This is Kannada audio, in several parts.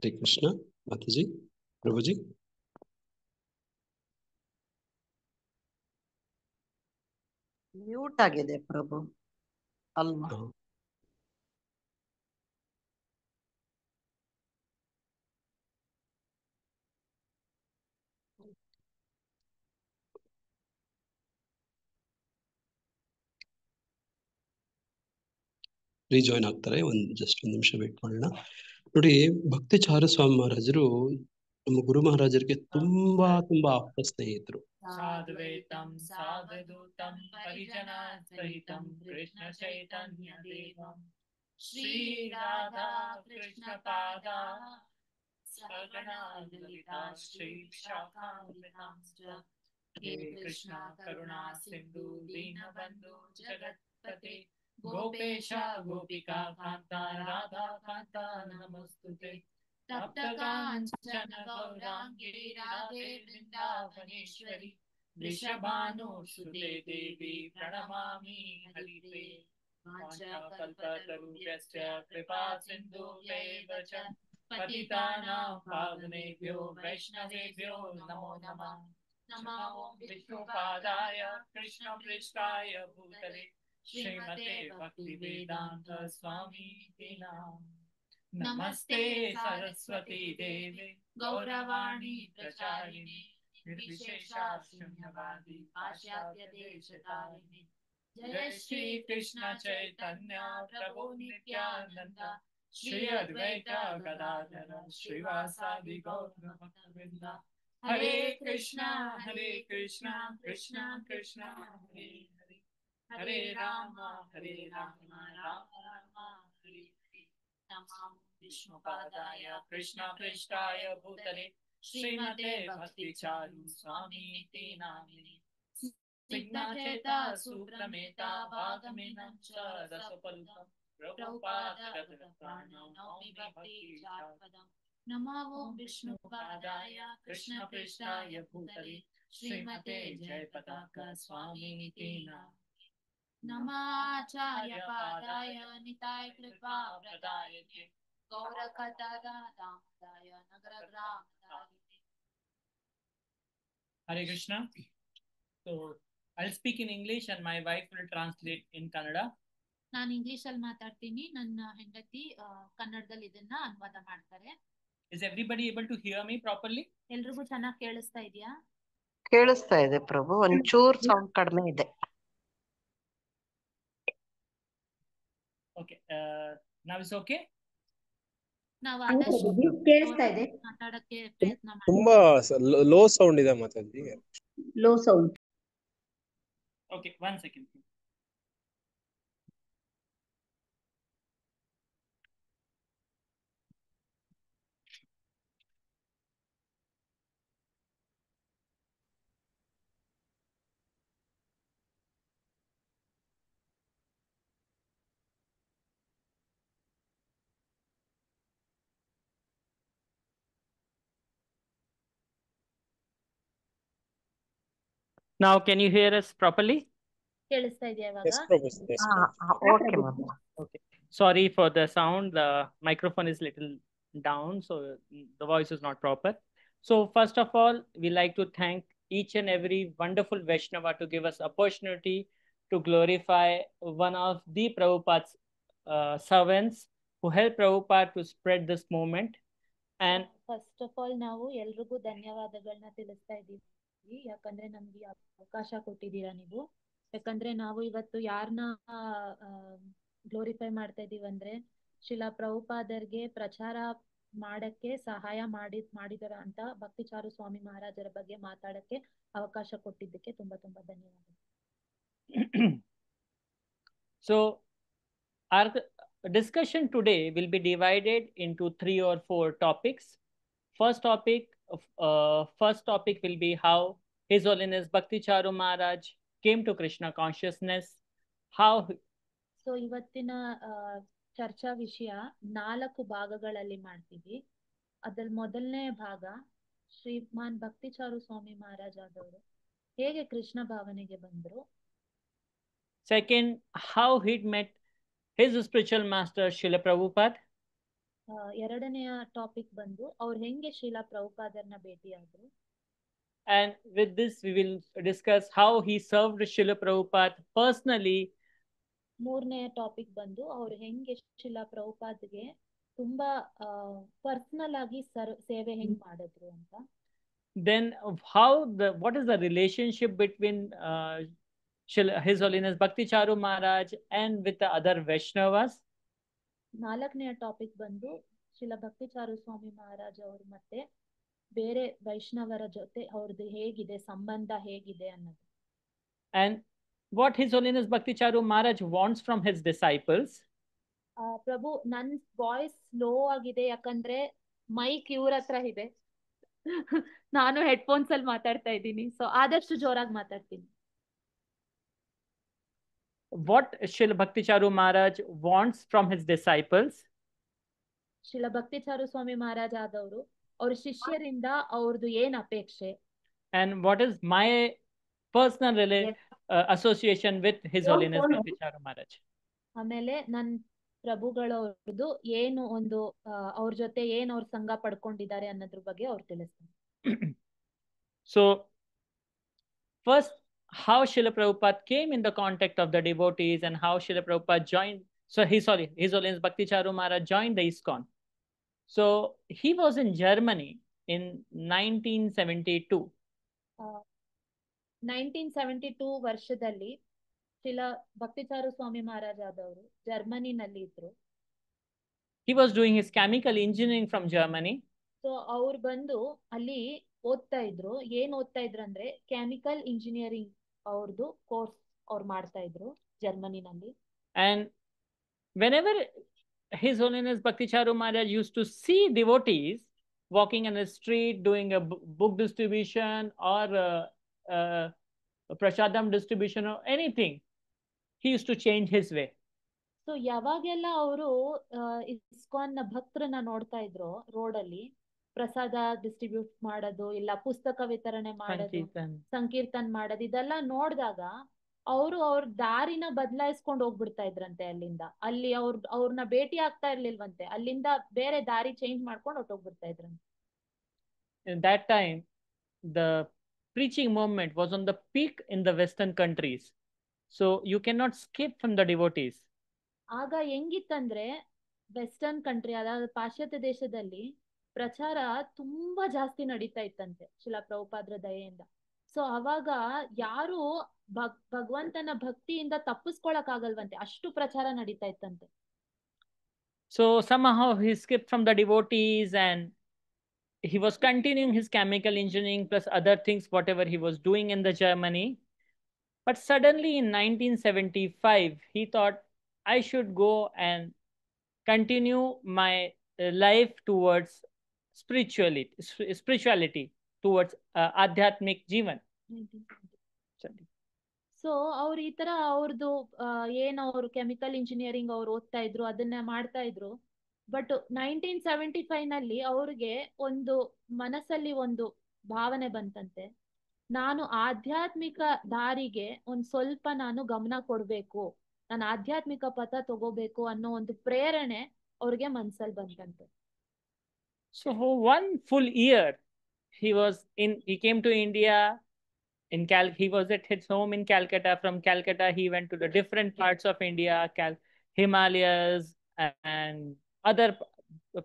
हरे कृष्ण माता जी प्रभु जी ಮ್ಯೂಟ್ ಆಗಿದೆ ಪ್ರಭು ಅಲ್ವಾ? ರೀಜಾಯ್ನ್ ಆಗ್ತಾರೆ. ಜಸ್ಟ್ ಒಂದು ನಿಮಿಷ ವೇಟ್ ಮಾಡೋಣ. ನೋಡಿ, ಭಕ್ತಿ ಚಾರುಸ್ವಾಮಿ ಮಹಾರಾಜರು ನಮ್ಮ ಗುರು ಮಹಾರಾಜರಿಗೆ ತುಂಬಾ ಆಪ್ತ ಸ್ನೇಹಿತರು. ಸಾಧುವೇತಂ ಸಾಧುದೂತಂ ಪರಿಜನ ಸಹಿತಂ ಕೃಷ್ಣ ಚೈತನ್ಯ ದೇವಂ ಶ್ರೀ ರಾಧಾ ಕೃಷ್ಣ ಪಾದ ಸಗಣ ಲಲಿತಾ ಶ್ರೀ ವಿಶಾಖಾನ್ವಿತಾಂಶ್ಚ ಹೇ ಕೃಷ್ಣ ಕರುಣಾ ಸಿಂಧು ದೀನಬಂಧು ಜಗತ್ಪತೆ ಗೋಪೇಶ ಗೋಪಿಕಾ ಕಾಂತ ರಾಧಾ ಕಾಂತ ನಮಸ್ತುತೆ ತಪ್ತ ಕಾಂಚನ ಗೌರಾಂಗಿ ರಾಧೆ ವೃಂದಾವನೇಶ್ವರಿ ವೃಷಭಾನುಸುತೆ ದೇವಿ ಪ್ರಣಮಾಮಿ ಹರಿತೆ ವಾಂಛಾಕಲ್ಪತರುಭ್ಯಶ್ಚ ಕೃಪಾ ಸಿಂಧುಭ್ಯೈವ ಚ ಪತಿತಾನಾಂ ಪಾವನೇಭ್ಯೋ ವೈಷ್ಣವೇಭ್ಯೋ ನಮೋ ನಮಃ ನಮೋ ವಿಷ್ಣುಪಾದಾಯ ಕೃಷ್ಣಪೃಷ್ಠಾಯ ಭೂತಲೆ ಶ್ರೀಮತೆ ಭಕ್ತಿವೇದಾಂತ ಸ್ವಾಮೀತಿ ನಾಮ ನಮಸ್ತೆ ಸರಸ್ವತಿ ದೇವಿ ಗೌರವಾಣಿ ಪ್ರಚಾರಿಣಿ ನಿರ್ವಿಶೇಷ ಶೂನ್ಯವಾದಿ ಪಾಶ್ಚಾತ್ಯ ದೇಶಧಾರಿಣಿ ಜಯ ಶ್ರೀ ಕೃಷ್ಣ ಚೈತನ್ಯ ಪ್ರಭು ನಿತ್ಯಾನಂದ ಶ್ರೀ ಅದ್ವೈತ ಗದಾಧರ ಶ್ರೀವಾಸಾದಿ ಗೌರ ಭಕ್ತವೃಂದ ಹರೇ ಕೃಷ್ಣ ಕೃಷ್ಣ ಕೃಷ್ಣ ಹರೇ ಹರೇ ಹರೇ ರಾಮ ರಾಮ ರಾಮ ಹರೇ ಹರೇ ನಮೋ ವಿಷ್ಣುಪಾದಾಯ ಕೃಷ್ಣ ಪೃಷ್ಠಾಯ ಭೂತಲೆ ಶ್ರೀಮತೆ ಭಕ್ತಿ ಚಾರು ಸ್ವಾಮೀತಿ ನಾಮಿನಿ ಸ್ನಿಗ್ಧಚೇತ ಸುಪ್ರಮೇತ ಭಾಗಮಿನಂ ಚ ರಸಪಲ್ಕಂ ಪ್ರಭುಪಾದ ಪ್ರಾಣೋ ನೌಮಿ ಭಕ್ತಿ ಚಾರ್ಪದಂ ನಮೋ ವಿಷ್ಣುಪಾದಾಯ ಕೃಷ್ಣ ಪೃಷ್ಠಾಯ ಭೂತಲೆ ಶ್ರೀಮತೆ ಜಯ ಪತಾಕ ಸ್ವಾಮೀತಿ nominee ನಮಾಚಾರ್ಯ ಪಾದಾಯ ನಿತಾಯ Krupa ಪ್ರದಾಯತೆ ಗೌರಕಥಾದಾಯ Nagar ಗ್ರಾಮದಾಯಿತೆ. Hare Krishna. So I'll speak in English and my wife will translate in Kannada. ನಾನು ಇಂಗ್ಲಿಷ್ ಅಲ್ಲಿ ಮಾತಾಡ್ತೀನಿ, ನನ್ನ ಹೆಂಡತಿ ಕನ್ನಡದಲ್ಲಿ ಇದನ್ನ ಅನುವಾದ ಮಾಡ್ತಾರೆ. Is everybody able to hear me properly? ಎಲ್ರಿಗೂ ಚೆನ್ನಾಗಿ ಕೇಳಿಸ್ತಾ ಇದೆಯಾ? ಕೇಳಿಸ್ತಾ ಇದೆ ಪ್ರಭು, ಒಂಚೂರ್ ಸೌಂಡ್ ಕಡಿಮೆ ಇದೆ. Okay, now it's okay? ನಾವು ಆದಷ್ಟು ಕೇಳಿಸ್ತಾ ಇದೆ. ಮಾತಾಡಕ್ಕೆ ಪ್ರಯತ್ನ ಮಾಡಿ. ತುಂಬಾ ಲೋ ಸೌಂಡ್ ಇದೆ ಮಾತಾಡಿ. Low sound. Okay, 1 second. Now can you hear us properly? ಕೇಳಿಸ್ತಾ ಇದೆಯಾ ಇವಾಗ? Yes, Prabhu. Yes, Prabhu. Okay ಮಾಮ. Okay. Sorry for the sound. The microphone is little down, so the voice is not proper. So first of all, we like to thank each and every wonderful Vaishnava to give us opportunity to glorify one of the Prabhupada's servants who helped Prabhupada to spread this movement. And first of all ನಾವು ಎಲ್ರಿಗೂ ಧನ್ಯವಾದಗಳನ್ನ ತಿಳಿಸ್ತಾ ಇದ್ದೀವಿ, ಯಾಕಂದ್ರೆ ನಮ್ಗೆ ಅವಕಾಶ ಕೊಟ್ಟಿದ್ದೀರಾ ನೀವು. ಯಾಕಂದ್ರೆ ನಾವು ಇವತ್ತು ಯಾರನ್ನ ಗ್ಲೋರಿಫೈ ಮಾಡ್ತಾ ಇದೀವಿ ಅಂದ್ರೆ ಶಿಲಾ ಪ್ರಭುಪಾದರ್ಗೆ ಪ್ರಚಾರ ಮಾಡಕ್ಕೆ ಸಹಾಯ ಮಾಡಿದರ ಅಂತ ಭಕ್ತಿ ಚಾರು ಸ್ವಾಮಿ ಮಹಾರಾಜರ ಬಗ್ಗೆ ಮಾತಾಡಕ್ಕೆ ಅವಕಾಶ ಕೊಟ್ಟಿದ್ದಕ್ಕೆ ತುಂಬಾ ತುಂಬಾ ಧನ್ಯವಾದ. So our discussion today will be divided into 3 or 4 topics. First topic will be how His Holiness Bhakti Charu Maharaj came to Krishna consciousness. So ಇವತ್ತಿನ ಚರ್ಚಾ ವಿಷಯ 4 ಭಾಗಗಳಲ್ಲಿ ಮಾಡ್ತೀವಿ. ಅದ್ರಲ್ಲಿ ಮೊದಲನೇ ಭಾಗ ಶ್ರೀಮಾನ್ ಭಕ್ತಿ ಚಾರು ಸ್ವಾಮಿ ಮಹಾರಾಜ್ ಆದವರು ಹೇಗೆ ಕೃಷ್ಣ ಭಾವನೆಗೆ ಬಂದ್ರು. Second, how he met his spiritual master Srila Prabhupada. ಎರಡನೆಯ ಟಾಪಿಕ್ ಬಂದು ಅವ್ರು ಹೆಂಗೆ Shreela ಪ್ರಭುಪಾದರನ್ನ ಭೇಟಿಯಾದ್ರು. And with this, we will discuss how he served Srila Prabhupada personally. ಮೂರನೆಯ ಟಾಪಿಕ್ ಬಂದು ಅವ್ರು ಹೆಂಗೆ ಶ್ರೀಲಾ ಪ್ರಭುಪಾದ್ಗೆ ತುಂಬಾ ಪರ್ಸನಲ್ ಆಗಿ ಸೇವೆ ಹೆಂಗ್ ಮಾಡಿದ್ರು ಅಂತ. Then what is the relationship between His Holiness Bhakti Charu Maharaj and with the other Vaishnavas. ನಾಲ್ಕನೆಯ ಟಾಪಿಕ್ ಬಂದು ಶ್ರೀಲ ಭಕ್ತಿ ಚಾರು ಸ್ವಾಮಿ ಮಹಾರಾಜ್ ಅವರು ಮತ್ತೆ ಬೇರೆ ವೈಷ್ಣವರ ಜೊತೆ ಅವ್ರದ್ದು ಹೇಗಿದೆ ಸಂಬಂಧ ಹೇಗಿದೆ ಅನ್ನೋದು. And what His Holiness Bhakti Charu Maharaj wants from his disciples. ಪ್ರಭು ನನ್ ವಾಯ್ಸ್ ಲೋ ಆಗಿದೆ ಯಾಕಂದ್ರೆ ಮೈಕ್ ಇವ್ರ ಹತ್ರ ಇದೆ, ನಾನು ಹೆಡ್ಫೋನ್ಸ್ ಅಲ್ಲಿ ಮಾತಾಡ್ತಾ ಇದ್ದೀನಿ, ಸೊ ಆದಷ್ಟು ಜೋರಾಗಿ ಮಾತಾಡ್ತೀನಿ. What Srila Bhakti Charu Maharaj wants from his disciples. Srila ಭಕ್ತಿ ಚಾರು ಸ್ವಾಮಿ ಮಹಾರಾಜ್ ಆದವರು ಅವ್ರ ಶಿಷ್ಯರಿಂದ ಅವ್ರದ್ದು ಏನ್ ಅಪೇಕ್ಷೆ. And what is my personal association with His Holiness Bhakti Charu Maharaj. ಆಮೇಲೆ ನನ್ ಪ್ರಭುಗಳವ್ರದ್ದು ಏನು ಒಂದು ಅವ್ರ ಜೊತೆ ಏನ್ ಅವ್ರ ಸಂಘ ಪಡ್ಕೊಂಡಿದ್ದಾರೆ ಅನ್ನೋದ್ರ ಬಗ್ಗೆ ಅವ್ರು ತಿಳಿಸ್ತಾರೆ. So first, how Srila Prabhupada came in the contact of the devotees and how Srila Prabhupada joined. So His Holiness Bhakti Charu Maharaj joined the ISKCON. So he was in Germany in 1972. 1972 ವರ್ಷದಲ್ಲಿ ಶ್ರೀಲ ಭಕ್ತಿ ಚಾರು ಸ್ವಾಮಿ ಮಹಾರಾಜ್ ಆದವರು ಜರ್ಮನಿನಲ್ಲಿ ಇದ್ರು. He was doing his chemical engineering from Germany. So ಅವ್ರು ಬಂದು ಅಲ್ಲಿ ಓದ್ತಾ ಇದ್ರು. ಏನ್ ಓದ್ತಾ ಇದ್ರು ಅಂದ್ರೆ ಕೆಮಿಕಲ್ ಇಂಜಿನಿಯರಿಂಗ್ ಅವ್ರದ್ದು ಕೋರ್ಸ್ ಅವ್ರು ಮಾಡ್ತಾ ಇದ್ರು ಜರ್ಮನಿನಲ್ಲಿ. And whenever His Holiness Bhakti Charu Maharaj used to see devotees walking in the street doing a book distribution or prasadam distribution or anything, he used to change his way. So ಯಾವಾಗೆಲ್ಲ ಅವರು ಇಸ್ಕಾನ್ ಭಕ್ತರನ್ನ ನೋಡ್ತಾ ಇದ್ರು ರೋಡ್ ಅಲ್ಲಿ ಪ್ರಸಾದ ಡಿಸ್ಟ್ರಿಬ್ಯೂಟ್ ಮಾಡೋದು ಇಲ್ಲ ಪುಸ್ತಕ ವಿತರಣೆ ಮಾಡೋದು ಸಂಕೀರ್ತನ್ ಮಾಡೋದು ಇದೆಲ್ಲ ನೋಡಿದಾಗ ಅವರು ಅವ್ರ ದಾರಿನ ಬದಲಾಯಿಸ್ಕೊಂಡು ಹೋಗ್ಬಿಡ್ತಾ ಇದ್ರಂತೆ. ಅಲ್ಲಿ ಅವ್ರನ್ನ ಭೇಟಿ ಆಗ್ತಾ ಇರ್ಲಿಲ್ವಂತೆ, ಅಲ್ಲಿಂದ ಬೇರೆ ದಾರಿ ಚೇಂಜ್ ಮಾಡ್ಕೊಂಡು ಹೊಟ್ಟೋಗ್ಬಿಡ್ತಾ ಇದ್ರಂತೆ. In that time, the preaching movement was on the peak in the Western countries. So you cannot skip from the devotees. ಆಗ ಹೆಂಗಿತ್ತಂದ್ರೆ ವೆಸ್ಟರ್ನ್ ಕಂಟ್ರಿ ಅದಾದ ಪಾಶ್ಚಾತ್ಯ ದೇಶದಲ್ಲಿ ಪ್ರಚಾರ ತುಂಬಾ ಜಾಸ್ತಿ ನಡೀತಾ ಇತ್ತಂತೆ ಶ್ರೀಲ ಪ್ರಭುಪಾದರ ದಯೆಯಿಂದ. ಸೊ ಅವಾಗ ಯಾರು ಭಗವಂತನ ಭಕ್ತಿಯಿಂದ ತಪ್ಪಿಸ್ಕೊಳಕ್ ಆಗಲ್ವಂತೆ, ಅಷ್ಟು ಪ್ರಚಾರ ನಡೀತಾ ಇತ್ತಂತೆ. So somehow he skipped from the devotees and he was continuing his chemical engineering plus other things whatever he was doing in the Germany. But suddenly in 1975 he thought I should go and continue my life towards spirituality towards adhyatmic jivan. So ಅವ್ರು ಈ ತರ ಅವ್ರದ್ದು ಏನ್ ಅವ್ರು ಕೆಮಿಕಲ್ ಇಂಜಿನಿಯರಿಂಗ್ ಅವ್ರು ಓದ್ತಾ ಇದ್ರು ಅದನ್ನ ಮಾಡ್ತಾ ಇದ್ರು. ಬಟ್ 1975 ನಲ್ಲಿ ಅವ್ರಿಗೆ ಒಂದು ಮನಸ್ಸಲ್ಲಿ ಒಂದು ಭಾವನೆ ಬಂತಂತೆ, ನಾನು ಆಧ್ಯಾತ್ಮಿಕ ದಾರಿಗೆ ಒಂದ್ ಸ್ವಲ್ಪ ನಾನು ಗಮನ ಕೊಡ್ಬೇಕು, ನಾನು ಆಧ್ಯಾತ್ಮಿಕ ಪಥ ತಗೋಬೇಕು ಅನ್ನೋ ಒಂದು ಪ್ರೇರಣೆ ಅವ್ರಿಗೆ ಮನ್ಸಲ್ಲಿ ಬಂತಂತೆ. So for 1 full year he came to India. He was at his home in Calcutta. From Calcutta he went to the different parts of India, Himalayas and other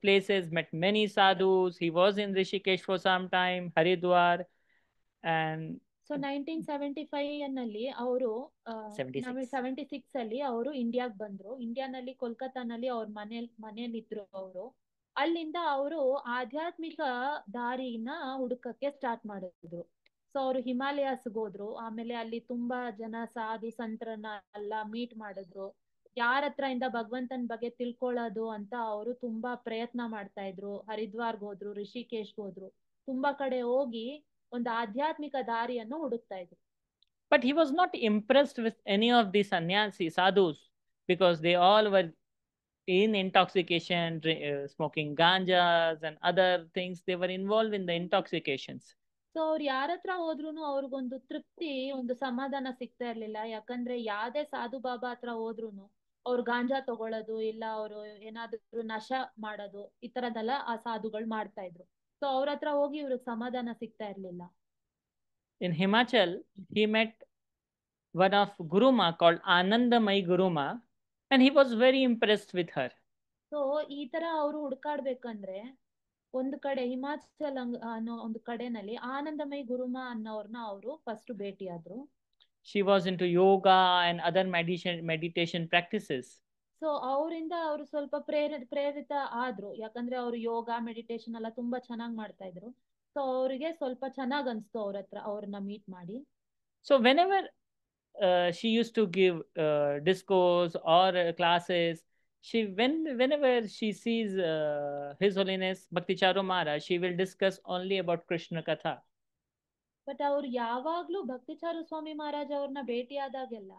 places, met many sadhus. He was in Rishikesh for some time, Haridwar. And so 1975 ನಲ್ಲಿ ಅವರು 76 ಅಲ್ಲಿ ಅವರು ಇಂಡಿಯಾಗ್ ಬಂದ್ರು. ಇಂಡಿಯಾನಲ್ಲಿ ಕೋಲ್ಕತ್ತಾನಲ್ಲಿ ಅವ್ರ ಮನೇಲಿ ಇದ್ರು ಅವರು. ಅಲ್ಲಿಂದ ಅವರು ಆಧ್ಯಾತ್ಮಿಕ ದಾರಿನ ಹುಡುಕಕ್ಕೆ ಸ್ಟಾರ್ಟ್ ಮಾಡಿದ್ರು. ಸೊ ಅವರು ಹಿಮಾಲಯಾಸ್ಗೆ ಹೋದ್ರು. ಆಮೇಲೆ ಅಲ್ಲಿ ತುಂಬಾ ಜನ ಸಾಧು ಸಂತರನ್ನ ಎಲ್ಲ ಮೀಟ್ ಮಾಡಿದ್ರು. ಯಾರ ಹತ್ರ ಇಂದ ಭಗವಂತನ ಬಗ್ಗೆ ತಿಳ್ಕೊಳ್ಳೋದು ಅಂತ ಅವರು ತುಂಬಾ ಪ್ರಯತ್ನ ಮಾಡ್ತಾ ಇದ್ರು. ಹರಿದ್ವಾರ್ಗೆ ಹೋದ್ರು, ರಿಷಿಕೇಶ್ಗೆ ಹೋದ್ರು, ತುಂಬಾ ಕಡೆ ಹೋಗಿ ಒಂದು ಆಧ್ಯಾತ್ಮಿಕ ದಾರಿಯನ್ನು ಹುಡುಕ್ತಾ ಇದ್ರು. But he was not impressed with any of these sannyasi sadhus because they all were in intoxication, smoking ganjas and other things. They were involved in the intoxications. So ಅವ್ರು ಯಾರ ಹತ್ರ ಹೋದ್ರು ಅವ್ರಿಗೊಂದು ತೃಪ್ತಿ, ಒಂದು ಸಮಾಧಾನ ಸಿಗ್ತಾ ಇರ್ಲಿಲ್ಲ. ಯಾಕಂದ್ರೆ ಯಾವ್ದೇ ಸಾಧು ಬಾಬಾ ಹತ್ರ ಹೋದ್ರು ಅವ್ರು ಗಾಂಜಾ ತಗೊಳ್ಳೋದು ಇಲ್ಲ ಅವರು ಏನಾದ್ರು ನಶ ಮಾಡೋದು ಈ ತರದೆಲ್ಲ ಆ ಸಾಧುಗಳು ಮಾಡ್ತಾ ಇದ್ರು. ಸೊ ಅವ್ರ ಹತ್ರ ಹೋಗಿ ಇವ್ರಿಗೆ ಸಮಾಧಾನ ಸಿಗ್ತಾ ಇರ್ಲಿಲ್ಲ. In Himachal, he met one of Guruma called Anandamai Guruma, and he was very impressed with her. So ಈ ತರ ಅವರು ಹುಡ್ಕಾಡ್ಬೇಕಂದ್ರೆ ಒಂದು ಕಡೆ ಹಿಮಾಚಲ್ ಅನ್ನೋ ಒಂದು ಕಡೆನಲ್ಲಿ ಆನಂದಮಯಿ ಗುರುಮ ಅನ್ನೋರ್ನ ಅವರು ಫಸ್ಟ್ ಭೇಟಿಯಾದ್ರು. She was into yoga and other meditation practices. So ಅವರಿಂದ ಅವರು ಸ್ವಲ್ಪ ಪ್ರೇರಿತ ಆದ್ರು, ಯಾಕಂದ್ರೆ ಅವರು ಯೋಗ ಮೆಡಿಟೇಷನ್ ಎಲ್ಲ ತುಂಬಾ ಚೆನ್ನಾಗಿ ಮಾಡ್ತಾ ಇದ್ರು. ಸೊ ಅವರಿಗೆ ಸ್ವಲ್ಪ ಚೆನ್ನಾಗ್ ಅನ್ಸ್ತು ಅವ್ರನ್ನ ಮೀಟ್ ಮಾಡಿ. So whenever she used to give discourse or classes, whenever she sees His Holiness Bhakti Charu Maharaj, she will discuss only about Krishna Katha. But ಅವ್ರು ಯಾವಾಗ್ಲೂ ಭಕ್ತಿಚಾರು ಸ್ವಾಮಿ ಮಹಾರಾಜ್ ಅವ್ರನ್ನ ಭೇಟಿಯಾದಾಗೆಲ್ಲ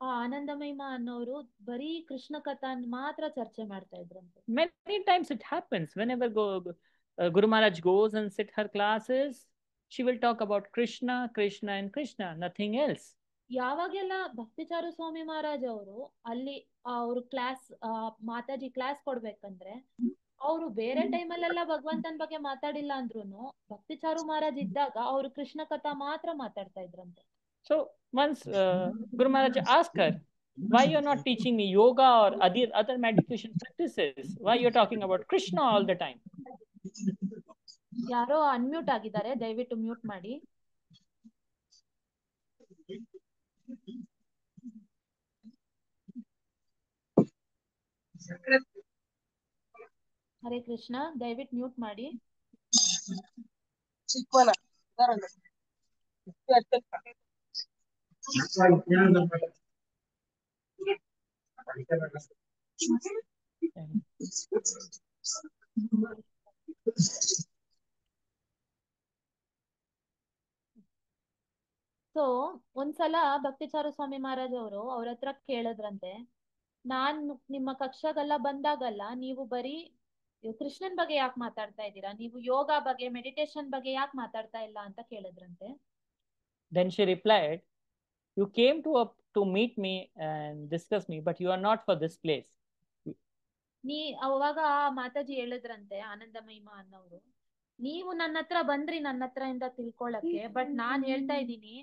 ಆ ಆನಂದಮಯಿಮ ಅನ್ನೋರು ಬರೀ ಕೃಷ್ಣ ಕಥಾನ್ ಮಾತ್ರ ಚರ್ಚೆ ಮಾಡ್ತಾ ಇದ್ರಂತೆ. Many times it happens whenever Guru Maharaj goes and sit her classes, she will talk about Krishna, Krishna and Krishna, nothing else. ಯಾವಾಗೆಲ್ಲ ಭಕ್ತಿಚಾರು Swami Maharaj ಅವರು ಅಲ್ಲಿ ಅವ್ರು ಕ್ಲಾಸ್ ಮಾತಾಜಿ ಕ್ಲಾಸ್ ಕೊಡ್ಬೇಕಂದ್ರೆ ಅವರು ಬೇರೆ ಟೈಮಲ್ಲೆಲ್ಲ ಭಗವಂತನ ಬಗ್ಗೆ ಮಾತಾಡಿಲ್ಲ ಅಂದ್ರೂನು ಭಕ್ತಿಚಾರು ಮಹಾರಾಜ್ ಇದ್ದಾಗ ಅವರು ಕೃಷ್ಣ ಕಥಾ ಮಾತ್ರ ಮಾತಾಡ್ತಾ ಇದ್ರಂತೆ. So once Guru Maharaj asked her, why you're not teaching me yoga or other meditation practices? Why you're talking about Krishna all the time? ಯಾರೋ ಅನ್ಮ್ಯೂಟ್ ಆಗಿದ್ದಾರೆ, ದಯವಿಟ್ಟು ಮ್ಯೂಟ್ ಮಾಡಿ. ಹರೇ ಕೃಷ್ಣ, ದಯವಿಟ್ಟು ಮ್ಯೂಟ್ ಮಾಡಿ. ಸೊ ಒಂದ್ಸಲ ಭಕ್ತಿಚಾರು ಸ್ವಾಮಿ ಮಹಾರಾಜ್ ಅವರು ಅವ್ರ ಹತ್ರ ಕೇಳಿದ್ರಂತೆ, ನಾನು ನಿಮ್ಮ ಕಕ್ಷಾಗೆಲ್ಲ ಬಂದಾಗಲ್ಲ ನೀವು ಬರೀ ಕೃಷ್ಣನ್ ಬಗ್ಗೆ ಯಾಕೆ ಮಾತಾಡ್ತಾ ಇದ್ದೀರಾ, ನೀವು ಯೋಗ ಬಗ್ಗೆ ಮೆಡಿಟೇಷನ್ ಬಗ್ಗೆ ಯಾಕೆ ಮಾತಾಡ್ತಾ ಇಲ್ಲ ಅಂತ ಕೇಳಿದ್ರಂತೆ. Then she replied, you came to meet me and discuss me, but you are not for this place. ಅವಾಗ ಮಾತಾಜಿ ಹೇಳಿದ್ರಂತೆ ಆನಂದಮಯಿಮ ಅನ್ನೋರು, ನೀವು ನನ್ನ ಹತ್ರ ಬಂದ್ರಿ ನನ್ನ ಹತ್ರ ಇಂದ ತಿಳ್ಕೊಳಕ್ಕೆ, ಬಟ್ ನಾನ್ ಹೇಳ್ತಾ ಇದ್ದೀನಿ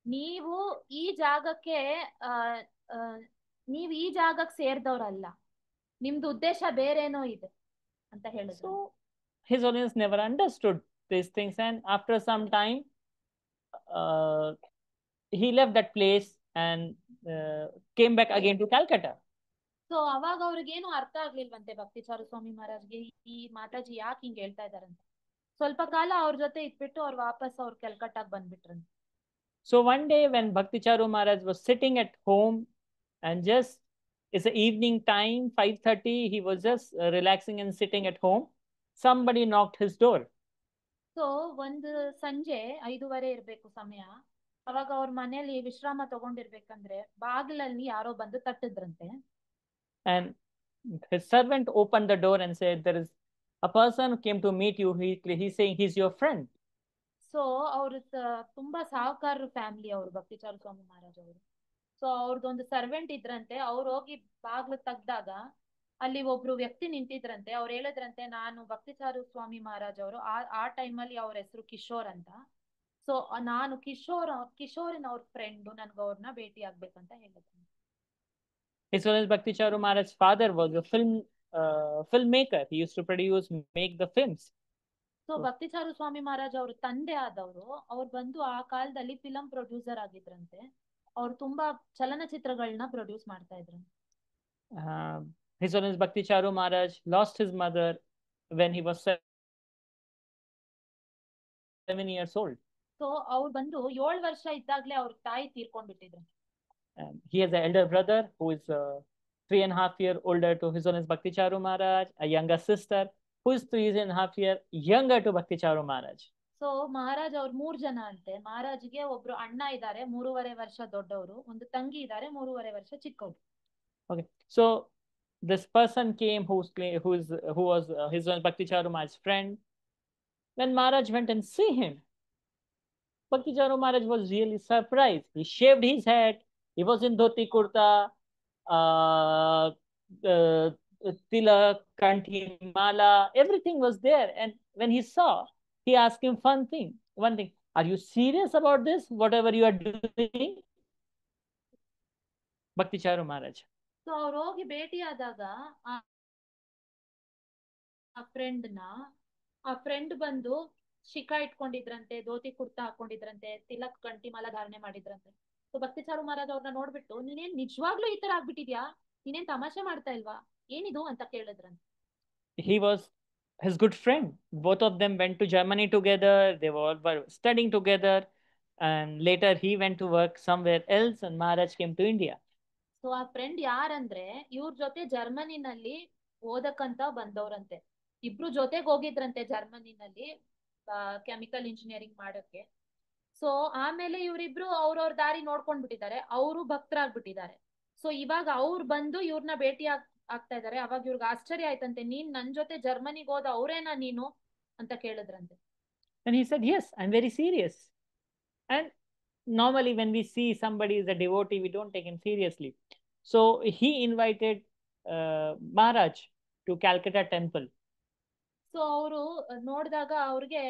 ನೀವು ಈ ಜಾಗಕ್ಕೆ ನೀವ್ ಈ ಜಾಗಕ್ಕೆ ಸೇರ್ದವ್ರಲ್ಲ, ನಿಮ್ದು ಉದ್ದೇಶ ಬೇರೇನೋ ಇದೆ ಅಂತ ಹೇಳಿದ್ರು. So His Holiness never understood these things, and after some time he left that place and came back again to Calcutta. So ಅವಾಗ ಅವ್ರಿಗೇನು ಅರ್ಥ ಆಗ್ಲಿಲ್ವಂತೆ ಭಕ್ತಿಚಾರು ಸ್ವಾಮಿ ಮಹಾರಾಜ್ಗೆ ಈ ಮಾತಾಜಿ ಯಾಕೆ ಹಿಂಗ್ ಹೇಳ್ತಾ ಇದಾರಂತ. ಸ್ವಲ್ಪ ಕಾಲ ಅವ್ರ ಜೊತೆ ಇಟ್ಬಿಟ್ಟು ಅವ್ರು ವಾಪಸ್ ಅವ್ರ ಕಲ್ಕಟ್ಟಾಗ್ ಬಂದ್ಬಿಟ್ರಂತೆ. So one day when Bhakti Charu Maharaj was sitting at home and just it's the evening time, 5:30, he was just relaxing and sitting at home, somebody knocked his door. So ಒಂದು ಸಂಜೆ 5:30 ಇರ್ಬೇಕು ಸಮಯ, ಅವಾಗ ಅವ್ರ ಮನೇಲಿ ವಿಶ್ರಾಮ ತಗೊಂಡಿರ್ಬೇಕಂದ್ರೆ ಬಾಗಿಲಲ್ಲಿ ಯಾರೋ ಬಂದು ತಟ್ಟಿದ್ರಂತೆ. And his servant opened the door and said, there is a person who came to meet you. He's saying he's your friend. So ಅವ್ರ ತುಂಬಾ ಸಾಹುಕಾರರು ಫ್ಯಾಮಿಲಿ ಅವರು ಭಕ್ತಿಚಾರು ಸ್ವಾಮಿ ಮಹಾರಾಜ್ ಅವರು. ಸೊ ಅವ್ರದ್ದೊಂದು ಸರ್ವೆಂಟ್ ಇದ್ರಂತೆ, ಅವ್ರು ಹೋಗಿ ಬಾಗ್ಲು ತೆಗ್ದಾಗ ಅಲ್ಲಿ ಒಬ್ರು ವ್ಯಕ್ತಿ ನಿಂತಿದ್ರಂತೆ. ಅವ್ರು ಹೇಳಿದ್ರಂತೆ, ನಾನು ಭಕ್ತಿಚಾರು ಸ್ವಾಮಿ ಮಹಾರಾಜ್ ಅವರು, ಆ ಟೈಮಲ್ಲಿ ಅವ್ರ ಹೆಸರು ಕಿಶೋರ್ ಅಂತ. ಸೊ ನಾನು ಕಿಶೋರಿನ ಅವ್ರ ಫ್ರೆಂಡು, ನನ್ಗೆ ಅವ್ರನ್ನ ಭೇಟಿ ಆಗ್ಬೇಕಂತ ಹೇಳಿದ್ರು. His Holiness Bhakti Charu Maharaj's father was a filmmaker. He used to make the films. So Bhakticharu Swami Maharaj ಅವ್ರ ತಂದೆ ಆದವರು, ಅವ್ರು ಬಂದು ಆ ಕಾಲದಲ್ಲಿ ಫಿಲಂ ಪ್ರೊಡ್ಯೂಸರ್ ಆಗಿದ್ರಂತೆ. ಅವ್ರು ತುಂಬಾ ಚಲನಚಿತ್ರಗಳನ್ನ ಪ್ರೊಡ್ಯೂಸ್ ಮಾಡ್ತಾ ಇದ್ರು. His Holiness Bhakti Charu Maharaj lost his mother when he was 7 years old. So ಅವ್ರು ಬಂದು 7 ವರ್ಷ ಇದ್ದಾಗ್ಲೇ ಅವ್ರ ತಾಯಿ ತೀರ್ಕೊಂಡ್ಬಿಟ್ಟಿದ್ರು. He has an elder brother who is 3.5 years older to His Holiness Bhakti Charu Maharaj, a younger sister who is 3.5 years younger to Bhakti Charu Maharaj. So Maharaj ಅವ್ರು 3 ಜನ ಅಂತೆ. ಮಹಾರಾಜ್ಗೆ ಒಬ್ರು ಅಣ್ಣ ಇದ್ದಾರೆ 3.5 ವರ್ಷ ದೊಡ್ಡವರು, ಒಂದು ತಂಗಿ ಇದ್ದಾರೆ 3.5 ವರ್ಷ ಚಿಕ್ಕವರು. Okay, so this person came who was His Holiness Bhakti Charu Maharaj's friend. When Maharaj went and see him, Bhakti Charu Maharaj was really surprised. He shaved his head. He was in dhoti kurta, Tilak, Kanthi, Mala, everything was there. And when he saw, he asked him one thing, are you serious about this, whatever you are doing? Bhakti Charu Maharaj. So ಅವ್ರು ಹೋಗಿ ಭೇಟಿ ಆದಾಗ ಆ ಫ್ರೆಂಡ್ ಬಂದು ಶಿಖಾ ಇಟ್ಕೊಂಡಿದ್ರಂತೆ, ಧೋತಿ ಕುರ್ತಾ ಹಾಕೊಂಡಿದ್ರಂತೆ, ತಿಲಕ್ ಕಂಠಿ ಮಾಲ ಧಾರಣೆ ಮಾಡಿದ್ರಂತೆ. ಸೊ ಭಕ್ತಿ ಚಾರು ಮಹಾರಾಜ್ ಅವ್ರನ್ನ ನೋಡ್ಬಿಟ್ಟು, ನೀನೇನ್ ನಿಜವಾಗ್ಲೂ ಈ ತರ ಆಗ್ಬಿಟ್ಟಿದ್ಯಾ, ನೀನೇನ್ ತಮಾಷೆ ಮಾಡ್ತಾ ಇಲ್ವಾ, ಏನಿದು ಅಂತ ಕೇಳಿದ್ರಂತೆ. He was his good friend. Both of them went to Germany together. They were studying together, and later he went to work somewhere else, and Maharaj came to India. So ಆ ಫ್ರೆಂಡ್ ಯಾರಂದ್ರೆ ಇವ್ರ ಜೊತೆ ಜರ್ಮನಿನಲ್ಲಿ ಓದಕ್ಕಂತ ಬಂದವ್ರಂತೆ. ಇಬ್ರು ಜೊತೆಗೆ ಹೋಗಿದ್ರಂತೆ ಜರ್ಮನಿನಲ್ಲಿ ಕೆಮಿಕಲ್ ಇಂಜಿನಿಯರಿಂಗ್ ಮಾಡಕ್ಕೆ. ಸೊ ಆಮೇಲೆ ಇವರಿಬ್ರು ಅವ್ರವ್ರ ದಾರಿ ನೋಡ್ಕೊಂಡ್ ಬಿಟ್ಟಿದ್ದಾರೆ, ಅವರು ಭಕ್ತರಾಗ್ಬಿಟ್ಟಿದ್ದಾರೆ. ಸೊ ಇವಾಗ ಅವ್ರು ಬಂದು ಇವ್ರನ್ನ ಭೇಟಿ ಆಗ್ತಾ ಇದಾರೆ. ಅವಾಗ ಇವ್ರಿಗೆ ಆಶ್ಚರ್ಯ ಆಯ್ತಂತೆ, ನೀನ್ ನನ್ ಜೊತೆ ಜರ್ಮನಿಗೆ ಹೋದ ಅವ್ರೇನಾ ನೀನು ಅಂತ ಕೇಳಿದ್ರಂತೆ. And he said, yes, I'm very serious. And normally when we see somebody is a devotee, we don't take him seriously. So he invited Maharaj to Calcutta temple. So ಅವರು ನೋಡಿದಾಗ ಅವ್ರಿಗೆ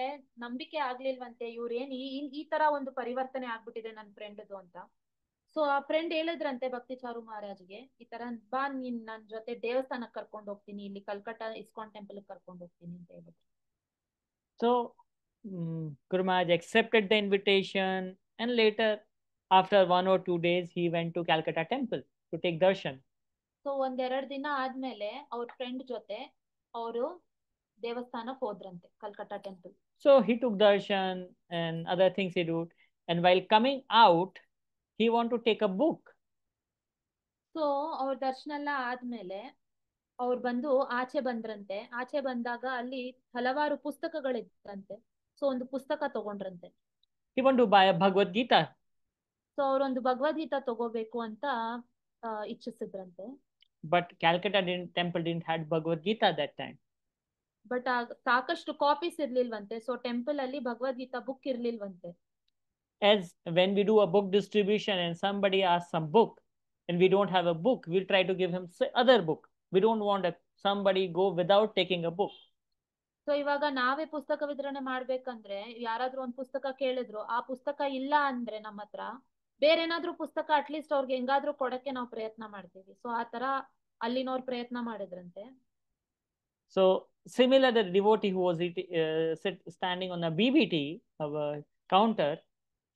ನಂಬಿಕೆ ಆಗ್ಲಿಲ್ವಂತೆ, ಇವ್ರೇನ್ ಈ ತರ ಒಂದು ಪರಿವರ್ತನೆ ಆಗ್ಬಿಟ್ಟಿದೆ ನನ್ ಫ್ರೆಂಡ್ದು ಅಂತ. ಸೊ ಆ ಫ್ರೆಂಡ್ ಹೇಳಿದ್ರಂತೆ ಭಕ್ತಿ ಚಾರು ಮಹಾರಾಜ್ಗೆ, ಈ ತರ ಬಾ, ನೀನ್ ನನ್ ಜೊತೆ ದೇವಸ್ಥಾನಕ್ಕೆ ಕರ್ಕೊಂಡು ಹೋಗ್ತೀನಿ, ಇಲ್ಲಿ ಕಲ್ಕಟ್ಟ ಇಸ್ಕಾನ್ ಟೆಂಪಲ್ ಕರ್ಕೊಂಡು ಹೋಗ್ತೀನಿ ಅಂತ ಹೇಳಿದ್ರು. So Guru Maharaj accepted the invitation, and later after 1 or 2 days he went to Calcutta temple to take darshan. So 1-2 ದಿನ ಆದ್ಮೇಲೆ ಅವ್ರ ಫ್ರೆಂಡ್ ಜೊತೆ ಅವರು ದೇವಸ್ಥಾನಕ್ಕೆ ಹೋದ್ರಂತೆ, Kalkatta temple. So he took darshan and other things he did, and while coming out he want to take a book. So ಅವ್ರ ದರ್ಶನ ಎಲ್ಲ ಆದ್ಮೇಲೆ ಅವ್ರು ಬಂದು ಆಚೆ ಬಂದ್ರಂತೆ. ಆಚೆ ಬಂದಾಗ ಅಲ್ಲಿ ಹಲವಾರು ಪುಸ್ತಕಗಳಿದ್ದಂತೆ. ಸೊ ಒಂದು ಪುಸ್ತಕ ತಗೊಂಡ್ರಂತೆ. He want to buy a Bhagavad Gita. So ಅವ್ರೊಂದು ಭಗವದ್ಗೀತಾ ತಗೋಬೇಕು ಅಂತ ಇಚ್ಛಿಸಿದ್ರಂತೆ. But Calcutta temple didn't had Bhagavad Gita that time. But ಸಾಕಷ್ಟು ಕಾಪೀಸ್ ಇರ್ಲಿಲ್ವಂತೆ. ಸೊ ಟೆಂಪಲ್ ಅಲ್ಲಿ ಭಗವದ್ಗೀತಾ ಬುಕ್ ಇರ್ಲಿಲ್ವಂತೆ. As when we do a book distribution and somebody asks some book and we don't have a book, we'll try to give him other book. We don't want somebody go without taking a book. So ಇವಾಗ ನಾವೇ ಪುಸ್ತಕ ವಿತರಣೆ ಮಾಡ್ಬೇಕಂದ್ರೆ ಯಾರಾದ್ರೂ ಒಂದ್ ಪುಸ್ತಕ ಕೇಳಿದ್ರು, ಆ ಪುಸ್ತಕ ಇಲ್ಲ ಅಂದ್ರೆ ನಮ್ಮ ಹತ್ರ ಬೇರೇನಾದ್ರೂ ಪುಸ್ತಕ ಅಟ್ಲೀಸ್ಟ್ ಅವ್ರಿಗೆ ಹೆಂಗಾದ್ರೂ ಕೊಡಕ್ಕೆ ನಾವು ಪ್ರಯತ್ನ ಮಾಡ್ತೀವಿ. ಸೊ ಆ ತರ ಅಲ್ಲಿನವ್ರು ಪ್ರಯತ್ನ ಮಾಡಿದ್ರಂತೆ. So similar, the devotee who was standing on a BBT counter,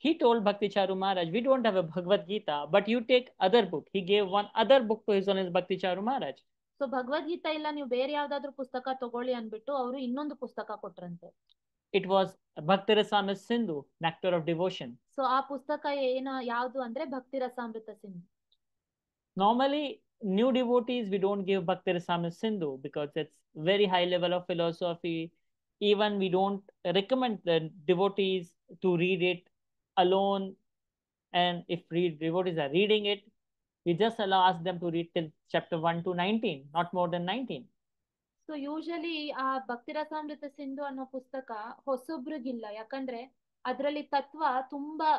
he told Bhakti Charu Maharaj, we don't have a Bhagavad Gita, but you take other book. He gave one other book to his own Bhakti Charu Maharaj. So Bhagavad Gita ಇಲ್ಲ, ನೀವು ಬೇರೆ ಯಾವ್ದಾದ್ರು ಪುಸ್ತಕ ತಗೊಳ್ಳಿ ಅನ್ಬಿಟ್ಟು ಅವರು ಇನ್ನೊಂದು ಪುಸ್ತಕ ಕೊಟ್ರಂತೆ. It was Bhakti Rasamrita Sindhu, Nectar of Devotion. So ಆ ಪುಸ್ತಕ ಯಾವ್ದು ಅಂದ್ರೆ ಭಕ್ತಿ ರಸಾಮೃತ Sindhu. Normally new devotees we don't give Bhakti Rasamrita Sindhu because it's very high level of philosophy. Even we don't recommend the devotees to read it alone, and if devotees are reading it, we just ask them to read till chapter 1 to 19, not more than 19. So usually ಆ ಭಕ್ತಿ ರಸಾಮೃತ ಸಿಂಧು ಅನ್ನೋ ಪುಸ್ತಕ ಹೊಸೊಬ್ರಿಗಿಲ್ಲ, ಯಾಕಂದ್ರೆ ಅದ್ರಲ್ಲಿ ತತ್ವ ತುಂಬಾ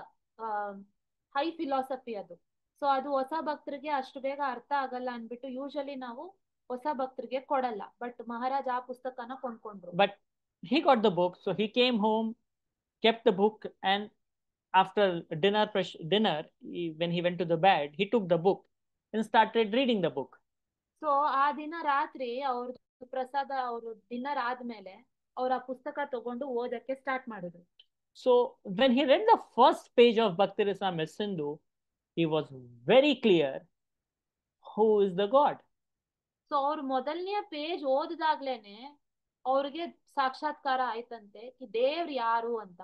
ಹೈ ಫಿಲಾಸಫಿ ಅದು. ಸೊ ಅದು ಹೊಸ ಭಕ್ತರಿಗೆ ಅಷ್ಟು ಬೇಗ ಅರ್ಥ ಆಗಲ್ಲ ಅನ್ಬಿಟ್ಟು ಯೂಶಲಿ ನಾವು ಹೊಸ ಭಕ್ತರಿಗೆ ಕೊಡಲ್ಲ. ಬಟ್ ಮಹಾರಾಜ್ ಆ ಪುಸ್ತಕನ ಕೊಂಡ್ಕೊಂಡ್ರು. But he got the book, so he came home, kept the book, and after dinner, when he went to the bed, he took the book and started reading the book. So ಆ ದಿನ ರಾತ್ರಿ ಅವ್ರದ್ದು ಪ್ರಸಾದ, ಅವ್ರ ಡಿನ್ನರ್ ಆದ್ಮೇಲೆ ಅವ್ರ ಆ ಪುಸ್ತಕ ತಗೊಂಡು ಓದಕ್ಕೆ ಸ್ಟಾರ್ಟ್ ಮಾಡಿದ್ರು. So when he read the first page of Bhakti Rasamrita Sindhu, he was very clear who is the God. So ಅವ್ರು ಮೊದಲನೇ ಪೇಜ್ ಓದಿದಾಗ್ಲೇನೆ ಅವ್ರಿಗೆ ಸಾಕ್ಷಾತ್ಕಾರ ಆಯ್ತಂತೆ, ಈ ದೇವ್ರು ಯಾರು ಅಂತ.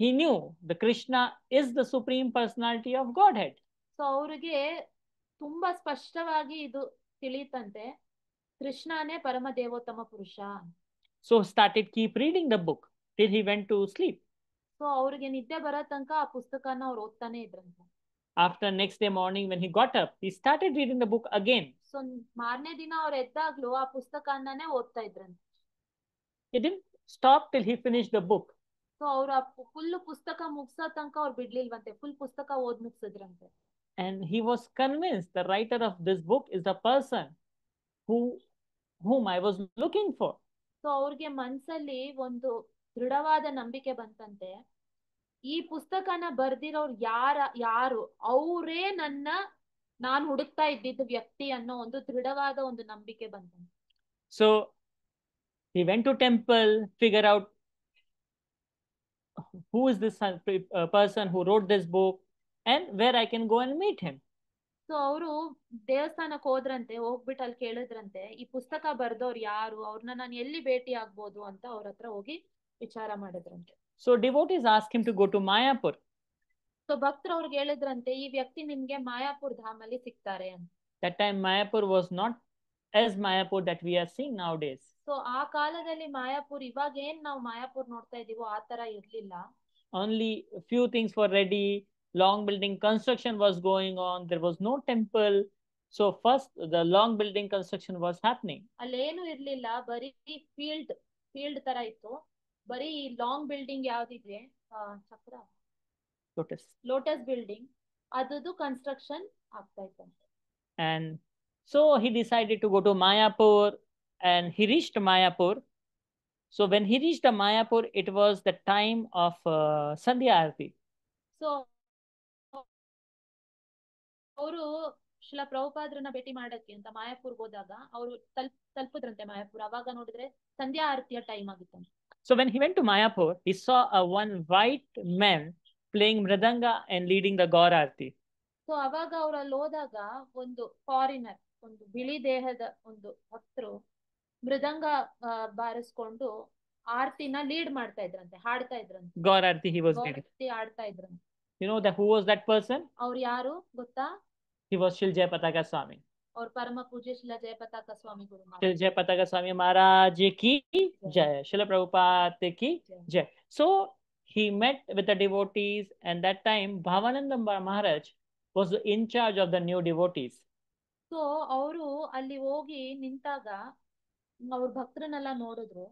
He knew the Krishna is the supreme personality of Godhead. So ಅವ್ರಿಗೆ ತುಂಬಾ ಸ್ಪಷ್ಟವಾಗಿ ಇದು ತಿಳಿತಂತೆ, ಕೃಷ್ಣನೇ ಪರಮ ದೇವೋತ್ತಮ ಪುರುಷ. So started keep reading the book till he went to sleep. So ಅವ್ರಿಗೆ ನಿದ್ದೆ ಬರೋ ತನಕ ಆ ಪುಸ್ತಕನ ಅವ್ರು ಓದ್ತಾನೆ ಇದ್ರಂತೆ. After next day morning when he got up, he started reading the book again. So ಮಾರನೇ ದಿನ ಅವ್ರು ಎದ್ದಾಗ್ಲೂ ಆ ಪುಸ್ತಕನೇ ಓದ್ತಾ ಇದ್ರಂತೆ. He didn't stop till he finished the book. So ಅವ್ರ ಫುಲ್ ಪುಸ್ತಕ ಮುಗ್ಸೋ ತನಕ ಅವ್ರು ಬಿಡ್ಲಿಲ್ವಂತೆ, ಫುಲ್ ಪುಸ್ತಕ ಓದ್ ಮುಗ್ಸಿದ್ರಂತೆ. And he was convinced the writer of this book is the person whom I was looking for. So ಅವ್ರಿಗೆ ಮನ್ಸಲ್ಲಿ ಒಂದು ದೃಢವಾದ ನಂಬಿಕೆ ಬಂತಂತೆ, ಈ ಪುಸ್ತಕನ ಬರ್ದಿರೋರು ಯಾರು ಅವರೇ ನಾನು ಹುಡುಕ್ತಾ ಇದ್ದಿದ್ದ ವ್ಯಕ್ತಿ ಅನ್ನೋ ಒಂದು ದೃಢವಾದ ಒಂದು ನಂಬಿಕೆ ಬಂತಂತೆ. So he went to temple, figure out who is this person who wrote this book and where I can go and meet him. So ಅವರು ದೇವಸ್ಥಾನಕ್ಕೆ ಹೋದ್ರಂತೆ, ಹೋಗ್ಬಿಟ್ಟು ಅಲ್ಲಿ ಕೇಳಿದ್ರಂತೆ ಈ ಪುಸ್ತಕ ಬರ್ದವ್ರು ಯಾರು, ಅವ್ರನ್ನ ನಾನು ಎಲ್ಲಿ ಭೇಟಿ ಆಗ್ಬೋದು ಅಂತ ಅವ್ರ ಹತ್ರ ಹೋಗಿ ವಿಚಾರ ಮಾಡಿದ್ರಂತೆ. So devotees asked him to go to Mayapur. So ಭಕ್ತರು ಅವ್ರಿಗೆ ಹೇಳಿದ್ರಂತೆ ಈ ವ್ಯಕ್ತಿ ನಿಮ್ಗೆ ಮಾಯಾಪುರ್ ಧಾಮಲ್ಲಿ ಸಿಗ್ತಾರೆ ಅಂತ. That time Mayapur was not as Mayapur that we are seeing nowadays. So ಆ ಕಾಲದಲ್ಲಿ ಮಾಯಾಪುರ್ ಇವಾಗ ಏನ್ ನಾವು ಮಾಯಾಪುರ್ ನೋಡ್ತಾ ಇದೀವೋ ಆ ತರ ಇರ್ಲಿಲ್ಲ. Only a few things were ready. Long building construction was going on. There was no temple. So first the long building construction was happening. ಅಲ್ಲೇನು ಇರ್ಲಿಲ್ಲ, ಬರೀ ಫೀಲ್ಡ್ ತರ ಇತ್ತು. ಬರೀ ಲಾಂಗ್ ಬಿಲ್ಡಿಂಗ್ ಯಾವ್ದಿದೆ, ಚಕ್ರ ಲೋಟಸ್ ಬಿಲ್ಡಿಂಗ್, ಅದದು ಕನ್ಸ್ಟ್ರಕ್ಷನ್ ಆಗ್ತಾ ಇತ್ತಂತೆ. And so he decided to go to Mayapur and he reached Mayapur. So when he reached the Mayapur, it was the time of Sandhya Arati. So ಅವರು ಶ್ರೀಲ ಪ್ರಭುಪಾದ್ರನ್ನ ಭೇಟಿ ಮಾಡಕ್ಕೆ ಅಂತ ಮಾಯಾಪುರ್ಗೆ ಹೋದಾಗ ಅವರು ತಲುಪಿದ್ರಂತೆ ಮಾಯಾಪುರ್. ಅವಾಗ ನೋಡಿದ್ರೆ ಸಂಧ್ಯಾ ಆರತಿಯ time ಆಗಿತ್ತಂತೆ. So when he went to Mayapur, he saw one white man playing mridanga and leading the Gaur Arati. So ಅವಾಗ ಅವ್ರಲ್ಲಿ ಹೋದಾಗ ಒಂದು ಫಾರಿನರ್, ಒಂದು ಬಿಳಿ ದೇಹದ ಒಂದು ಭಕ್ತರು ಮೃದಂಗ ಬಾರಿಸ್ಕೊಂಡು ಆರತಿನ ಲೀಡ್ ಮಾಡ್ತಾ ಇದ್ರಂತೆ, ಹಾಡ್ತಾ ಇದ್ರಂತೆ. Gaur Arati he was leading. ಆಡ್ತಾ ಇದ್ರಂತೆ. You know who was that person? ಅವ್ರು ಯಾರು ಗೊತ್ತಾ? He was Shri Jayapataka Swami. और परम पूज्य श्रील जयपताका स्वामी Guru Maharaj. Shri Jayapataka Swami Maharaj ki jai. Srila Prabhupada ki jai. So he met with the devotees, and that time Bhavananda Maharaj was in charge of the new devotees. So ಅವರು ಅಲ್ಲಿ ಹೋಗಿ ನಿಂತಾಗ ಅವ್ರ ಭಕ್ತರನ್ನೆಲ್ಲ ನೋಡಿದ್ರು.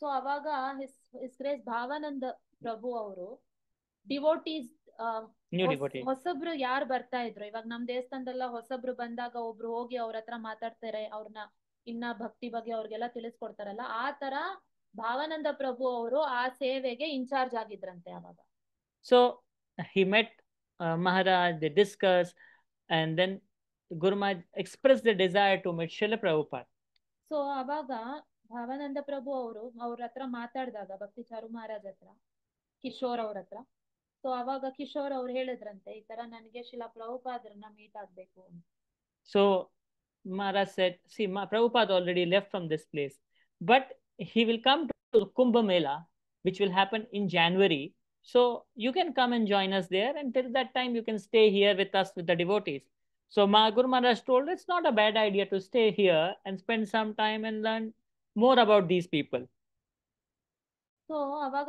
ಸೊ ಅವಾಗ ಹಿಸ್ ಗ್ರೇಸ್ ಭಾವಾನಂದ ಪ್ರಭು ಅವರು ಡಿವೋಟೀಸ್ ಹೊಸಬ್ರು ಯಾರು ಬರ್ತಾ ಇದ್ರು, ಇವಾಗ ನಮ್ ದೇವಸ್ಥಾನದಲ್ಲ ಹೊಸಬ್ರು ಬಂದಾಗ ಒಬ್ರು ಹೋಗಿ ಅವ್ರ ಹತ್ರ ಮಾತಾಡ್ತಾರೆ, ಅವ್ರನ್ನ ಇನ್ನ ಭಕ್ತಿ ಬಗ್ಗೆ ಅವ್ರಿಗೆಲ್ಲ ತಿಳಿಸ್ಕೊಡ್ತಾರಲ್ಲ, ಆ ತರ ಭಾವಾನಂದ ಪ್ರಭು ಅವರು ಆ ಸೇವೆಗೆ ಇನ್ಚಾರ್ಜ್ ಆಗಿದ್ರಂತೆ ಅವಾಗ. So he met Maharaj, they discussed, and then Guru Maharaj expressed the desire to meet Srila Prabhupada. So ಅವಾಗ ಭಾವಾನಂದ ಪ್ರಭು ಅವರು ಅವ್ರ ಹತ್ರ ಮಾತಾಡಿದಾಗ ಭಕ್ತಿ ಚಾರು ಮಹಾರಾಜ್ ಹತ್ರ, ಕಿಶೋರ್ ಅವ್ರ ಹತ್ರ. ಸೊ ಅವಾಗ ಕಿಶೋರ್ ಅವ್ರು ಹೇಳಿದ್ರಂತೆ ಈ ತರ ನನಗೆ ಶ್ರೀಲ ಪ್ರಭುಪಾದ್ರನ್ನ ಮೀಟ್ ಆಗ್ಬೇಕು ಅಂತ. So Maharaj said, see, Prabhupada already left from this place, but he will come to Kumbh Mela, which will happen in January. So you can come and join us there, and till that time you can stay here with us, with the devotees. So Guru Maharaj told, it's not a bad idea to stay here and spend some time and learn more about these people. So ಅವಾಗ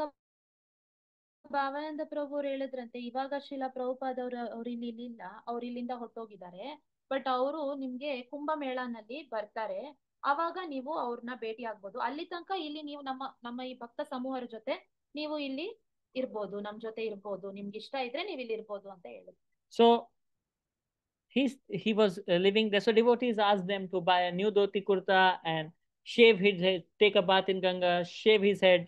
ಭಾವಾನಂದ ಪ್ರಭು ಅವ್ರು ಹೇಳಿದ್ರಂತೆ ಇವಾಗ ಶ್ರೀಲ ಪ್ರಭುಪಾದ್ ಅವ್ರು ಇಲ್ಲಿ ಇಲ್ಲ, ಅವ್ರು ಇಲ್ಲಿಂದ ಹೊರಟೋಗಿದ್ದಾರೆ, ಬಟ್ ಅವರು ನಿಮ್ಗೆ ಕುಂಭಮೇಳನಲ್ಲಿ ಬರ್ತಾರೆ, ಅವಾಗ ನೀವು ಅವ್ರನ್ನ ಭೇಟಿ ಆಗ್ಬೋದು. ಅಲ್ಲಿ ತನಕ ಇಲ್ಲಿ ನೀವು ನಮ್ಮ ಈ ಭಕ್ತ ಸಮೂಹರ ಜೊತೆ ನೀವು ಇಲ್ಲಿ ಇರ್ಬೋದು, ನಮ್ ಜೊತೆ ಇರ್ಬೋದು, ನಿಮ್ಗೆ ಇಷ್ಟ ಇದ್ರೆ ನೀವು ಇಲ್ಲಿ ಇರ್ಬೋದು ಅಂತ ಹೇಳಿದ್ರು. So he was living there. So devotees asked them to buy a new dhoti kurta and shave his head, take a bath in Ganga, shave his head,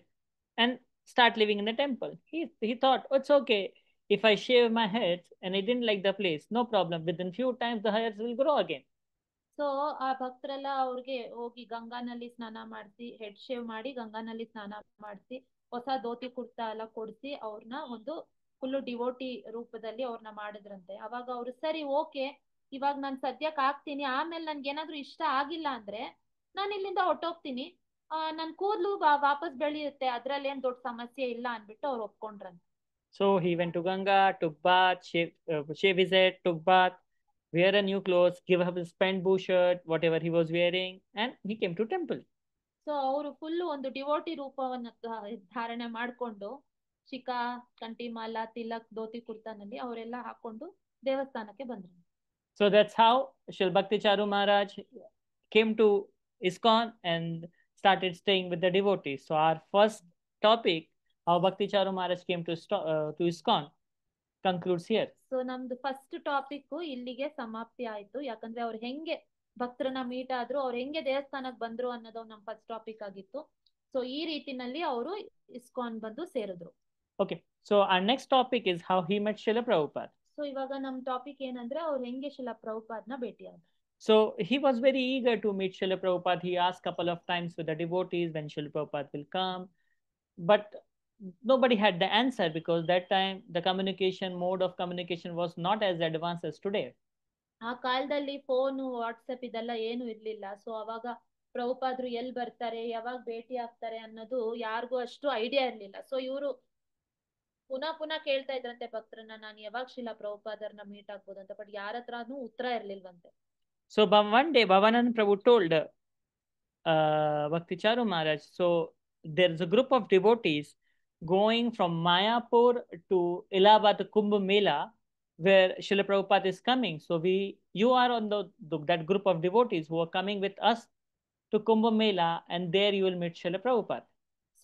and start living in the temple. He thought, oh, it's okay if I shave my head and I didn't like the place, no problem. Within few times the hairs will grow again. So ಆ ಭಕ್ತರೆಲ್ಲ ಅವ್ರಿಗೆ ಹೋಗಿ ಗಂಗಾನಲ್ಲಿ ಸ್ನಾನ ಮಾಡಿಸಿ, ಹೆಡ್ ಶೇವ್ ಮಾಡಿ ಗಂಗಾನಲ್ಲಿ ಸ್ನಾನ ಮಾಡಿಸಿ, ಹೊಸ ಧೋತಿ ಕುರ್ತಾ ಎಲ್ಲ ಕೊಡಿಸಿ ಅವ್ರನ್ನ ಒಂದು ಫುಲ್ ಡಿವೋಟಿ ರೂಪದಲ್ಲಿ ಅವ್ರನ್ನ ಮಾಡಿದ್ರಂತೆ. ಅವಾಗ ಅವ್ರು ಸರಿ ಓಕೆ, ಇವಾಗ ನಾನ್ ಸದ್ಯಕ್ಕೆ ಆಗ್ತೀನಿ, ಆಮೇಲೆ ನನ್ಗೆ ಏನಾದ್ರು ಇಷ್ಟ ಆಗಿಲ್ಲ ಅಂದ್ರೆ ನಾನು ಇಲ್ಲಿಂದ ಹೊಟ್ಟೋಗ್ತೀನಿ, ನನ್ ಕೂದ್ಲು ವಾಪಸ್ ಬೆಳೆಯುತ್ತೆ, ಅದ್ರಲ್ಲಿ ಏನ್ ದೊಡ್ಡ ಸಮಸ್ಯೆ ಇಲ್ಲ ಅನ್ಬಿಟ್ಟು ಅವ್ರು ಒಪ್ಕೊಂಡ್ರಂತೆ. So he went to Ganga, took bath, shave his head, took bath, wear a new clothes, give up his pant-boo shirt, whatever he was wearing, and he came to temple. So ಅವರು ಫುಲ್ ಒಂದು ಡಿವೋಟಿ ರೂಪವನ್ನ ಧಾರಣೆ ಮಾಡ್ಕೊಂಡು ಶಿಖಾ, ಕಂಠಿಮಾಲ, ತಿಲಕ್, ಧೋತಿ ಕುರ್ತಾನಲ್ಲಿ ಅವರೆಲ್ಲ ಹಾಕೊಂಡು ದೇವಸ್ಥಾನಕ್ಕೆ ಬಂದ್ರು. So that's how Shri Bhakti Charu Maharaj came to ISKCON and started staying with the devotees. So our first topic, how Bhakti Charu Maharaj came to ISKCON. concludes here. So ನಮ್ದು ಫಸ್ಟ್ ಟಾಪಿಕ್ ಇಲ್ಲಿಗೆ ಸಮಾಪ್ತಿ ಆಯ್ತು. ಯಾಕಂದ್ರೆ ಅವ್ರು ಹೆಂಗೆ ಭಕ್ತರನ್ನ ಮೀಟ್ ಆದ್ರು, ಅವ್ರು ಹೆಂಗೆ ದೇವಸ್ಥಾನಕ್ ಬಂದ್ರು ಅನ್ನೋದು ನಮ್ ಫಸ್ಟ್ ಟಾಪಿಕ್ ಆಗಿತ್ತು. ಸೊ ಈ ರೀತಿನಲ್ಲಿ ಅವರು ಇಸ್ಕಾನ್ ಬಂದು ಸೇರಿದ್ರು. Okay, so our next topic is how he met Srila Prabhupada. So ಇವಾಗ ನಮ್ ಟಾಪಿಕ್ ಏನಂದ್ರೆ ಅವ್ರು ಹೆಂಗೆ ಶಿಲಾ ಪ್ರಭುಪಾದ್ನ ಭೇಟಿ ಆದ್ರು. So he was very eager to meet Srila Prabhupada. He asked a couple of times with the devotees when Srila Prabhupada will come, but nobody had the answer because that time the mode of communication was not as advanced as today. ಆ ಕಾಲದಲ್ಲಿ ಫೋನ್, ವಾಟ್ಸಪ್ ಇದೆಲ್ಲ ಏನು ಇರ್ಲಿಲ್ಲ. ಸೊ ಅವಾಗ ಪ್ರಭುಪಾದ್ರು ಎಲ್ ಬರ್ತಾರೆ, ಯಾವಾಗ ಭೇಟಿ ಆಗ್ತಾರೆ ಅನ್ನೋದು ಯಾರಿಗೂ ಅಷ್ಟು ಐಡಿಯಾ ಇರ್ಲಿಲ್ಲ. ಸೊ ಇವರು ಪುನಃ ಕೇಳ್ತಾ ಇದ್ರಂತೆ ಭಕ್ತರನ್ನ, ನಾನು ಯಾವಾಗ ಶಿಲಾ ಪ್ರಭುಪಾದರ್ನ ಮೀಟ್ ಆಗ್ಬೋದು ಅಂತ. ಬಟ್ ಯಾರ ಹತ್ರನೂ ಉತ್ತರ ಇರ್ಲಿಲ್ವಂತೆ. So one day Bhavanand Prabhu told Bhakti Charu Maharaj, so there's a group of devotees going from Mayapur to Allahabad Kumbh Mela where Srila Prabhupada is coming. So you are on that group of devotees who are coming with us to Kumbh Mela, and there you will meet Srila Prabhupada.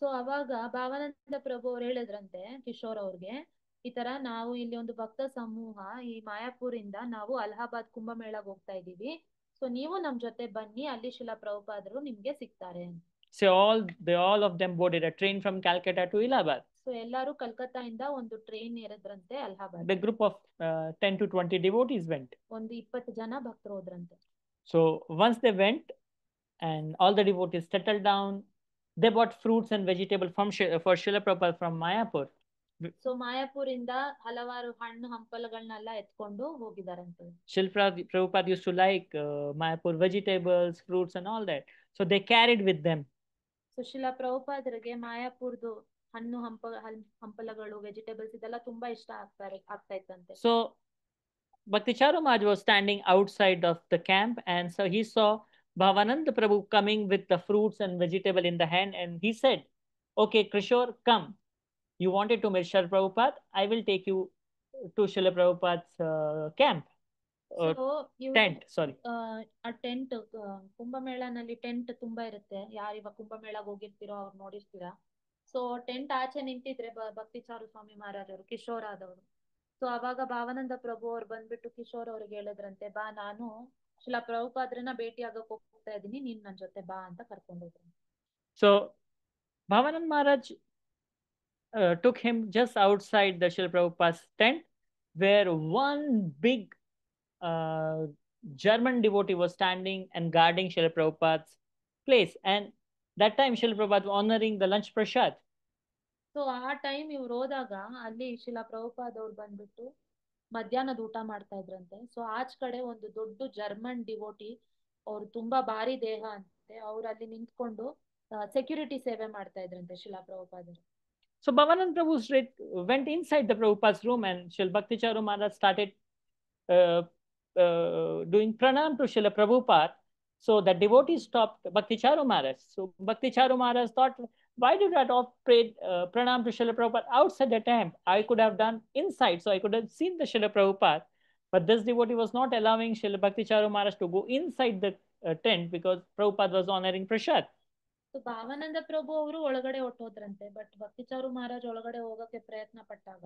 So ಅವಾಗ ಭಾವಾನಂದ ಪ್ರಭು ಅವ್ರು ಹೇಳಿದ್ರಂತೆ ಕಿಶೋರ್ ಅವ್ರಿಗೆ, ಈ ತರ ನಾವು ಇಲ್ಲಿ ಒಂದು ಭಕ್ತ ಸಮೂಹ ಈ ಮಾಯಾಪುರಿಂದ ನಾವು ಅಲಹಾಬಾದ್ ಕುಂಭಮೇಳಗ್ ಹೋಗ್ತಾ ಇದೀವಿ. ಸೊ ನೀವು ನಮ್ ಜೊತೆ ಬನ್ನಿ, ಅಲ್ಲಿ ಶಿಲಾ ಪ್ರಭುಪಾದರು ನಿಮ್ಗೆ ಸಿಗ್ತಾರೆ. So all of them boarded a train from Calcutta to Allahabad. So ಎಲ್ಲಾರು ಕಲ್ಕತ್ತಾ ಇಂದ ಒಂದು ಟ್ರೈನ್ ಏರಿದ್ರಂತೆ Allahabad. The group of 10 to 20 devotees went. ಒಂದು 20 ಜನ ಭಕ್ತರು ಹೋದ್ರಂತೆ. So once they went and all the devotees settled down, they bought fruits and vegetables for Srila Prabhupada from Mayapur. So ಮಾಯಾಪುರಿಂದ ಹಲವಾರು ಹಣ್ಣು ಹಂಪಲುಗಳನ್ನೆಲ್ಲ ಎತ್ಕೊಂಡು ಹೋಗಿದಾರಂತೆ. Srila Prabhupada used to like Mayapur vegetables, fruits and all that. So they carried with them. So ಶಿಲಾ ಪ್ರಭುಪಾದರಿಗೆ ಮಾಯಾಪುರ್ದು ಹಣ್ಣು ಹಂಪಲಗಳು, ವೆಜಿಟೇಬಲ್ಸ್ ಇದೆಲ್ಲ ತುಂಬಾ ಇಷ್ಟ ಆಗ್ತಾ ಇತ್ತಂತೆ. So Bhakti Charu Maharaj was standing outside of the camp, and so he saw Bhavananda Prabhu coming with the fruits and vegetable in the hand, and he said, okay, Kishore, come. You wanted to meet Srila Prabhupada, I will take you to Srila Prabhupada's camp. Tent, sorry. ಆ ಟೆಂಟ್, ಕುಂಭಮೇಳನಲ್ಲಿ ಟೆಂಟ್ ತುಂಬಾ ಇರುತ್ತೆ. ಯಾರು ಇವಾಗ ಕುಂಭಮೇಳಗ್ ಹೋಗಿರ್ತೀರೋ ಅವ್ರು ನೋಡಿರ್ತೀರಾ. ಸೊ ಟೆಂಟ್ ಆಚೆ ನಿಂತಿದ್ರೆ ಭಕ್ತಿ ಚಾರು ಸ್ವಾಮಿ ಮಹಾರಾಜ್ ಅವರು, ಕಿಶೋರ್ ಆದವರು. ಸೊ ಅವಾಗ ಭಾವಾನಂದ ಪ್ರಭು ಅವ್ರು ಬಂದ್ಬಿಟ್ಟು ಕಿಶೋರ್ ಅವ್ರಿಗೆ ಹೇಳಿದ್ರಂತೆ, ಬಾ ನಾನು ಶಿಲಾ ಪ್ರಭುಪಾದ್ರನ್ನ ಭೇಟಿ ಆಗಕ್ ಹೋಗ್ತಾ ಇದೀನಿ, ನೀನ್ ನನ್ ಜೊತೆ ಬಾ ಅಂತ ಕರ್ಕೊಂಡೋದ್ರು. So Bhavanand Maharaj took him just outside the Srila Prabhupada's tent, where one big German devotee was standing and guarding Srila Prabhupada's place. And that time Srila Prabhupada was honoring the lunch prasad. So ಆ ಟೈಮ್ ಇವ್ರು ಹೋದಾಗ ಅಲ್ಲಿ ಶಿಲಾ ಪ್ರಭುಪಾದ್ ಅವ್ರು ಬಂದ್ಬಿಟ್ಟು ಮಧ್ಯಾಹ್ನದ ಊಟ ಮಾಡ್ತಾ ಇದ್ರಂತೆ. ಸೊ ಆಚ್ ಕಡೆ ಒಂದು ದೊಡ್ಡ ಜರ್ಮನ್ ಡಿವೋಟಿ, ಅವ್ರು ತುಂಬಾ ಭಾರಿ ದೇಹ ಅಂತೆ, ಅವ್ರು ಅಲ್ಲಿ ನಿಂತ್ಕೊಂಡು ಸೆಕ್ಯೂರಿಟಿ ಸೇವೆ ಮಾಡ್ತಾ ಇದ್ರಂತೆ ಶಿಲಾ ಪ್ರಭುಪಾದರು. So Bhavanand Prabhu went inside the Prabhupada's room, and Srila Bhakti Charu Maharaj started doing pranam to Srila Prabhupada. So the devotees stopped Bhakti Charu Maharaj. So Bhakti Charu Maharaj thought, why did I not pray pranam to Srila Prabhupada outside the tent? I could have done inside, so I could have seen the Srila Prabhupada. But this devotee was not allowing Srila Bhakti Charu Maharaj to go inside the tent because Prabhupada was honoring prasad. So Bhavananda Prabhu ಅವರು ಒಳಗಡೆ ಹೊಟ್ಟೋದ್ರಂತೆ. ಬಟ್ ಭಕ್ತಿ ಚಾರು ಮಹಾರಾಜ್ ಒಳಗಡೆ ಹೋಗಕ್ಕೆ ಪ್ರಯತ್ನ ಪಟ್ಟಾಗ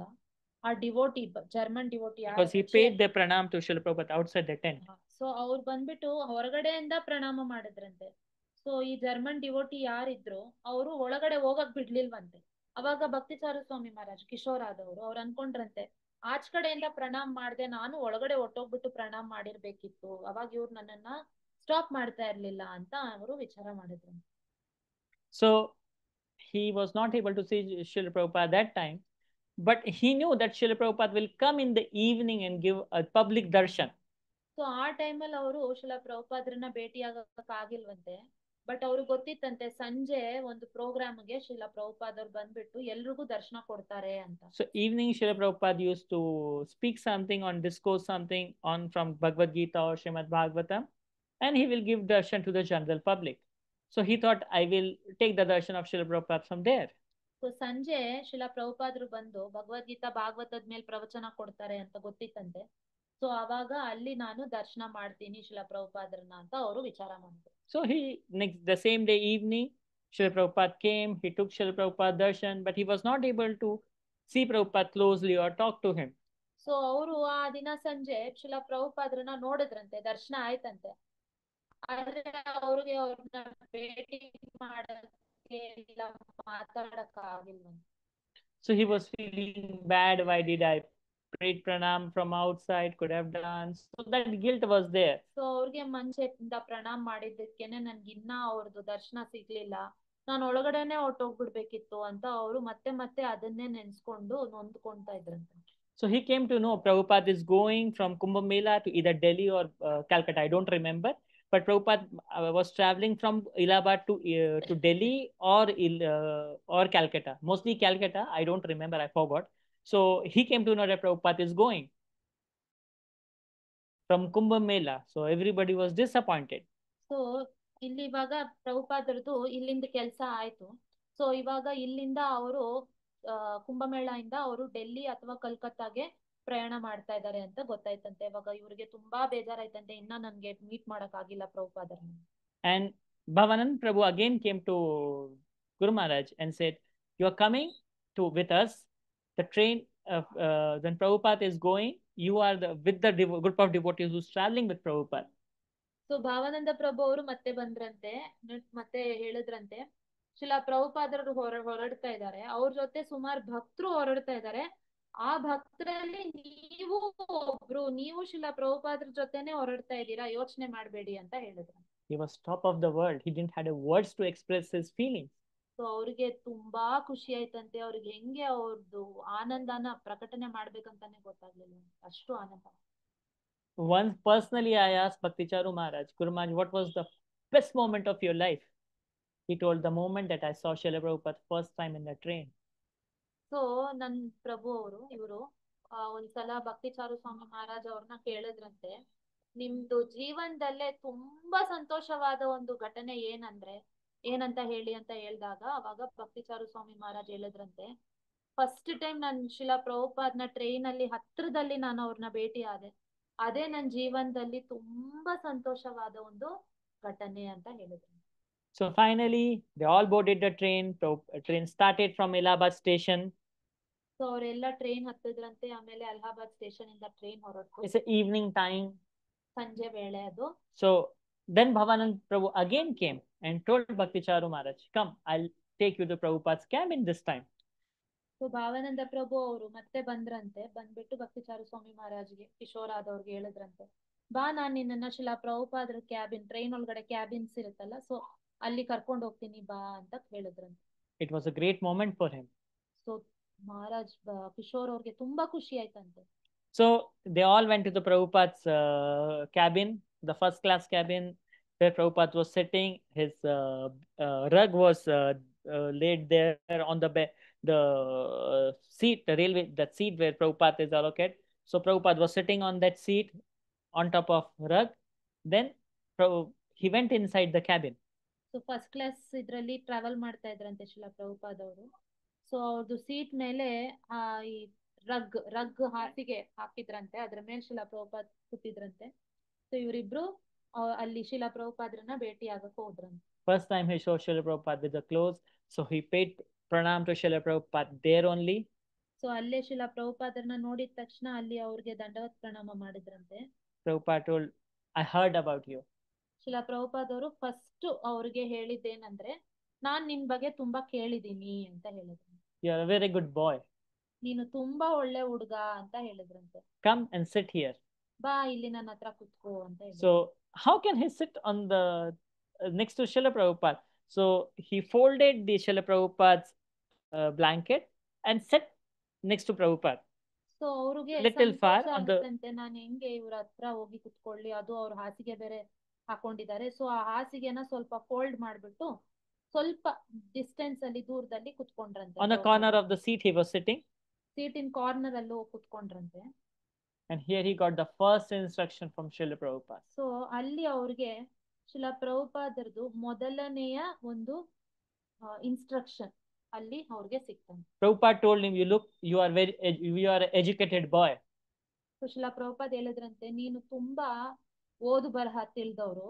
ಆ devotee, German devotee, because he paid the pranam to Srila Prabhupada outside the tent. So ಅವ್ರು ಬಂದ್ಬಿಟ್ಟು ಹೊರಗಡೆಯಿಂದ ಪ್ರಣಾಮ ಮಾಡಿದ್ರಂತೆ. ಸೊ ಈ ಜರ್ಮನ್ ಡಿವೋಟಿ ಯಾರಿದ್ರು ಅವರು ಒಳಗಡೆ ಹೋಗಕ್ ಬಿಡ್ಲಿಲ್ವಂತೆ. ಅವಾಗ ಭಕ್ತಿ ಚಾರು ಸ್ವಾಮಿ ಮಹಾರಾಜ್, ಕಿಶೋರ್ ಆದವರು, ಅವ್ರು ಅನ್ಕೊಂಡ್ರಂತೆ, ಆಚ್ ಕಡೆಯಿಂದ ಪ್ರಣಾಮ ಮಾಡ್ದೆ, ನಾನು ಒಳಗಡೆ ಹೊಟ್ಟೋಗ್ಬಿಟ್ಟು ಪ್ರಣಾಮ ಮಾಡಿರ್ಬೇಕಿತ್ತು, ಅವಾಗ ಇವ್ರು ನನ್ನನ್ನ ಸ್ಟಾಪ್ ಮಾಡ್ತಾ ಇರ್ಲಿಲ್ಲ ಅಂತ ಅವರು ವಿಚಾರ ಮಾಡಿದ್ರಂತೆ. So he was not able to see Srila Prabhupada that time, but he knew that Srila Prabhupada will come in the evening and give a public darshan. So ಆ ಟೈಮಲ್ಲಿ ಅವರು ಶಿಲಾ ಪ್ರಭುಪಾದ್ರನ್ನ ಭೇಟಿ ಆಗಕ್ ಆಗಿಲ್ವಂತೆ. ಬಟ್ ಅವ್ರಿಗೆ ಗೊತ್ತಿತ್ತಂತೆ ಸಂಜೆ ಒಂದು ಪ್ರೋಗ್ರಾಮ್ಗೆ ಶಿಲಾ ಪ್ರಭುಪಾದವ್ರು ಬಂದ್ಬಿಟ್ಟು ಎಲ್ರಿಗೂ ದರ್ಶನ ಕೊಡ್ತಾರೆ ಅಂತ. So evening Srila Prabhupada used to speak something on, discourse something on from Bhagavad Gita or Srimad Bhagavatam, and he will give darshan to the general public. So he thought, I will take the darshan of Srila Prabhupada from there. So ಸಂಜೆ ಶಿಲಾ ಪ್ರಭುಪಾದ್ರು ಬಂದು ಭಗವದ್ಗೀತಾ ಭಾಗವತದ ಮೇಲೆ ಪ್ರವಚನ ಕೊಡ್ತಾರೆ ಅಂತ ಗೊತ್ತಿತ್ತಂತೆ. ಸೊ ಅವಾಗ ಅಲ್ಲಿ ನಾನು ದರ್ಶನ ಮಾಡ್ತೀನಿ ಶಿಲಾ ಪ್ರಭುಪಾದ್ರನ್ನ ಅಂತ ಅವರು ವಿಚಾರ ಮಾಡಿದ್ರು. So the same day evening, Srila Prabhupada came, he took Srila Prabhupada darshan, but he was not able to see Prabhupada closely or talk to him. So ಅವರು ಆ ದಿನ ಸಂಜೆ ಶಿಲಾ ಪ್ರಭುಪಾದ್ರನ್ನ ನೋಡಿದ್ರಂತೆ, ದರ್ಶನ ಆಯ್ತಂತೆ. ಆದ್ರೆ ಅವ್ರನ್ನ ಭೇಟಿ ಮಾಡಕ್ಕೆ ಇಲ್ಲ, ಮಾತಾಡಕ್ ಆಗಿಲ್ವಂತೆ. So he was feeling bad. Why did I prayed pranam from outside? Could have done. So that guilt was there. So ಅವ್ರಿಗೆ ಮನ್ಸಿಂದ ಪ್ರಣಾಮ್ ಮಾಡಿದ್ದಕ್ಕೇನೆ ನನ್ಗೆ ಇನ್ನ ಅವ್ರದ್ದು ದರ್ಶನ ಸಿಗ್ಲಿಲ್ಲ, ನಾನು ಒಳಗಡೆನೆ ಹೊರ್ಟೋಗ್ಬಿಡ್ಬೇಕಿತ್ತು ಅಂತ ಅವರು ಮತ್ತೆ ಮತ್ತೆ ಅದನ್ನೇ ನೆನ್ಸ್ಕೊಂಡು ನೊಂದ್ಕೊಂತಾ ಇದ್ರಂತೆ. So he came to know Prabhupada is going from Kumbh Mela to either Delhi or Calcutta. I don't remember. But Prabhupada was traveling from Allahabad to Delhi or Calcutta. Mostly Calcutta. I don't remember. I forgot. So he came to know that Prabhupada is going from Kumbh Mela. So everybody was disappointed. So ಇಲ್ಲಿ ಇವಾಗ ಪ್ರಭುಪಾದರದು ಇಲ್ಲಿಂದ ಕೆಲಸ ಆಯ್ತು. ಸೊ ಇವಾಗ ಇಲ್ಲಿಂದ ಅವರು ಕುಂಭಮೇಳ ಇಂದ ಅವರು ಡೆಲ್ಲಿ ಅಥವಾ ಕಲ್ಕತ್ತಾಗೆ ಪ್ರಯಾಣ ಮಾಡ್ತಾ ಇದ್ದಾರೆ ಅಂತ ಗೊತ್ತಾಯ್ತಂತೆ. ಇವಾಗ ಇವ್ರಿಗೆ ತುಂಬಾ ಬೇಜಾರಾಯ್ತಂತೆ, ಇನ್ನ ನನ್ಗೆ ಮೀಟ್ ಮಾಡಕ್ ಆಗಿಲ್ಲ ಪ್ರಭುಪಾದರನ್ನ. And Bhavanand Prabhu again came to Guru Maharaj and said, "You are coming with us. The train when Prabhupada is going, you are with the group of devotees who's traveling with Prabhupada." So Bhavananda Prabhu ಅವರು ಮತ್ತೆ ಬಂದ್ರಂತೆ, ಮತ್ತೆ ಹೇಳಿದ್ರಂತೆ, ಶಿಲಾ ಪ್ರಭುಪಾದರು ಹೊರಡ್ತಾ ಇದ್ದಾರೆ, ಅವ್ರ ಜೊತೆ ಸುಮಾರು ಭಕ್ತರು ಹೊರಡ್ತಾ ಇದ್ದಾರೆ, ಆ ಭಕ್ತರಲ್ಲಿ ನೀವು ಶಿಲಾ ಪ್ರಭುಪಾದ್ರ ಜೊತೆನೆ ಹೊರಡ್ತಾ ಇದ್ದೀರಾ, ಯೋಚನೆ ಮಾಡ್ಬೇಡಿ ಅಂತ ಹೇಳಿದ್ರು. He was top of the world. He didn't have words to express his feelings. So ಅವ್ರಿಗೆ ತುಂಬಾ ಖುಷಿ ಆಯ್ತಂತೆ. ಅವ್ರಿಗೆ ಹೆಂಗೆ ಅವ್ರದ್ದು ಆನಂದನ ಪ್ರಕಟಣೆ ಮಾಡ್ಬೇಕಂತಾನೆ ಗೊತ್ತಾಗ್ಲಿಲ್ಲ, ಅಷ್ಟು ಆನಂದ. Once personally I asked Bhakticharu Maharaj, Guru Maharaj, what was the best moment of your life? He told, the moment that I saw Srila Prabhupada first time in the train. So ನನ್ ಪ್ರಭು ಅವರು ಇವರು ಒಂದ್ಸಲ ಭಕ್ತಿಚಾರು ಸ್ವಾಮಿ ಮಹಾರಾಜ್ ಅವ್ರನ್ನ ಕೇಳಿದ್ರಂತೆ, ನಿಮ್ದು ಜೀವನದಲ್ಲೇ ತುಂಬಾ ಸಂತೋಷವಾದ ಒಂದು ಘಟನೆ ಏನಂತ ಹೇಳಿ ಅಂತ ಹೇಳಿದಾಗ, ಅವಾಗ ಭಕ್ತಿಚಾರು ಸ್ವಾಮಿ ಮಹಾರಾಜ್ ಹೇಳಿದ್ರಂತೆ, ಫಸ್ಟ್ ಟೈಮ್ ನಾನು ಶಿಲಾ ಪ್ರಭುಪಾದ್ನ ಟ್ರೈನ್ ಅಲ್ಲಿ ಹತ್ರದಲ್ಲಿ ನಾನು ಅವ್ರನ್ನ ಭೇಟಿ ಆದೆ, ಅದೇ ನನ್ನ ಜೀವನದಲ್ಲಿ ತುಂಬಾ ಸಂತೋಷವಾದ ಒಂದು ಘಟನೆ ಅಂತ ಹೇಳಿದ್ರು. So finally they all boarded the train. Train started from Allahabad station. So ಅವರೆಲ್ಲ ಟ್ರೈನ್ ಹತ್ತಿದ್ರಂತೆ. ಆಮೇಲೆ ಅಲಹಾಬಾದ್ ಸ್ಟೇಷನ್ ಇಂದ ಟ್ರೈನ್ ಹೊರಟು. It's an evening time. ಸಂಜೆ ವೇಳೆ ಅದು. So then Bhavanand Prabhu again came and told Bhakticharu Maharaj, come, I'll take you to Prabhupada's cabin this time. So Bhavananda Prabhu ಅವರು ಮತ್ತೆ ಬಂದ್ರಂತೆ. ಬಂದ್ಬಿಟ್ಟು ಭಕ್ತಿಚಾರು ಸ್ವಾಮಿ ಮಹಾರಾಜ್ಗೆ, ಕಿಶೋರಾದವ್ರಿಗೆ ಹೇಳಿದ್ರಂತೆ, ಬಾ, ನಾನ್ ನಿನ್ನ ಶಿಲಾ ಪ್ರಭುಪಾದ್ರ ಕ್ಯಾಬಿನ್, ಟ್ರೈನ್ ಒಳಗಡೆ ಕ್ಯಾಬಿನ್ಸ್ ಇರುತ್ತಲ್ಲ, ಸೊ ಅಲ್ಲಿ ಕರ್ಕೊಂಡು ಹೋಗ್ತೀನಿ ಬಾ ಅಂತ ಹೇಳಿದ್ರಂತೆ. It was a great moment for him. So Maharaj Kishore ಅವ್ರಿಗೆ ತುಂಬಾ ಖುಷಿ ಆಯ್ತಂತೆ. So they all went to the Prabhupada's cabin, the first class cabin where Prabhupada was sitting. His rug was laid there on the bed, the seat, the railway, that seat where Prabhupada is allocated. So Prabhupada was sitting on that seat on top of rug. Then he went inside the cabin. So first class ಇದ್ರಲ್ಲಿ ಟ್ರಾವೆಲ್ ಮಾಡ್ತಾ ಇದ್ರಂತೆ ಶಿಲಾ ಪ್ರಭುಪಾದ್ ಅವರು. ಸೊ ಅವ್ರದ್ದು ಸೀಟ್ ಮೇಲೆ ಈ ರಗ್ ಹಾಸಿಗೆ ಹಾಕಿದ್ರಂತೆ, ಅದ್ರ ಮೇಲೆ ಶಿಲಾ ಪ್ರಭುಪಾದ್ ಕೂತಿದ್ರಂತೆ. ಸೊ ಇವರಿಬ್ರು ಅಲ್ಲಿ ಶಿಲಾ ಪ್ರಭುಪಾದ್ರನ್ನ ಭೇಟಿ ಆಗಕ್ಕೆ ಹೋದ್ರಂತೆ. First time he saw Srila Prabhupada with the clothes, so he paid pranam to Srila Prabhupada there only. So ಅಲ್ಲೇ ಶಿಲಾ ಪ್ರಭುಪಾದ್ರನ್ನ ನೋಡಿದ ತಕ್ಷಣ ಅಲ್ಲಿ ಅವ್ರಿಗೆ ದಂಡವತ್ ಪ್ರಣಾಮ ಮಾಡಿದ್ರಂತೆ. Prabhupada told, I heard about you. ಶಿಲಾ ಪ್ರಭುಪಾದ್ ಅವರು ಫಸ್ಟ್ ಅವ್ರಿಗೆ ಹೇಳಿದ್ದೇನಂದ್ರೆ, ನಾನ್ ನಿನ್ ಬಗ್ಗೆ ತುಂಬಾ ಕೇಳಿದೀನಿ ಅಂತ ಹೇಳಿದ್ರು. You are a very good boy. ನೀನು ತುಂಬಾ ಒಳ್ಳೆ ಹುಡುಗ ಅಂತ ಹೇಳಿದ್ರಂತೆ. Come and sit here. ಬಾ, ಇಲ್ಲಿ ನನ್ನ ಹತ್ರ ಕುತ್ಕೋ ಅಂತ ಹೇಳಿದ್ರು. So how can he sit on the next to Srila Prabhupada? So he folded the Srila Prabhupada's blanket and sat next to Prabhupada. So ಅವ್ರಿಗೆ Little far on the. ನಾನು ಹೆಂಗೆ ಇವ್ರ ಹತ್ರ ಹೋಗಿ ಕುತ್ಕೊಳ್ಳಿ, ಅದು ಅವ್ರ ಹಾಸಿಗೆ ಬೇರೆ ಹಾಕೊಂಡಿದ್ದಾರೆ. ಸೊ ಆ ಹಾಸಿಗೆನ ಸ್ವಲ್ಪ ಫೋಲ್ಡ್ ಮಾಡ್ಬಿಟ್ಟು ಸ್ವಲ್ಪ ಡಿಸ್ಟೆನ್ಸ್ ಅಲ್ಲಿ ದೂರದಲ್ಲಿ ಕುತ್ಕೊಂಡ್ರಂತೆ. On a corner of the seat he was sitting. ಸೀಟಿನ ಕಾರ್ನರ್ ಅಲ್ಲೂ ಕುತ್ಕೊಂಡ್ರಂತೆ. And here he got the first instruction from Srila Prabhupada. So ಅಲ್ಲಿ ಅವ್ರಿಗೆ ಶಿಲಾ ಪ್ರಭುಪಾದರದು ಮೊದಲನೆಯ ಒಂದು ಇನ್ಸ್ಟ್ರಕ್ಷನ್ ಅಲ್ಲಿ ಅವ್ರಿಗೆ ಸಿಕ್ತಂತೆ. Prabhupada told him, you are an educated boy. So ಶಿಲಾ ಪ್ರಭುಪಾದ್ ಹೇಳಿದ್ರಂತೆ, ನೀನು ತುಂಬಾ ಓದು ಬರಹ ತಿಳಿದವರು.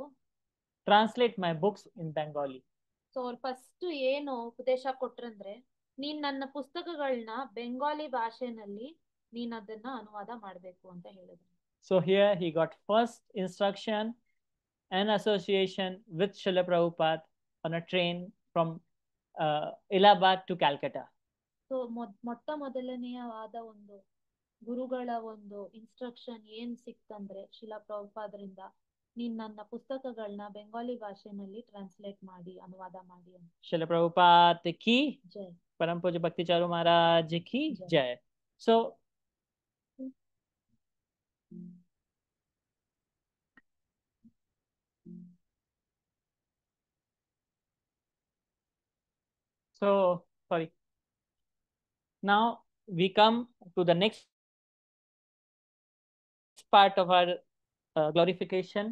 Translate my books in Bengali. So ಅವ್ರು ಫಸ್ಟ್ ಏನು ಉಪದೇಶ ಕೊಟ್ರಂದ್ರೆ, ನೀನ್ ನನ್ನ ಪುಸ್ತಕಗಳನ್ನ ಬೆಂಗಾಲಿ ಭಾಷೆನಲ್ಲಿ ನೀನ್ ಅದನ್ನ ಅನುವಾದ ಮಾಡ್ಬೇಕು ಅಂತ ಹೇಳಿದ್ರು. So here he got first instruction and association with Srila Prabhupada on a train from Allahabad to Calcutta. So ಮೊಟ್ಟ ಮೊದಲನೆಯವಾದ ಒಂದು ಗುರುಗಳ ಒಂದು ಇನ್ಸ್ಟ್ರಕ್ಷನ್ ಏನ್ ಸಿಕ್ತಂದ್ರೆ ಶಿಲಾ ಪ್ರಭುಪಾದರಿಂದ, ನೀನ್ ನನ್ನ ಪುಸ್ತಕಗಳನ್ನ ಬೆಂಗಾಲಿ ಭಾಷೆನಲ್ಲಿ ಟ್ರಾನ್ಸ್ಲೇಟ್ ಮಾಡಿ ಅನುವಾದ ಮಾಡಿ ಅಂತ. Srila Prabhupada ki Jai. Param Pujya Bhakti Charu Maharaj ki jai. So sorry. Now we come to the next part of our glorification.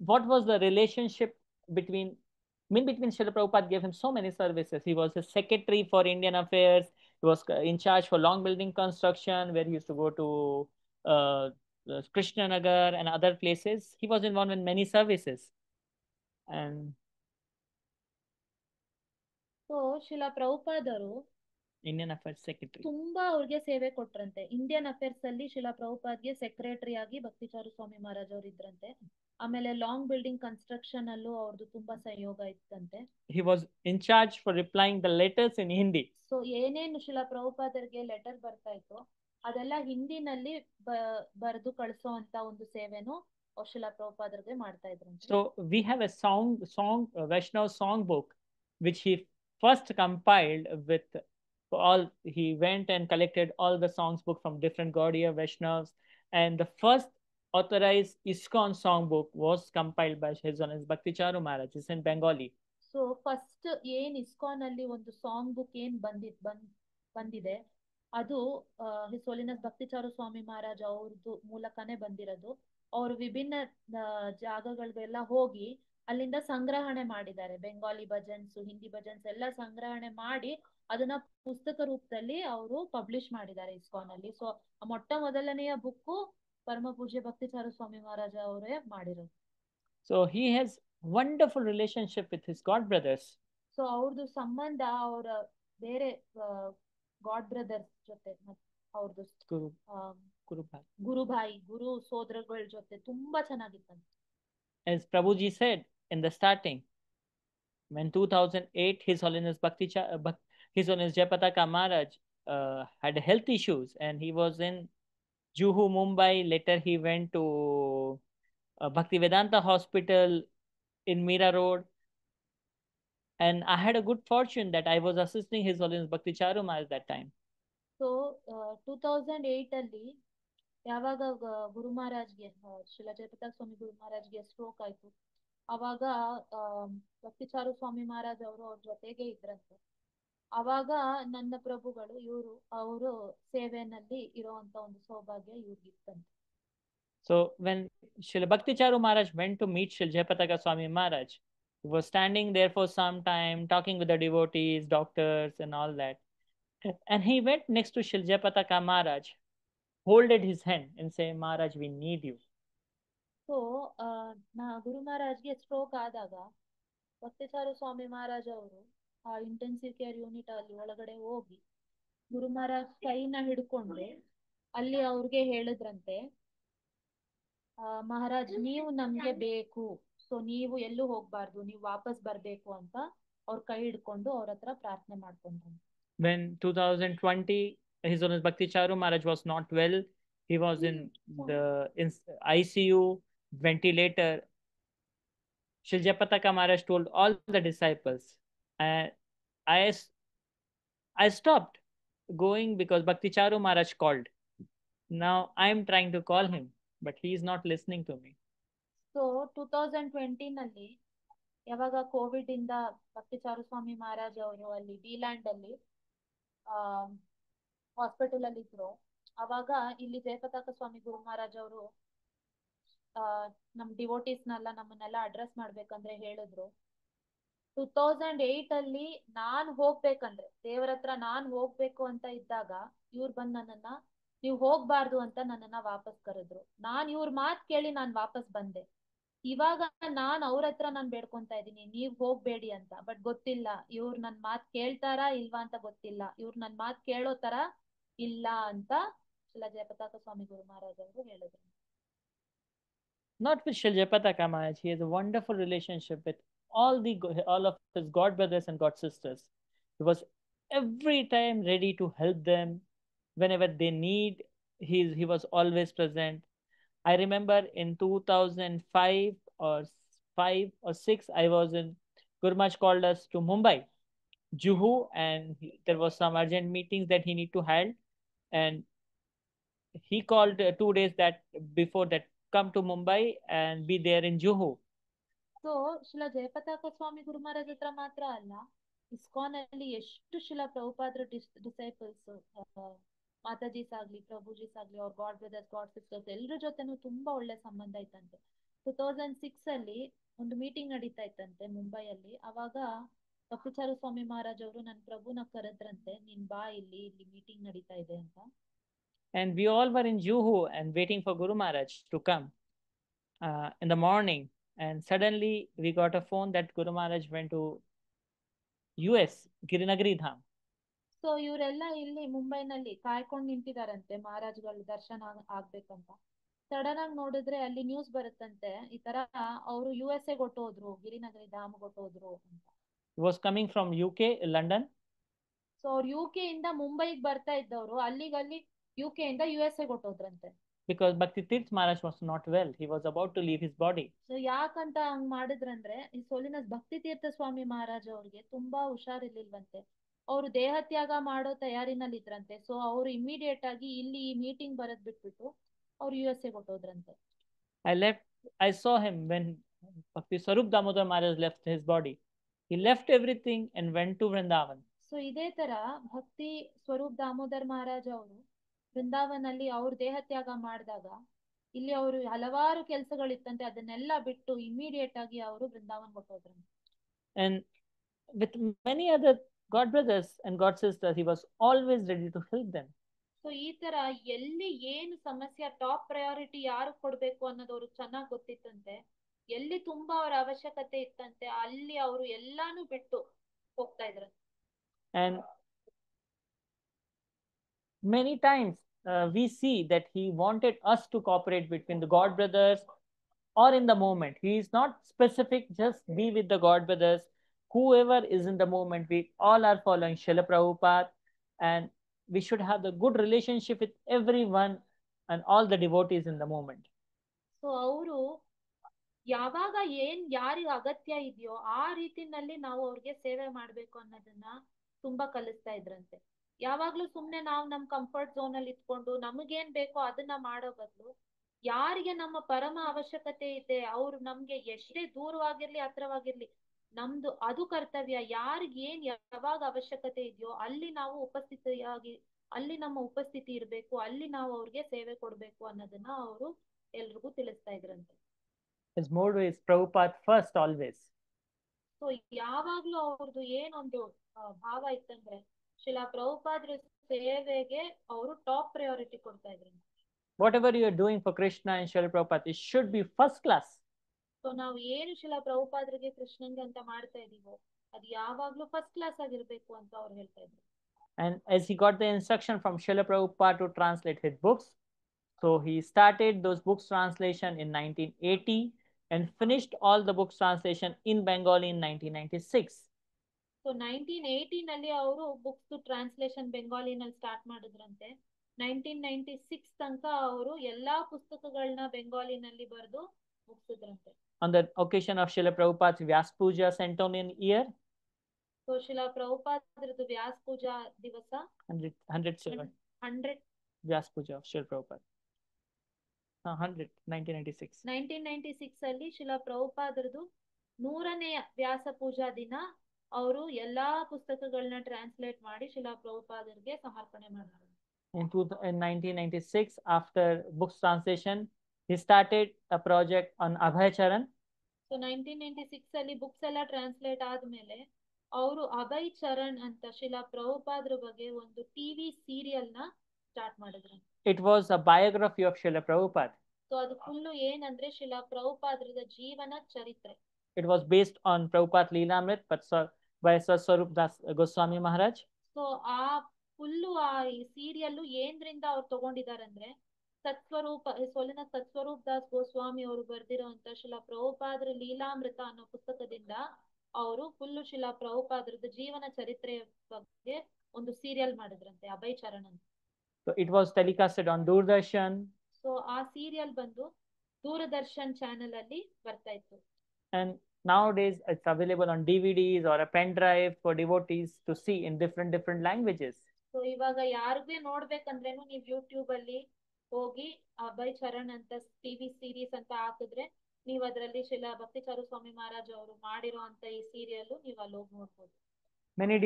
What was the relationship between Srila Prabhupada gave him so many services. He was the secretary for Indian affairs. He was in charge for long building construction, where he used to go to Krishnanagar and other places. He was involved in many services. And so ಶಿಲಾ ಪ್ರಭುಪಾದರು Indian affairs secretary. ತುಂಬಾ ಅವ್ರಿಗೆ ಸೇವೆ ಕೊಟ್ರಂತೆ. ಇಂಡಿಯನ್ ಅಫೇರ್ಸ್ ಅಲ್ಲಿ ಶಿಲಾ ಪ್ರಭುಪಾದ್ಗೆ ಸೆಕ್ರೆಟರಿ ಆಗಿ ಭಕ್ತಿಚಾರು ಸ್ವಾಮಿ ಮಹಾರಾಜ್ ಅವ್ರು ಇದ್ರಂತೆ. ಆಮೇಲೆ ಲಾಂಗ್ ಬಿಲ್ಡಿಂಗ್ ಕನ್ಸ್ಟ್ರಕ್ಷನ್ ಅಲ್ಲೂ ಅವ್ರದ್ದು ತುಂಬಾ ಸಹಯೋಗ ಇತ್ತಂತೆ. He was in charge for replying the letters in Hindi. So ಏನೇನು ಶಿಲಾ ಪ್ರಭುಪಾದರಿಗೆ ಲೆಟರ್ ಬರ್ತಾ ಇತ್ತು ಅದೆಲ್ಲ ಹಿಂದಿನಲ್ಲಿ ಬರೆದು ಕಳಿಸೋ ಅಂತ ಒಂದು ಸೇವೆನು ಶಿಲಾ ಪ್ರಭುಪಾದರಿಗೆ ಮಾಡ್ತಾ ಇದ್ರಂತೆ. So we have a Vaishnav song book which he first compiled with all. He went and collected all the songs book from different Gaudiya Vaishnavas, and the first authorized ISKCON song book was compiled by His Holiness Bhakti Charu Maharaj. It's in Bengali. So first ಏನ್ ಇಸ್ಕಾನ್ ಅಲ್ಲಿ ಒಂದು ಸಾಂಗ್ ಬುಕ್ ಏನ್ ಬಂದಿದೆ ಅದು ಹಿಸ್ ಹೋಲಿನೆಸ್ ಭಕ್ತಿಚಾರು ಸ್ವಾಮಿ ಮಹಾರಾಜ್ ಅವ್ರದ್ದು ಮೂಲಕನೇ ಬಂದಿರೋದು. ಅವರು ವಿಭಿನ್ನ ಜಾಗಗಳಿಗೆಲ್ಲ ಹೋಗಿ ಅಲ್ಲಿಂದ ಸಂಗ್ರಹಣೆ ಮಾಡಿದ್ದಾರೆ. ಬೆಂಗಾಲಿ ಭಜನ್ಸ್, ಹಿಂದಿ ಭಜನ್ಸ್ ಎಲ್ಲ ಸಂಗ್ರಹಣೆ ಮಾಡಿ ಅದನ್ನ ಪುಸ್ತಕ ರೂಪದಲ್ಲಿ ಅವರು ಪಬ್ಲಿಷ್ ಮಾಡಿದ್ದಾರೆ ಇಸ್ಕಾನ್ ಅಲ್ಲಿ. ಸೊ ಮೊಟ್ಟ ಮೊದಲನೆಯ ಬುಕ್ಕು ಪರಮ ಪೂಜ್ಯ ಭಕ್ತಿಚಾರು ಸ್ವಾಮಿ ಮಹಾರಾಜ ಅವರೇ ಮಾಡಿರೋದು. So he has wonderful relationship with his god brothers. So ಅವ್ರದ್ದು ಸಂಬಂಧ ಅವರ ಬೇರೆ ಗಾಡ್ ಬ್ರದರ್ಸ್ ಜೊತೆ ಅವ್ರದ್ದು ಗುರು ಸೋದರಗಳ ಜೊತೆ ತುಂಬಾ ಚೆನ್ನಾಗಿತ್ತಂತೆ. As Prabhuji said in the starting, when 2008 His Holiness His Holiness Jayapataka Maharaj had health issues and he was in Juhu, Mumbai. Later he went to Bhaktivedanta Hospital in Mira Road, and I had a good fortune that I was assisting His Holiness Bhakti Charu Maharaj that time. So 2008 ಅಲ್ಲಿ ಯಾವಾಗ ಗುರು ಮಹಾರಾಜ್ಗೆ ಶ್ರೀಲ ಜಯಪತಾಕ ಸ್ವಾಮಿ ಗುರು ಮಹಾರಾಜ್ಗೆ ಸ್ಟ್ರೋಕ್ ಆಯ್ತು, ಅವಾಗ ಭಕ್ತಿಚಾರು ಸ್ವಾಮಿ ಮಹಾರಾಜ್ ಅವರು ಅವ್ರ ಜೊತೆಗೆ ಇದ್ರಂತೆ. ಅವಾಗ ನನ್ನ ಪ್ರಭುಗಳು ಅವರು ಸೇವೆನಲ್ಲಿ ಇರುವಂತ ಒಂದು ಸೌಭಾಗ್ಯ ಇವ್ರಿಗಿತ್ತಂತೆ. So when Srila Bhakti Charu Maharaj went to meet Srila Jayapataka Swami Maharaj, he was standing there for some time talking with the devotees, doctors and all that. And he went next to Srila Jayapataka Maharaj, holded his hand and said, Maharaj, we need you. So Guru ಮಹಾರಾಜ್ಗೆ ಸ್ಟ್ರೋಕ್ ಆದಾಗ ಭಕ್ತಿಚಾರು ಸ್ವಾಮಿ ಮಹಾರಾಜ್ ಅವರು ಆ ಇಂಟೆನ್ಸಿವ್ ಕೇರ್ ಯೂನಿಟ್ ಅಲ್ಲಿ ಒಳಗಡೆ ಹೋಗಿ ಗುರು ಮಹಾರಾಜ್ ಕೈನ ಹಿಡ್ಕೊಂಡು ಅಲ್ಲಿ ಅವ್ರಿಗೆ ಹೇಳಿದ್ರಂತೆ, ಮಹಾರಾಜ್ ನೀವು ನಮ್ಗೆ ಬೇಕು, ಸೊ ನೀವು ಎಲ್ಲೂ ಹೋಗ್ಬಾರ್ದು, ನೀವು ವಾಪಸ್ ಬರ್ಬೇಕು ಅಂತ ಅವ್ರ ಕೈ ಹಿಡ್ಕೊಂಡು ಅವ್ರ ಹತ್ರ ಪ್ರಾರ್ಥನೆ ಮಾಡ್ಕೊಂಡ್ರು. When 2020 His Holiness Bhakti Charu Maharaj was not well, he was in the ICU, ventilator. Srila Jayapataka Maharaj told all the disciples, I stopped going because Bhakti Charu Maharaj called. Now I am trying to call him, but he is not listening to me. So 2020 ನಲ್ಲಿ ಯಾವಾಗ ಕೋವಿಡ್ ಇಂದ ಭಕ್ತಿಚಾರು ಸ್ವಾಮಿ ಮಹಾರಾಜ್ ಅವರು ಅಲ್ಲಿ ಡಿಲ್ಯಾಂಡ್ ಅಲ್ಲಿ ಹಾಸ್ಪಿಟಲ್ ಅಲ್ಲಿ ಇದ್ರು, ಅವಾಗ ಇಲ್ಲಿ ಜಯಪತಾಕ ಸ್ವಾಮಿ ಗುರು ಮಹಾರಾಜ್ ಅವರು ನಮ್ ಡಿವೋಟೀಸ್ನೆಲ್ಲ ನಮ್ಮನ್ನೆಲ್ಲ ಅಡ್ರೆಸ್ ಮಾಡ್ಬೇಕಂದ್ರೆ ಹೇಳಿದ್ರು. 2008 ಅಲ್ಲಿ ನಾನ್ ಹೋಗ್ಬೇಕಂದ್ರೆ ದೇವರ ಹತ್ರ ನಾನ್ ಹೋಗ್ಬೇಕು ಅಂತ ಇದ್ದಾಗ ಇವ್ರು ಬಂದ್ ನನ್ನನ್ನ ನೀವ್ ಹೋಗ್ಬಾರ್ದು ಅಂತ ನನ್ನನ್ನ ವಾಪಸ್ ಕರೆದ್ರು. ನಾನ್ ಇವ್ರ ಮಾತ್ ಕೇಳಿ ನಾನ್ ವಾಪಸ್ ಬಂದೆ. ಇವಾಗ ನಾನ್ ಅವ್ರ ಹತ್ರ ನಾನ್ ಬೇಡ್ಕೊಂತಾ ಇದೀನಿ ನೀವ್ ಹೋಗ್ಬೇಡಿ ಅಂತ. ಬಟ್ ಗೊತ್ತಿಲ್ಲ ಇವ್ರು ನನ್ ಮಾತ್ ಕೇಳ್ತಾರಾ ಇಲ್ವಾ ಅಂತ ಗೊತ್ತಿಲ್ಲ. ಇವ್ರು ನನ್ ಮಾತ್ ಕೇಳೋ ತರ ಇಲ್ಲ ಅಂತ ಶಿಲಾ ಜಯಪತಾಕ ಸ್ವಾಮಿ ಗುರು ಮಹಾರಾಜ್ ಅವರು ಹೇಳಿದ್ರು. Not with Shri Jayapataka Maharaj. He has a wonderful relationship with all of his god brothers and god sisters. He was every time ready to help them whenever they need. He was always present. I remember in 2005 or 6, I was in Guru Maharaj called us to Mumbai, Juhu, and there was some urgent meetings that he need to hold, and he called 2 days that before that, come to Mumbai and be there in Juhu. So ಶಿಲಾ ಜಯಪತಾಕ ಸ್ವಾಮಿ ಗುರು ಮಹಾರಾಜ್ ಹತ್ರ ಮಾತ್ರ ಅಲ್ಲ, ಇಸ್ಕಾನ್ ಅಲ್ಲಿ ಎಷ್ಟು ಶಿಲಾ ಪ್ರಭುಪಾದ್ರ ಡಿಸೈಪಲ್ಸ್, ಮಾತಾಜೀಸ್ ಆಗ್ಲಿ, ಪ್ರಭುಜೀಸ್ ಆಗ್ಲಿ, ಅವ್ರ ಗಾಡ್ ಬ್ರದರ್ಸ್, ಗಾಡ್ ಸಿಸ್ಟರ್ಸ್ ಎಲ್ಲರ ಜೊತೆನೂ ತುಂಬಾ ಒಳ್ಳೆ ಸಂಬಂಧ ಇತ್ತಂತೆ. 2006 ಅಲ್ಲಿ ಒಂದು ಮೀಟಿಂಗ್ ನಡೀತಾ ಇತ್ತಂತೆ ಮುಂಬೈಯಲ್ಲಿ. ಅವಾಗ ಭಕ್ತಿಚಾರು ಸ್ವಾಮಿ ಮಹಾರಾಜ್ ಅವರು ನನ್ನ ಪ್ರಭುನ ಕರೆದ್ರಂತೆ, ನೀನ್ ಬಾ ಇಲ್ಲಿ ಮೀಟಿಂಗ್ ನಡೀತಾ ಇದೆ ಅಂತ. And we all were in Juhu and waiting for Guru Maharaj to come in the morning. And suddenly we got a phone that Guru Maharaj went to US, Girinagari Dham. So ಇವರೆಲ್ಲ ಇಲ್ಲಿ ಮುಂಬೈನಲ್ಲಿ ಕಾಯ್ಕೊಂಡು ನಿಂತಿದಾರಂತೆ ಮಹಾರಾಜ್ಗಳ ದರ್ಶನ ಆಗ್ಬೇಕಂತ. ಸಡನ್ ಆಗಿ ನೋಡಿದ್ರೆ ಅಲ್ಲಿ ನ್ಯೂಸ್ ಬರುತ್ತಂತೆ, ಈ ತರ ಅವರು USA ಹೊಟ್ಟೋದ್ರು, ಗಿರಿನಗರಿ ಧಾಮ್ ಹೊಟ್ಟೋದ್ರು ಅಂತ. He was coming from UK, London. So ಅವ್ರು UK ಇಂದ ಮುಂಬೈಗೆ ಬರ್ತಾ ಇದ್ದವ್ರು ಅಲ್ಲಿ UK ಇಂದ USA ಹೊಟ್ಟೋದ್ರಂತೆ. Because Bhakti Tirth Maharaj was not well. He was about to leave his body. So ಯಾಕಂತ ಹಂಗ್ ಮಾಡಿದ್ರಂದ್ರೆ, ಈ ಸೋಲಿನಸ್ ಭಕ್ತಿ ತೀರ್ಥ ಸ್ವಾಮಿ ಮಹಾರಾಜ್ ಅವ್ರಿಗೆ ತುಂಬಾ ಹುಷಾರಿರ್ಲಿಲ್ವಂತೆ. ಅವರು ದೇಹ ತ್ಯಾಗ ಮಾಡೋ ತಯಾರಿನಲ್ಲಿ ಇದ್ರಂತೆ. ಸೊ ಅವ್ರು ಇಮಿಡಿಯೇಟ್ ಆಗಿ ಇಲ್ಲಿ ಈ ಮೀಟಿಂಗ್ ಬರದ್ ಬಿಟ್ಬಿಟ್ಟು ಅವ್ರು USA ಹೊಟ್ಟೋದ್ರಂತೆ. I saw him when Bhakti Swarup Damodar Maharaj left his body. He left everything and went to Vrindavan. So ಇದೇ ತರ ಭಕ್ತಿ ಸ್ವರೂಪ್ ದಾಮೋದರ್ ಮಹಾರಾಜ್ ಅವರು ವೃಂದಾವನ್ ಅಲ್ಲಿ ಅವ್ರ ದೇಹ ತ್ಯಾಗ ಮಾಡಿದಾಗ ಇಲ್ಲಿ ಅವರು ಹಲವಾರು ಕೆಲಸಗಳಿತ್ತಂತೆ, ಅದನ್ನೆಲ್ಲ ಬಿಟ್ಟು ಇಮಿಡಿಯೇಟ್ ಆಗಿ ಅವರು Vrindavan ಹೊಟ್ಟೋದ್ರಂತೆ. And with many other god brothers and god sisters, he was always ready to help them. So ಈ ತರ ಎಲ್ಲಿ ಏನು ಸಮಸ್ಯೆ, ಟಾಪ್ ಪ್ರಯಾರಿಟಿ ಯಾರು ಕೊಡ್ಬೇಕು ಅನ್ನೋದು ಅವ್ರಿಗೆ ಚೆನ್ನಾಗಿ ಗೊತ್ತಿತ್ತಂತೆ. ಎಲ್ಲಿ ತುಂಬಾ ಅವ್ರ ಅವಶ್ಯಕತೆ ಇತ್ತಂತೆ ಅಲ್ಲಿ ಅವರು ಎಲ್ಲಾನು ಬಿಟ್ಟು ಹೋಗ್ತಾ ಇದ್ರಂತೆ. And many times we see that he wanted us to cooperate between the god brothers or in the moment. He is not specific, just be with the god brothers. Whoever is in the moment, we all are following Srila Prabhupada, and we should have the good relationship with everyone and all the devotees in the moment. So ಅವರು ಯಾವಾಗ ಯಾರಿಗೆ ಅಗತ್ಯ ಇದೆಯೋ ಆ ರೀತಿನಲ್ಲಿ ನಾವು ಅವ್ರಿಗೆ ಸೇವೆ ಮಾಡ್ಬೇಕು ಅನ್ನೋದನ್ನ ತುಂಬಾ ಕಲಿಸ್ತಾ ಇದ್ರಂತೆ. ಯಾವಾಗ್ಲೂ ಸುಮ್ನೆ ನಾವು ನಮ್ ಕಂಫರ್ಟ್ ಝೋನ್ ಅಲ್ಲಿ ಇಟ್ಕೊಂಡು ನಮಗೇನ್ ಬೇಕೋ ಅದನ್ನ ಮಾಡೋ ಬದಲು, ಯಾರಿಗೆ ನಮ್ಮ ಪರಮ ಅವಶ್ಯಕತೆ ಇದೆ, ಅವ್ರು ನಮ್ಗೆ ಎಷ್ಟೇ ದೂರವಾಗಿರ್ಲಿ ಹತ್ರವಾಗಿರ್ಲಿ, ನಮ್ದು ಅದು ಕರ್ತವ್ಯ. ಯಾರಿಗ್ ಏನ್ ಯಾವಾಗ ಅವಶ್ಯಕತೆ ಇದೆಯೋ ಅಲ್ಲಿ ನಾವು ಅಲ್ಲಿ ನಮ್ಮ ಉಪಸ್ಥಿತಿ ಇರ್ಬೇಕು, ಅಲ್ಲಿ ನಾವು ಅವ್ರಿಗೆ ಸೇವೆ ಕೊಡ್ಬೇಕು ಅನ್ನೋದನ್ನ ಅವರು ಎಲ್ರಿಗೂ ತಿಳಿಸ್ತಾ ಇದ್ರಂತೆ. His motto is Prabhupada first always. So ಯಾವಾಗ್ಲೂ ಅವ್ರದ್ದು ಏನೊಂದು ಭಾವ ಇತ್ತಂದ್ರೆ, ಶಿಲಾ ಪ್ರಭುಪಾದ್ರ ಸೇವೆಗೆ ಅವರು ಟಾಪ್ ಪ್ರಯಾರಿಟಿ ಕೊಡ್ತಾ ಇದ್ರು. Whatever you are doing for Krishna and Srila Prabhupada, it should be first class. So ನಾವು ಏನು ಶಿಲಾ ಪ್ರಭುಪಾದ್ರಿಗೆ ಕೃಷ್ಣನ್ಗೆ ಅಂತ ಮಾಡ್ತಾ ಇದೀವೋ ಅದು ಯಾವಾಗ್ಲೂ ಫಸ್ಟ್ ಕ್ಲಾಸ್ ಆಗಿರ್ಬೇಕು ಅಂತ ಅವ್ರು ಹೇಳ್ತಾ ಇದ್ರು. And as he got the instruction from Srila Prabhupada to translate his books, so he started those books translation in 1980 and finished all the books translation in Bengali in 1996. So 1980 ನಲ್ಲಿ ಅವರು ಬುಕ್ಸ್ ಟ್ರಾನ್ಸ್ಲೇಷನ್ ಬೆಂಗಾಲಿನಲ್ಲಿ ಸ್ಟಾರ್ಟ್ ಮಾಡಿದ್ರಂತೆ. 1996 ತನಕ ಅವರು ಎಲ್ಲಾ ಪುಸ್ತಕಗಳನ್ನ ಬೆಂಗಾಲಿನಲ್ಲಿ ಬರೆದು ಮುಗಿಸಿದ್ರಂತೆ. On the occasion of Srila Prabhupada's Vyas Puja centennial year, so ಶಿಲಾ ಪ್ರಭುಪಾದ್ರದ್ದು ವ್ಯಾಸ ಪೂಜಾ ದಿವಸ 100 Vyas Puja of Srila Prabhupada. 1996 ಅಲ್ಲಿ ಶಿಲಾ ಪ್ರಭುಪಾದ್ರದ್ದು 100ನೇ ವ್ಯಾಸ ಪೂಜಾ ದಿನ ಅವರು ಎಲ್ಲಾ ಪುಸ್ತಕಗಳನ್ನ ಟ್ರಾನ್ಸ್ಲೇಟ್ ಮಾಡಿ ಶಿಲಾ ಪ್ರಭುಪಾದರಿಗೆ ಸಮರ್ಪಣೆ ಮಾಡಿದ್ರು. In 1996, after books translation, he started a project on Abhay Charan. So 1996 ಅಲ್ಲಿ ಬುಕ್ಸ್ ಎಲ್ಲ ಟ್ರಾನ್ಸ್ಲೇಟ್ ಆದ್ಮೇಲೆ ಅವರು ಅಭಯ್ ಚರಣ್ ಅಂತ ಶಿಲಾ ಪ್ರಭುಪಾದ್ರ ಬಗ್ಗೆ ಒಂದು ಟಿವಿ ಸೀರಿಯಲ್ ನ ಸ್ಟಾರ್ಟ್ ಮಾಡಿದ್ರು. It was a biography of Srila Prabhupada. So ಅದು ಫುಲ್ ಏನಂದ್ರೆ ಶಿಲಾ ಪ್ರಭುಪಾದ್ರದ ಜೀವನ ಚರಿತ್ರೆ. It was based on Prabhupada Leelamrit by Swarup Das Goswami Maharaj. So ಆ ಫುಲ್ಲು ಆ ಸೀರಿಯಲ್ ಏನ್ರಿಂದ ಅವ್ರು ತಗೊಂಡಿದಾರಂದ್ರೆ ಸತ್ಸ್ವರೂಪ ಸೊಲಿನ ಸತ್ಸ್ವರೂಪ್ ದಾಸ್ ಗೋಸ್ವಾಮಿ ಅವರು ಬರ್ದಿರೋಂತ ಶಿಲಾ ಪ್ರಭುಪಾದ್ರ ಲೀಲಾಮೃತ ಅನ್ನೋ ಪುಸ್ತಕದಿಂದ ಅವರು ಫುಲ್ಲು ಶಿಲಾ ಪ್ರಭುಪಾದ್ರದ ಜೀವನ ಚರಿತ್ರೆಯ ಬಗ್ಗೆ ಒಂದು ಸೀರಿಯಲ್ ಮಾಡಿದ್ರಂತೆ, ಅಭಯ್ ಚರಣ್ ಅಂತ. So it was telecasted on Doordarshan. So ಆ ಸೀರಿಯಲ್ ಬಂದು ದೂರದರ್ಶನ್ ಚಾನೆಲ್ ಅಲ್ಲಿ ಬರ್ತಾ ಇತ್ತು. And nowadays it's available on DVDs or a pen drive for devotees to see in different languages. So ಇವಾಗ ಯಾರಿಗೂ ನೋಡ್ಬೇಕಂದ್ರೇನು ನೀವು ಯೂಟ್ಯೂಬ್ ಅಲ್ಲಿ ಹೋಗಿ ಅಭಯ್ ಚರಣ್ ಅಂತ ಟಿವಿ ಸೀರೀಸ್ ಅಂತ ಹಾಕಿದ್ರೆ ನೀವು ಅದರಲ್ಲಿ ಶಿಲಾ ಭಕ್ತಿ ಚಾರು ಸ್ವಾಮಿ ಮಹಾರಾಜ್ ಅವರು ಮಾಡಿರೋ ಅಂತ ಈ ಸೀರಿಯಲ್ ನೀವು ಅಲ್ಲಿ ಹೋಗಿ ನೋಡ್ಬೋದು. Many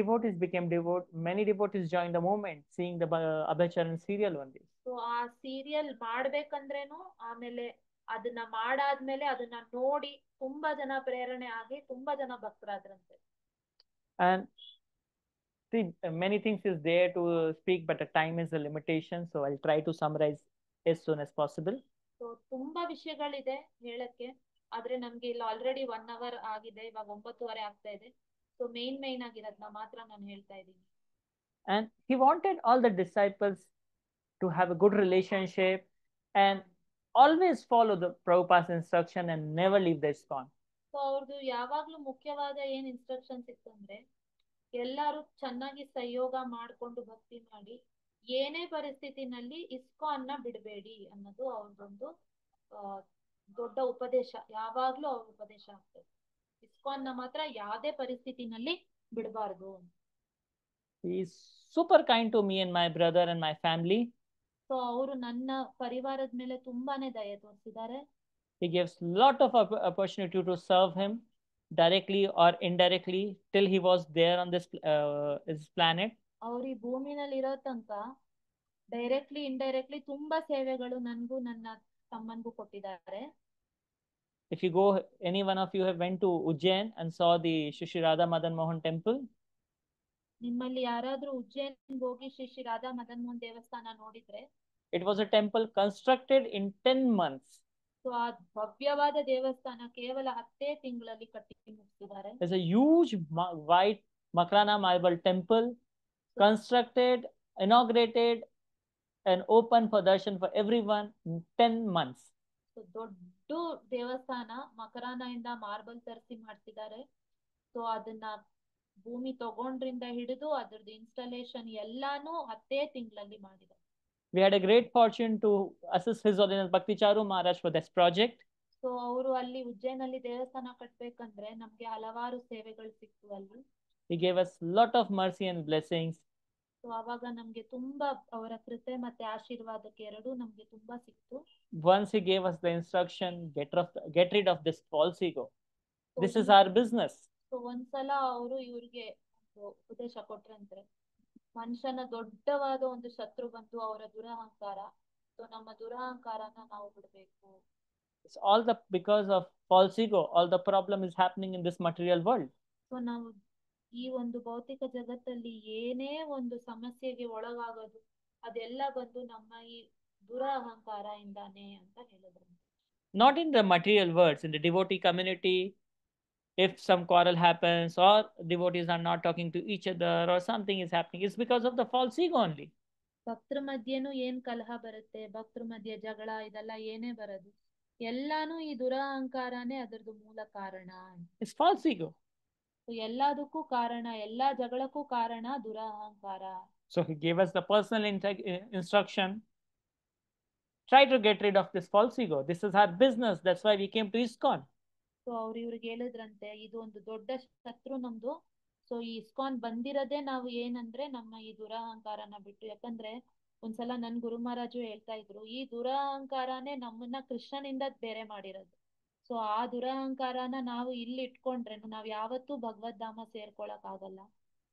devotees joined the movement seeing the Abhay Charan serial only. So ಆ ಸೀರಿಯಲ್ ಮಾಡ್ಬೇಕಂದ್ರೇನು ಆಮೇಲೆ ಅದನ್ನ ಮಾಡಾದ್ಮೇಲೆ ಅದನ್ನ ನೋಡಿ ತುಂಬಾ ಜನ ಪ್ರೇರಣೆ ಆಗಿ ತುಂಬಾ ಜನ ಭಕ್ತರಾದ್ರಂತೆ. And see, many things is there to speak, but the time is a limitation, so I'll try to summarize as soon as possible. So ತುಂಬಾ ವಿಷಯಗಳಿದೆ ಹೇಳಕ್ಕೆ, ಆದ್ರೆ ನಮ್ಗೆ ಇಲ್ಲಿ ಆಲ್ರೆಡಿ 1 hour ಆಗಿದೆ, ಇವಾಗ 9:30 ಆಗ್ತಾ ಇದೆ. ಸೊ ಮೇನ್ ಆಗಿರೋದ್ನ ಮಾತ್ರ ನಾನು ಹೇಳ್ತಾ ಇದ್ದೀನಿ. And he wanted all the disciples to have a good relationship and always follow the Prabhupada's instruction and never leave the ISKCON. So ಅವ್ರದ್ದು ಯಾವಾಗ್ಲೂ ಮುಖ್ಯವಾದ ಏನ್ ಇನ್ಸ್ಟ್ರಕ್ಷನ್ಸ್ ಇತ್ತಂದ್ರೆ ಎಲ್ಲಾರು ಚೆನ್ನಾಗಿ ಸಹಯೋಗ ಮಾಡ್ಕೊಂಡು ಭಕ್ತಿ ಮಾಡಿ ಏನೇ ಪರಿಸ್ಥಿತಿನಲ್ಲಿ ಇಸ್ಕಾನ್ ನ ಬಿಡಬೇಡಿ ಅನ್ನೋದು ಅವ್ರದೊಂದು ದೊಡ್ಡ ಉಪದೇಶ. ಯಾವಾಗ್ಲೂ ಅವ್ರ ಉಪದೇಶ ಆಗ್ತದೆ, ಇಸ್ಕಾನ್ ನ ಮಾತ್ರ ಯಾವ್ದೇ ಪರಿಸ್ಥಿತಿನಲ್ಲಿ ಬಿಡಬಾರ್ದು. He is super kind to me and my brother and my family. So ಅವರು ನನ್ನ ಪರಿವಾರದ ಮೇಲೆ ತುಂಬಾನೇ ದಯೆ ತೋರಿಸಿದ್ದಾರೆ. He gives lot of opportunity to serve him directly or indirectly till he was there on this planet. ಅವ್ರು ಈ ಭೂಮಿನಲ್ಲಿ ಇರೋ ತನಕ ಡೈರೆಕ್ಟ್ಲಿ ಇಂಡೈರೆಕ್ಟ್ಲಿ ತುಂಬಾ ಸೇವೆಗಳು ನನ್ಗೂ ನನ್ನ ತಮ್ಮನ್ಗೂ ಕೊಟ್ಟಿದ್ದಾರೆ. If you go, any one of you have went to Ujjain and saw the Shri Radha Madan Mohan temple? ನಿಮ್ಮಲ್ಲಿ ಯಾರಾದ್ರೂ ಉಜ್ಜಯಿನಿಗೆ ಹೋಗಿ ಶ್ರೀ ರಾಧಾ ಮದನ್ ಮೋಹನ್ ದೇವಸ್ಥಾನ ನೋಡಿದ್ರೆ? It was a temple constructed in 10 months. So ಆ ಭವ್ಯವಾದ ದೇವಸ್ಥಾನ ಕೇವಲ 10 ತಿಂಗಳಲ್ಲಿ ಕಟ್ಟಿ ಮುಗಿಸಿದ್ದಾರೆ. There's a huge white Makrana marble temple constructed, inaugurated and open for darshan for everyone in 10 months. So ದೊಡ್ಡ ದೇವಸ್ಥಾನ ಮಕರಾನ ಇಂದ ಮಾರ್ಬಲ್ ತರಿಸಿ ಮಾಡ್ತಿದ್ದಾರೆ. ಸೊ ಅದನ್ನ ಭೂಮಿ ತಗೊಂಡ್ರಿಂದ ಹಿಡಿದು ಅದ್ರದ್ದು ಇನ್ಸ್ಟಾಲೇಷನ್ ಎಲ್ಲಾನು 10 ತಿಂಗಳಲ್ಲಿ ಮಾಡಿದ್ದಾರೆ. We had a great fortune to assist His Holiness Bhakti Charu Maharaj for this project. So ಅವರು ಅಲ್ಲಿ ಉಜ್ಜಯಿನಲ್ಲಿ ದೇವಸ್ಥಾನ ಕಟ್ಬೇಕಂದ್ರೆ ನಮ್ಗೆ ಹಲವಾರು ಸೇವೆಗಳು ಸಿಕ್ತು ಅಲ್ಲಿ. He gave us lot of mercy and blessings. So ಅವಾಗ ನಮ್ಗೆ ತುಂಬಾ ಅವರ ಕೃಪೆ ಮತ್ತೆ ಆಶೀರ್ವಾದಕ್ಕೆ ಎರಡೂ ನಮ್ಗೆ ತುಂಬಾ ಸಿಕ್ತು. Once he gave us the instruction, get rid of this false ego. This is our business. So ಒಂದ್ಸಲ ಅವರು ಇವ್ರಿಗೆ ಉಪದೇಶ ಕೊಟ್ರಂದ್ರೆ ಮನುಷ್ಯನ ದೊಡ್ಡವಾದ ಒಂದು ಶತ್ರು ಬಂದು ಅವರ ದುರಹಂಕಾರ. ಸೊ ನಮ್ಮ ದುರಹಂಕಾರನ ನಾವು ಬಿಡ್ಬೇಕು. It's all because of false ego. All the problem is happening in this material world. So ನಾವು ಈ ಒಂದು ಭೌತಿಕ ಜಗತ್ತಲ್ಲಿ ಏನೇ ಒಂದು ಸಮಸ್ಯೆಗೆ ಒಳಗಾಗೋದು ಅದೆಲ್ಲ ಬಂದು ನಮ್ಮ ಈ ದುರಹಂಕಾರ ಇಂದಾನೆ ಅಂತ ಹೇಳಿದ್ರು. Not in the material words, in the devotee community, if some quarrel happens or devotees are not talking to each other or something is happening, it's because of the false ego only. ಭಕ್ತರ ಮಧ್ಯೆನೂ ಏನ್ ಕಲಹ ಬರುತ್ತೆ, ಭಕ್ತರ ಮಧ್ಯೆ ಜಗಳ ಇದೆಲ್ಲ ಏನೇ ಬರೋದು ಎಲ್ಲಾನು ಈ ದುರಹಂಕಾರನೇ ಅದರದ್ದು ಮೂಲ ಕಾರಣ. It's false ego. ಎಲ್ಲದಕ್ಕೂ ಕಾರಣ, ಎಲ್ಲಾ ಜಗಳಕ್ಕೂ ಕಾರಣ ದುರಹಂಕಾರ. So he gave us the personal instruction. Try to get rid of this false ego. This is our business. That's why we came to ISKCON. So ಅವ್ರು ಇವ್ರಿಗೆ ಹೇಳಿದ್ರಂತೆ ಇದು ಒಂದು ದೊಡ್ಡ ಶತ್ರು ನಮ್ದು. ಸೊ ಈ ಇಸ್ಕಾನ್ ಬಂದಿರೋದೇ ನಾವು ಏನಂದ್ರೆ ನಮ್ಮ ಈ ದುರಹಂಕಾರನ ಬಿಟ್ಟು. ಯಾಕಂದ್ರೆ ಒಂದ್ಸಲ ನನ್ ಗುರು ಮಹಾರಾಜು ಹೇಳ್ತಾ ಇದ್ರು, ಈ ದುರಹಂಕಾರನೇ ನಮ್ಮನ್ನ ಕೃಷ್ಣನಿಂದ ಬೇರೆ ಮಾಡಿರೋದು. ಸೊ ಆ ದುರಹಂಕಾರನ ನಾವು ಇಲ್ಲಿ ಇಟ್ಕೊಂಡ್ರೆ ನಾವ್ ಯಾವತ್ತೂ ಭಗವದ್ಧಾಮ ಸೇರ್ಕೊಳಕ್ ಆಗಲ್ಲ.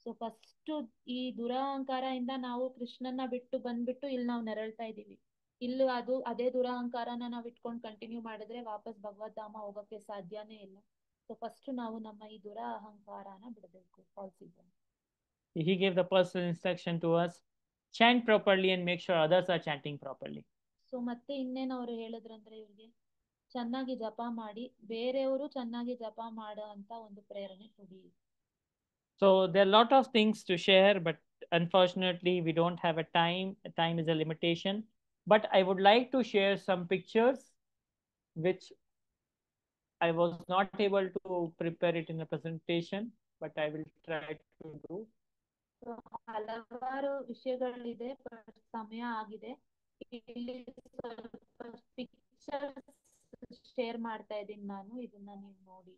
ಸೊ ಫಸ್ಟ್ ಈ ದುರಹಂಕಾರ ಇಂದ ನಾವು ಕೃಷ್ಣನ ಬಿಟ್ಟು ಬಂದ್ಬಿಟ್ಟು ಇಲ್ಲಿ ನಾವು ನೆರಳ್ತಾ ಇದೀವಿ. ಇಲ್ಲಿ ಅದೇ ದುರಹಂಕಾರನ ನಾವ್ ಇಟ್ಕೊಂಡು ಕಂಟಿನ್ಯೂ ಮಾಡಿದ್ರೆ ವಾಪಸ್ ಭಗವದ್ಧಾಮ ಹೋಗಕ್ಕೆ ಸಾಧ್ಯನೇ ಇಲ್ಲ. ಸೊ ಫಸ್ಟ್ ನಾವು ನಮ್ಮ ಈ ದುರಹಂಕಾರನ ಬಿಡಬೇಕು, falls ego. He gave the personal instruction to us, chant properly and make sure others are chanting properly. So ಮತ್ತೆ ಇನ್ನೇನು ಅವ್ರು ಹೇಳಿದ್ರಂದ್ರೆ ಇವ್ರಿಗೆ ಚೆನ್ನಾಗಿ ಜಪ ಮಾಡಿ ಬೇರೆಯವರು ಚೆನ್ನಾಗಿ ಜಪ ಮಾಡೋ ಅಂತ ಒಂದು ಪ್ರೇರಣೆ ಕೊಡಿ. So there are a lot of things to share, but unfortunately we don't have a time. Time is a limitation. But I would like to share some pictures which I was not able to prepare it in a presentation, but I will try to do. So, ಹಲವಾರು ವಿಷಯಗಳಿದೆ, ಬಟ್ ಸಮಯ ಆಗಿದೆ. ಇಲ್ಲಿ ಸ್ವಲ್ಪ ಪಿಕ್ಚರ್ಸ್ ಶೇರ್ ಮಾಡ್ತಾ ಇದ್ದೀನಿ ನಾನು, ಇದನ್ನ ನೀವು ನೋಡಿ.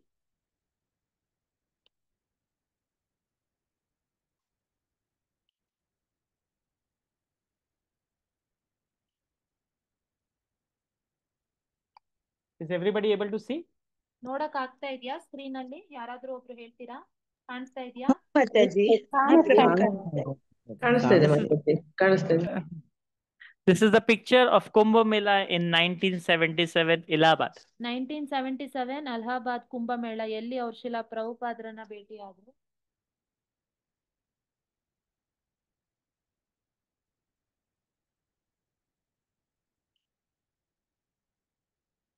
Is everybody able to see? ನೋಡಕ್ ಆಗ್ತಾ ಇದೆಯಾ ಸ್ಕ್ರೀನ್ ಅಲ್ಲಿ? ಯಾರಾದ್ರೂ ಒಬ್ರು ಹೇಳ್ತೀರಾ? ಕಾಣಿಸ್ತಾ ಇದೆಯಾ? ಮಾತಾಜಿ ಕಾಣಿಸ್ತಿದೆ ಮಾತಾಜಿ, ಕಾಣಿಸ್ತಿದೆ. This is the picture of Kumbh Mela in 1977, Allahabad. 1977 Allahabad Kumbh Mela, ಎಲ್ಲಿ ಅವ್ರು ಶಿಲಾ ಪ್ರಭುಪಾದ್ರನ್ನ ಭೇಟಿ ಆದ್ರು.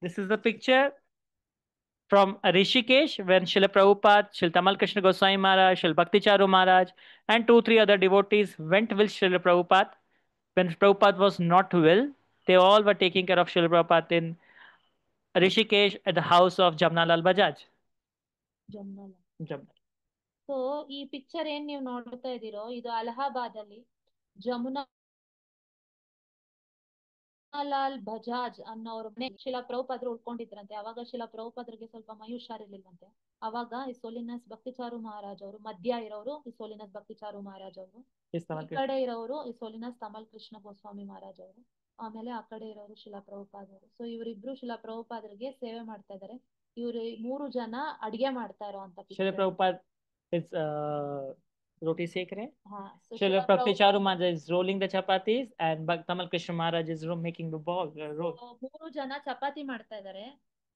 This is the picture from Rishikesh when Srila Prabhupada, Srila Tamal Krishna Goswami Maharaj, Srila Bhakti Charu Maharaj, and 2-3 other devotees went with Srila Prabhupada. When Prabhupada was not well, they all were taking care of Srila Prabhupada in Rishikesh at the house of Jamnalal Bajaj. ಜಮ್ನಾಲ. Jamnal. So ಈ ಪಿಕ್ಚರ್ ಏನ್ ನೀವು ನೋಡ್ತಾ ಇದೀರೋ, ಇದು ಅಲಹಾಬಾದ್ ಅಲ್ಲಿ ಜಮುನಾ ಲಾಲ್ ಬಜಾಜ್ ಅನ್ನೋರು ಶಿಲಾ ಪ್ರಭುಪಾದ್ರು ಉಳ್ಕೊಂಡಿದ್ರಂತೆ. ಅವಾಗ ಶಿಲಾ ಪ್ರಭುಪಾದ್ರಿಗೆ ಸ್ವಲ್ಪ ಮೈ ಹುಷಾರಿರ್ಲಿಲ್ವಂತೆ. ಅವಾಗ ಈ ಸೋಲಿನಸ್ ಭಕ್ತಿಚಾರು ಮಹಾರಾಜ್ ಅವರು, ಮಧ್ಯ ಇರೋರು ಈ ಸೋಲಿನಸ್ ಭಕ್ತಿಚಾರು ಮಹಾರಾಜ್ ಅವರು, ಈ ಕಡೆ ಇರೋರು ಈ ಸೋಲಿನಸ್ ತಮಲ್ ಕೃಷ್ಣ ಗೋಸ್ವಾಮಿ ಮಹಾರಾಜ್ ಅವರು, ಆಮೇಲೆ ಆ ಕಡೆ ಇರೋರು ಶಿಲಾ ಪ್ರಭುಪಾದ್ ಅವರು. ಸೊ ಇವರಿಬ್ರು ಶಿಲಾ ಪ್ರಭುಪಾದ್ರಿಗೆ ಸೇವೆ ಮಾಡ್ತಾ ಇದಾರೆ. ಇವ್ರು 3 ಜನ ಅಡಿಗೆ ಮಾಡ್ತಾ ಇರೋ ಅಂತ Srila Prabhupada is roti sek rahe. ಹಾ. So Srila Bhakti Charu Maharaj is rolling the chapatis and Tamal Krishna Maharaj is making the ball roll. 3 ಜನ ಚಪಾತಿ ಮಾಡ್ತಾ ಇದಾರೆ.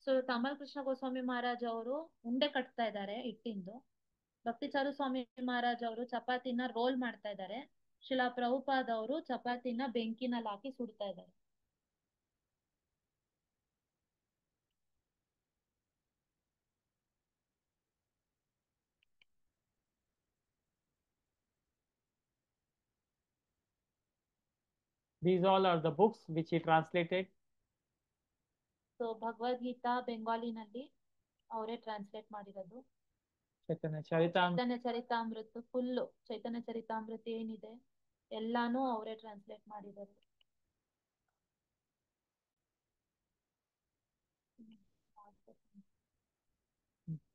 ಸೊ ತಮಲ್ ಕೃಷ್ಣ ಗೋಸ್ವಾಮಿ ಮಹಾರಾಜ್ ಅವರು ಉಂಡೆ ಕಟ್ತಾ ಇದ್ದಾರೆ ಹಿಟ್ಟಿಂದು. ಭಕ್ತಿಚಾರು ಸ್ವಾಮಿ ಮಹಾರಾಜ್ ಅವರು ಚಪಾತಿನ ರೋಲ್ ಮಾಡ್ತಾ ಇದ್ದಾರೆ. ಶಿಲಾ ಪ್ರಭುಪಾದ್ ಅವರು ಚಪಾತಿನ ಬೆಂಕಿನಲ್ಲಿ ಹಾಕಿ ಸುಡ್ತಾ ಇದ್ದಾರೆ. These all are the books which he translated. So Bhagavad Gita ಬೆಂಗಾಲಿನಲ್ಲಿ ಅವರೇ ಟ್ರಾನ್ಸ್ಲೇಟ್ ಮಾಡಿರೋದು. Chaitanya Charitamrita. Chaitanya Charitamrita full, Chaitanya Charitamrita ಏನಿದೆ ಎಲ್ಲಾನು ಅವರೇ ಟ್ರಾನ್ಸ್ಲೇಟ್ ಮಾಡಿದ್ದಾರೆ.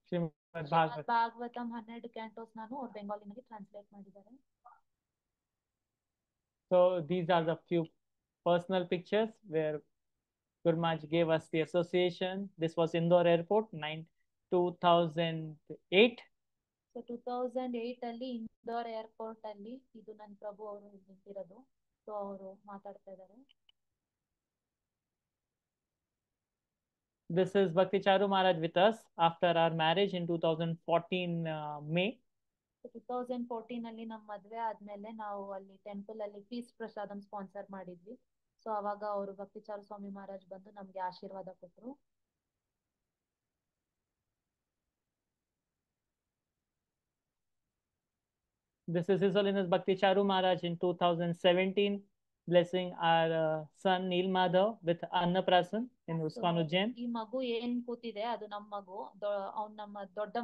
Srimad Bhagavatam. ಭಾಗವತಂ 12 ಕ್ಯಾಂಟೋಸ್ ನಾನು ಅವ್ರು ಬೆಂಗಾಲಿನಲ್ಲಿ ಟ್ರಾನ್ಸ್ಲೇಟ್ ಮಾಡಿದ್ದಾರೆ. So these are the few personal pictures where Guru Maharaj gave us the association. This was Indore Airport, 2008. So 2008 ಅಲ್ಲಿ ಇಂದೋರ್ ಏರ್ಪೋರ್ಟ್ ಅಲ್ಲಿ ಇದು ನನ್ನ ಪ್ರಭು ಅವರು ನಿಂತಿರೋದು. ಸೊ ಅವರು ಮಾತಾಡ್ತಾ ಇದ್ದಾರೆ. This is Bhakti Charu Maharaj with us after our marriage in 2014 May. 2014 ಅಲ್ಲಿ ನಮ್ಮ ಮದ್ವೆ ಆದ್ಮೇಲೆ ನಾವು ಅಲ್ಲಿ ಟೆಂಪಲ್ ಅಲ್ಲಿ ಫೀಸ್ಟ್ ಪ್ರಸಾದಂ ಸ್ಪಾನ್ಸರ್ ಮಾಡಿದ್ವಿ. ಸೊ ಅವಾಗ ಅವರು ಭಕ್ತಿಚಾರು ಸ್ವಾಮಿ ಮಹಾರಾಜ್ ಬಂದು ನಮ್ಗೆ ಆಶೀರ್ವಾದ ಕೊಟ್ರು. This is His Holiness Bhakti Charu Maharaj in 2017 blessing our son Neel Madhav with Annaprasan in Uskaon Ujjain. ಈ ಮಗು ಏನ್ ಕೂತಿದೆ ಅದು ನಮ್ಮ ಮಗು. ಅವ್ನ್ ನಮ್ಮ ದೊಡ್ಡ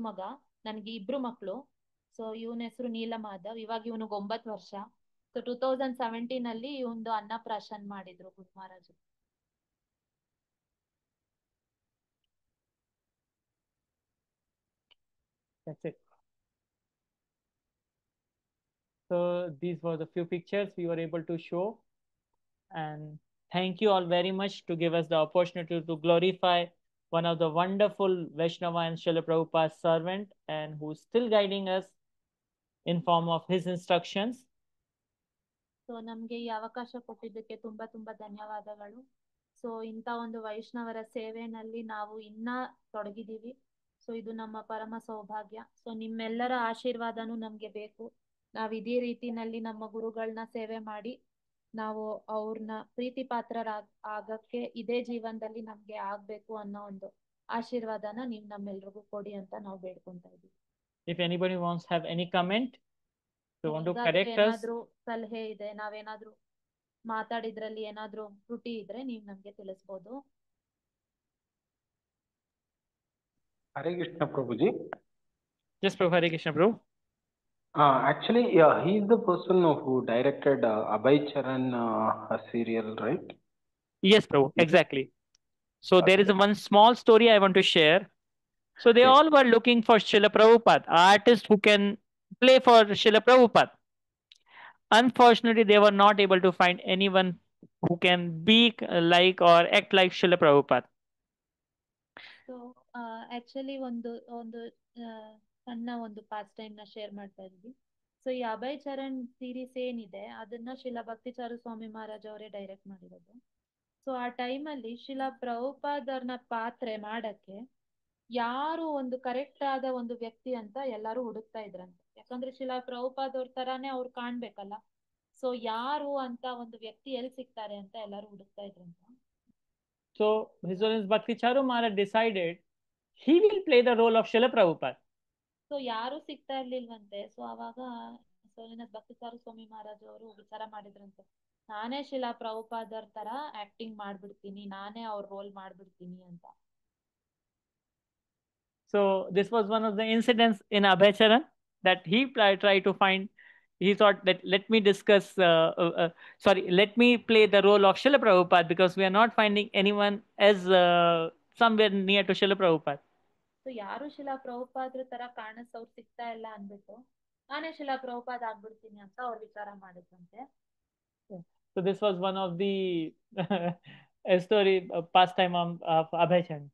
ಮಗ. ನನ್ಗೆ 2 ಮಕ್ಳು. ಸೊ ಇವನ ಹೆಸರು ನೀಲ ಮಾಧವ್. ಇವಾಗ ಇವನಿಗೆ 9 ವರ್ಷ. ಸೊ 2017 ಅಲ್ಲಿ ಒಂದು ಅನ್ನಪ್ರಾಶನ್ ಮಾಡಿದ್ರು ಗುರು Maharaj. That's it. So these were the few pictures we were able to show, and thank you all very much to give us the opportunity to glorify one of the wonderful Vaishnava and Srila Prabhupada's servant, and who's still guiding us in form of his instructions. So ನಮ್ಗೆ ಈ ಅವಕಾಶ ಕೊಟ್ಟಿದ್ದಕ್ಕೆ ತುಂಬಾ ತುಂಬಾ ಧನ್ಯವಾದಗಳು. ಸೊ ಇಂಥ ಒಂದು ವೈಷ್ಣವರ ಸೇವೆನಲ್ಲಿ ನಾವು ಇನ್ನ ತೊಡಗಿದೀವಿ. ಸೊ ಇದು ನಮ್ಮ ಪರಮ ಸೌಭಾಗ್ಯ. ಸೊ ನಿಮ್ಮೆಲ್ಲರ ಆಶೀರ್ವಾದನೂ ನಮ್ಗೆ ಬೇಕು. ನಾವ್ ಇದೇ ರೀತಿನಲ್ಲಿ ನಮ್ಮ ಗುರುಗಳನ್ನ ಸೇವೆ ಮಾಡಿ ನಾವು ಅವ್ರನ್ನ ಪ್ರೀತಿ ಆಗಕ್ಕೆ ಇದೇ ಜೀವನದಲ್ಲಿ ನಮ್ಗೆ ಆಗ್ಬೇಕು ಅನ್ನೋ ಒಂದು ಆಶೀರ್ವಾದನ ನೀವ್ ನಮ್ಮೆಲ್ರಿಗೂ ಕೊಡಿ ಅಂತ ನಾವು ಬೇಡ್ಕೊಂತಾ ಇದೀವಿ. If anybody wants to have any comment, they want to ನಿಮ್ಗಾದ್ರೆ correct us. ಏನಾದ್ರೂ ಸಲಹೆ ಇದೆ, ನಾವೇನಾದ್ರೂ ಮಾತಾಡಿದ್ರಲ್ಲಿ ಏನಾದ್ರೂ ತ್ರುಟಿ ಇದ್ರೆ ನೀವ್ ನಮ್ಗೆ ತಿಳಿಸ್ಬೋದು. Hare Krishna Prabhuji. Yes, Prabhu. Hare Krishna, Prabhu. Actually, yeah, he is the person who directed Abhay Charan serial, right? Yes, Prabhu. Exactly. So there is one small story I want to share. So they Yes. all were looking for Srila Prabhupada, artist who can play for Srila Prabhupada. Unfortunately, they were not able to find anyone who can be like or act like Srila Prabhupada. So actually ಒಂದು ಒಂದು ಸಣ್ಣ ಒಂದು ಪಾಸ್ ಟೈಮ್ ನ ಶೇರ್ ಮಾಡ್ತಾ ಇದ್ವಿ. ಸೊ ಈ ಅಭಯ್ ಚರಣ್ ಸೀರೀಸ್ ಏನಿದೆ ಅದನ್ನ ಶಿಲಾ ಭಕ್ತಿಚಾರು ಸ್ವಾಮಿ ಮಹಾರಾಜ್ ಅವರೇ ಡೈರೆಕ್ಟ್ ಮಾಡಿರೋದು. ಸೊ ಆ ಟೈಮಲ್ಲಿ ಶಿಲಾ ಪ್ರಭುಪಾದ್ ಅವ್ರನ್ನ ಪಾತ್ರೆ ಮಾಡಕ್ಕೆ ಯಾರು ಒಂದು ಕರೆಕ್ಟ್ ಆದ ಒಂದು ವ್ಯಕ್ತಿ ಅಂತ ಎಲ್ಲಾರು ಹುಡುಕ್ತಾ ಇದ್ರಂತೆ. ಯಾಕಂದ್ರೆ ಶಿಲಾ ಪ್ರಭುಪಾದ್ ಅವ್ರ ತರಾನೇ ಅವ್ರು ಕಾಣ್ಬೇಕಲ್ಲ. ಸೊ ಯಾರು ಅಂತ ಒಂದು ವ್ಯಕ್ತಿ ಎಲ್ಲಿ ಸಿಗ್ತಾರೆ ಅಂತ ಎಲ್ಲಾರು ಹುಡುಕ್ತಾ ಇದ್ರಂತೆ. So His Holiness Bhakti Charu Maharaj decided he will play the role of Srila Prabhupada. So ಯಾರು ಸಿಗ್ತಾ ಇರ್ಲಿಲ್ವಂತೆ. ಸೊ ಅವಾಗ ಭಕ್ತಿಚಾರು ಸ್ವಾಮಿ ಮಹಾರಾಜ್ ಅವರು ವಿಚಾರ ಮಾಡಿದ್ರಂತೆ, ನಾನೇ ಶಿಲಾ ಪ್ರಭುಪಾದರ್ ತರ ಆಕ್ಟಿಂಗ್ ಮಾಡ್ಬಿಡ್ತೀನಿ, ನಾನೇ ಅವ್ರ ರೋಲ್ ಮಾಡ್ಬಿಡ್ತೀನಿ ಅಂತ. So this was one of the incidents in Abhay Charan that he tried to find. He thought that let me play the role of Srila Prabhupada because we are not finding anyone as somewhere near to Srila Prabhupada. So ಯಾರು ಶಿಲಾ ಪ್ರಭುಪಾದ್ರ ತರ ಕಾಣಿಸೋರು ಸಿಗ್ತಾ ಇಲ್ಲ ಅನ್ಬಿಟ್ಟು ನಾನೇ ಶಿಲಾ ಪ್ರಭುಪಾದ್ ಆಗ್ಬಿಡ್ತೀನಿ ಅಂತ ಅವ್ರು ವಿಚಾರ ಮಾಡಿದ್ರಂತೆ. So this was one of the story pastime of Abhay Charan.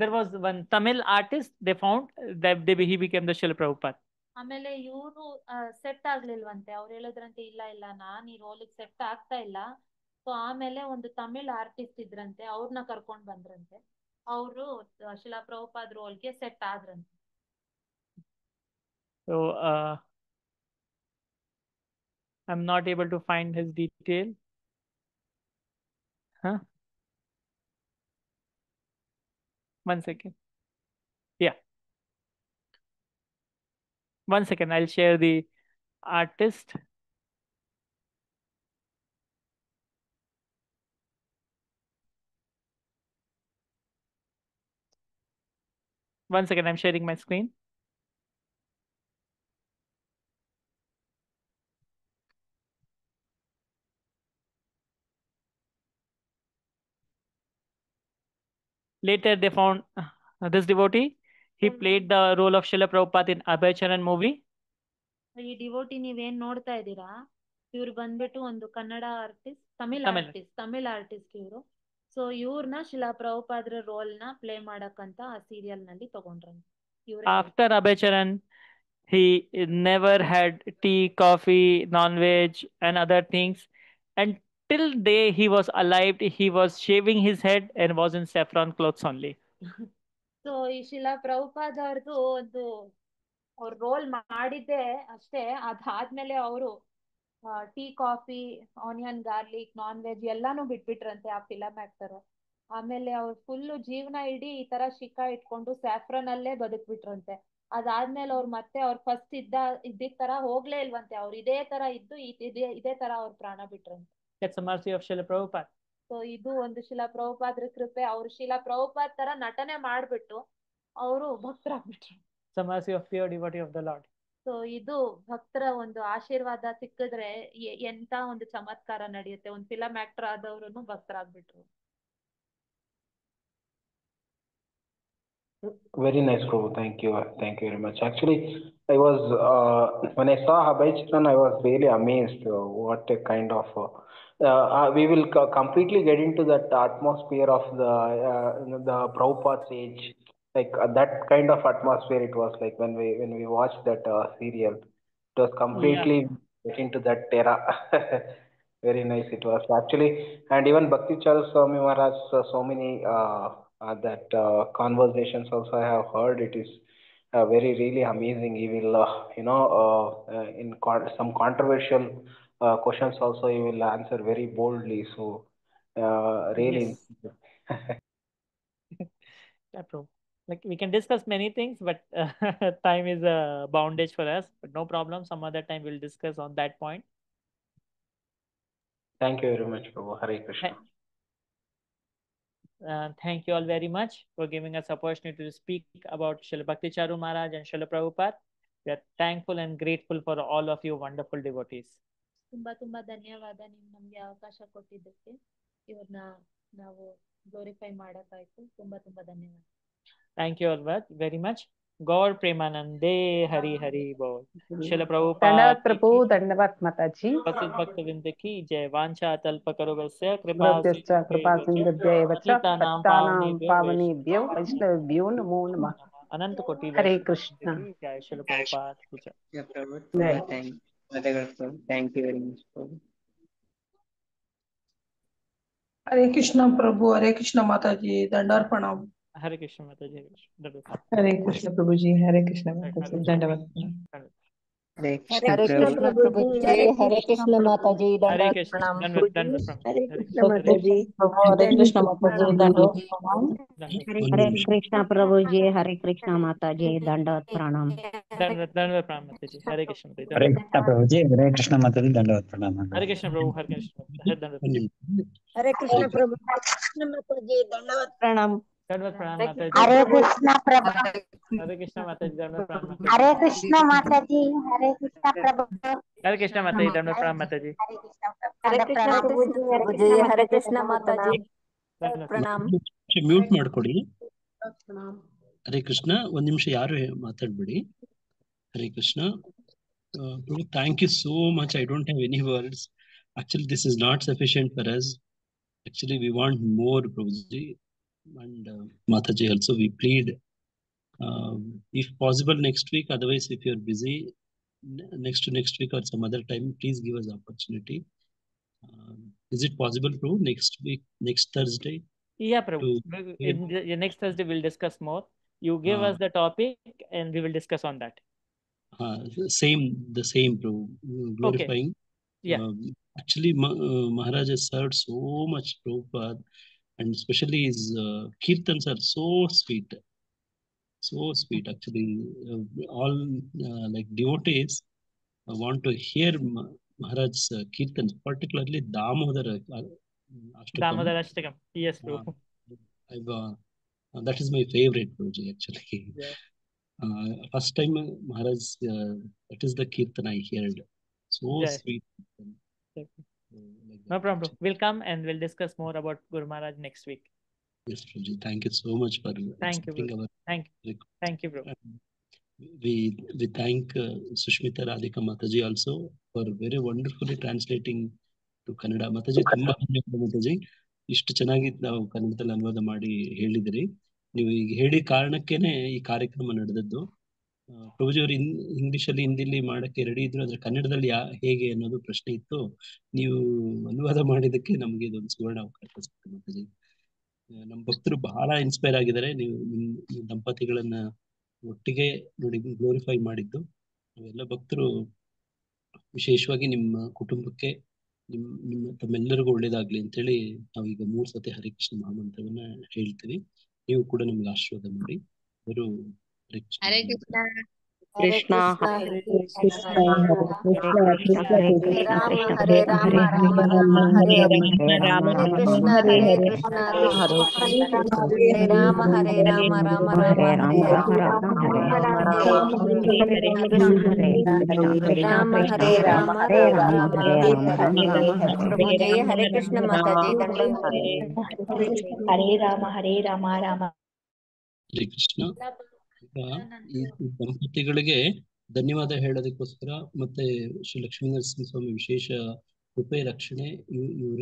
There was one Tamil artist they found that he became the Srila Prabhupada. ಆಮೇಲೆ ಇವ್ರು ಸೆಟ್ ಆಗ್ಲಿಲ್ವಂತೆ. ಅವ್ರು ಹೇಳಿದ್ರಂತೆ ಇಲ್ಲ ಇಲ್ಲ ನಾನ್ ಈ ರೋಲಿಗೆ ಸೆಟ್ ಆಗ್ತಾ ಇಲ್ಲ. ಸೊ ಆಮೇಲೆ ಒಂದು ತಮಿಳ್ ಆರ್ಟಿಸ್ಟ್ ಇದ್ರಂತೆ, ಅವ್ರನ್ನ ಕರ್ಕೊಂಡ್ ಬಂದ್ರಂತೆ. ಅವರು ಶಿಲಾ ಪ್ರಭುಪಾದ್ ರೋಲ್ಗೆ ಸೆಟ್ ಆದ್ರಂತೆ. So I'm not able to find his detail. Huh? One second. Yeah. One second. I'll share the artist. One second. I'm sharing my screen. Later, they found this devotee. He played the role of Srila Prabhupada in Abhay Charan movie. ಈ ಡಿವೋಟಿ ನೀವೇನ್ ನೋಡ್ತಾ ಇದ್ದೀರಾ, ಇವ್ರು ಬಂದ್ಬಿಟ್ಟು ಒಂದು ಕನ್ನಡ ಆರ್ಟಿಸ್ಟ್, ತಮಿಳ್ ಆರ್ಟಿಸ್ಟ್ ಇವರು. ಸೊ ಇವ್ರನ್ನ ಶಿಲಾ ಪ್ರಭುಪಾದ್ರ ರೋಲ್ ನ ಪ್ಲೇ ಮಾಡಕ್ಕಂತ ಆ ಸೀರಿಯಲ್ ನಲ್ಲಿ ತಗೊಂಡ್ರಂತೆ. After Abhay Charan, he never had tea, coffee, non-veg, and other things. And till day he was alive, he was shaving his head and was in saffron clothes only. So ಈ ಶಿಲಾ ಪ್ರಭುಪಾದ್ ಅವ್ರದ್ದು ಒಂದು ಅವ್ರ ರೋಲ್ ಮಾಡಿದ್ದೆ ಅಷ್ಟೇ. ಅದಾದ್ಮೇಲೆ ಅವರು tea, coffee, onion garlic, non veg ಎಲ್ಲಾನು ಬಿಟ್ಬಿಟ್ರಂತೆ ಆ ಫಿಲಂ ಆಕ್ಟರ್. ಆಮೇಲೆ ಅವ್ರು ಫುಲ್ ಜೀವನ ಇಡೀ ಈ ತರ ಶಿಖಾ ಇಟ್ಕೊಂಡು ಸ್ಯಾಫ್ರನ್ ಅಲ್ಲೇ ಬದುಕ್ಬಿಟ್ರಂತೆ. ಅದಾದ್ಮೇಲೆ ಅವ್ರು ಮತ್ತೆ ಅವ್ರ ಫಸ್ಟ್ ಇದ್ದಿದ್ ತರ ಹೋಗ್ಲೇ ಇಲ್ವಂತೆ. ಅವ್ರು ಇದೇ ತರ ಇದ್ದು ಇದೇ ತರ ಅವ್ರ ಪ್ರಾಣ ಬಿಟ್ರಂತೆ. That's the mercy of Srila Prabhupada. So ಇದು ಒಂದು ಶಿಲಾ ಪ್ರಭುಪಾದ್ರ ಕೃಪೆ. ಅವ್ರು ಶಿಲಾ ಪ್ರಭುಪಾದ್ ತರ ನಟನೆ ಮಾಡ್ಬಿಟ್ಟು ಅವರು ಭಕ್ತರಾಗ್ಬಿಟ್ರು. It's the mercy of pure devotee of the Lord. So ಇದು ಭಕ್ತರ ಒಂದು ಆಶೀರ್ವಾದ ಸಿಕ್ಕಿದ್ರೆ ಎಂತ ಒಂದು ಚಮತ್ಕಾರ ನಡೆಯುತ್ತೆ. ಒಂದು ಫಿಲಂ ಆಕ್ಟರ್ ಆದವ್ರು ಭಕ್ತರಾಗ್ಬಿಟ್ರು. Very nice, Prabhu. Thank you very much. Actually, I was when I saw Abhay Charan, I was really amazed. What a kind of we will completely get into that atmosphere of the Prabhupada's age, like that kind of atmosphere. It was like when we watched that serial, it was completely get into that era. Very nice it was actually, and even Bhakti Charu Swami Maharaj, so many that conversations also I have heard. It is very really amazing. He will in some controversial questions also he will answer very boldly. So really. Yeah, Prabhu. Like we can discuss many things, but time is a boundage for us. But no problem. Some other time we'll discuss on that point. Thank you very much, Prabhu. Hare Krishna. Thank you all very much for giving us opportunity to speak about Srila Bhakti Charu Maharaj and Srila Prabhupada. We are thankful and grateful for all of you wonderful devotees. ತುಂಬಾ ಧನ್ಯವಾದ ನೀವು ನಮ್ಗೆ ಅವಕಾಶ ಕೊಟ್ಟಿದ್ದಕ್ಕೆ ಇವ್ರನ್ನ ನಾವು ಗ್ಲೋರಿಫೈ ಮಾಡಕ್ಕಾಯ್ತು. ತುಂಬಾ ಧನ್ಯವಾದ. Thank you all very much. Gaur Premanande Hari Hari Bol. Srila धन्यवाद Prabhupada प्रभु, धन्यवाद माताजी. भक्त की जय. वांछा तल्पकरुगस्य कृपा कृपा सिन्धुभ्यैव च पतितानां पतितानां पावनेभ्यो वैष्णवेभ्यो नमो नमः. अनंत कोटि हरे कृष्ण. जय. Srila Prabhupada की जय. Thank you very much, Prabhu. हरे कृष्ण प्रभु, हरे कृष्ण माता जी, दंडवत प्रणाम. हरे कृष्ण माता जी. हरे कृष्ण प्रभु जी, हरे कृष्ण माता जी, दंडवत प्रणाम. Hare हरे Krishna कृष्ण Prabhu. प्रभु जी, हरे कृष्ण माता जी, हरे दंडवत कृष्ण प्रणाम. दंडवत प्रणाम. हरे कृष्ण माता जी, हरे कृष्ण माता जी, दंडवत प्रणाम. हरे कृष्ण प्रभु जी, हरे कृष्ण माता जी, दंडवत प्रणाम. दंडवत प्रणाम माता जी. हरे कृष्ण माता जी. हरे कृष्ण प्रभु जी, हरे कृष्ण माता जी, दंडवत प्रणाम. हरे कृष्ण प्रभु, हरे कृष्ण दंडवत हरे कृष्ण प्रभु, हरे कृष्ण माता जी, दंडवत प्रणाम. दंडवत प्रणाम माता जी. हरे कृष्ण प्रभु, हरे कृष्ण माता जी, दंडवत प्रणाम माता जी. हरे कृष्ण माता जी, हरे कृष्ण प्रभु, हरे कृष्ण माता जी, दंडवत प्रणाम माता जी. हरे कृष्ण प्रभु जी, हरे कृष्ण माता जी, प्रणाम. ಮ್ಯೂಟ್ ಮಾಡ್ಕೊಡಿ. ಹರೇ ಕೃಷ್ಣ. ಒಂದ್ ನಿಮಿಷ ಯಾರು ಮಾತಾಡ್ಬೇಡಿ. Hare Krishna. Prabhu, thank you so much. I don't have any words. Actually, this is not sufficient for us. Actually, we want more, Prabhuji. And Mataji also, we plead. If possible, next week. Otherwise, if you're busy, next week or some other time, please give us opportunity. Is it possible, Prabhu, next week, next Thursday? Yeah, Prabhu. In the next Thursday, we'll discuss more. You give us the topic and we will discuss on that. The same, Prabhu. Glorifying. Okay. Yeah. Actually, Maharaj has served so much, Prabhupada, and especially his kirtans are so sweet. So sweet, actually. All like devotees want to hear Maharaj's kirtans, particularly Damodara Ashtakam. Yes, Prabhu. That is my favorite project, actually. Yeah. First time Maharaj, that is the kirtan I heard. So sweet. No problem. We'll come and we'll discuss more about Guru Maharaj next week. Yes, Prabhuji. Thank you so much for accepting our request. Thank you, Prabhu. We thank Sushmita Radhika Mataji also for very wonderfully translating to Kannada. Mataji, ತುಂಬಾ ಧನ್ಯವಾದ Mataji. ಇಷ್ಟು ಚೆನ್ನಾಗಿ ನಾವು ಕನ್ನಡದಲ್ಲಿ ಅನುವಾದ ಮಾಡಿ ಹೇಳಿದಿರಿ. ನೀವು ಈಗ ಹೇಳಿ ಕಾರಣಕ್ಕೇನೆ ಈ ಕಾರ್ಯಕ್ರಮ ನಡೆದದ್ದು. ಪ್ರಭುಜಿ ಅವರು ಇಂಗ್ಲಿಷಲ್ಲಿ ಹಿಂದಿಲಿ ಮಾಡಕ್ಕೆ ರೆಡಿ ಇದ್ರು, ಆದ್ರೆ ಕನ್ನಡದಲ್ಲಿ ಹೇಗೆ ಅನ್ನೋದು ಪ್ರಶ್ನೆ ಇತ್ತು. ನೀವು ಅನುವಾದ ಮಾಡಿದಕ್ಕೆ ನಮ್ಗೆ ಇದೊಂದು ಸುವರ್ಣ ಅವಕಾಶ ಸಿಕ್ತು ಮಾತಾಜಿ. ನಮ್ಮ ಭಕ್ತರು ಬಹಳ ಇನ್ಸ್ಪೈರ್ ಆಗಿದ್ದಾರೆ. ನೀವು ದಂಪತಿಗಳನ್ನ ಒಟ್ಟಿಗೆ ನೋಡಿ ಗ್ಲೋರಿಫೈ ಮಾಡಿದ್ದು. ನಾವೆಲ್ಲ ಭಕ್ತರು ವಿಶೇಷವಾಗಿ ನಿಮ್ಮ ಕುಟುಂಬಕ್ಕೆ ತಮ್ಮೆಲ್ಲರಿಗೂ ಒಳ್ಳೇದಾಗ್ಲಿ ಅಂತೇಳಿ ನಾವೀಗ 3 ಸತಿ ಹರೇ ಕೃಷ್ಣ ಮಹಾಮಂತ್ರವನ್ನ ಹೇಳ್ತೀವಿ. ನೀವು ಕೂಡ ನಮ್ಗೆ ಆಶೀರ್ವಾದ ಮಾಡಿ. ಅವರು ಹರೇ ಕೃಷ್ಣ. कृष्णा हरे कृष्ण, हरे कृष्ण, हरे राम, राम राम, हरे हरे, हरे कृष्ण, हरे कृष्ण, हरे राम, राम राम, हरे हरे, राम हरे राम, प्रभु जी हरे कृष्ण माता जी दंडवत. हरे राम राम. ಹರೇ ಕೃಷ್ಣ. ಈ ದಂಪತಿಗಳಿಗೆ ಧನ್ಯವಾದ ಹೇಳೋದಕ್ಕೋಸ್ಕರ ಮತ್ತೆ ಶ್ರೀ ಲಕ್ಷ್ಮೀ ನರಸಿಂಹ ಸ್ವಾಮಿ ವಿಶೇಷ ಕೃಪೆ ರಕ್ಷಣೆ ಇವ್ರ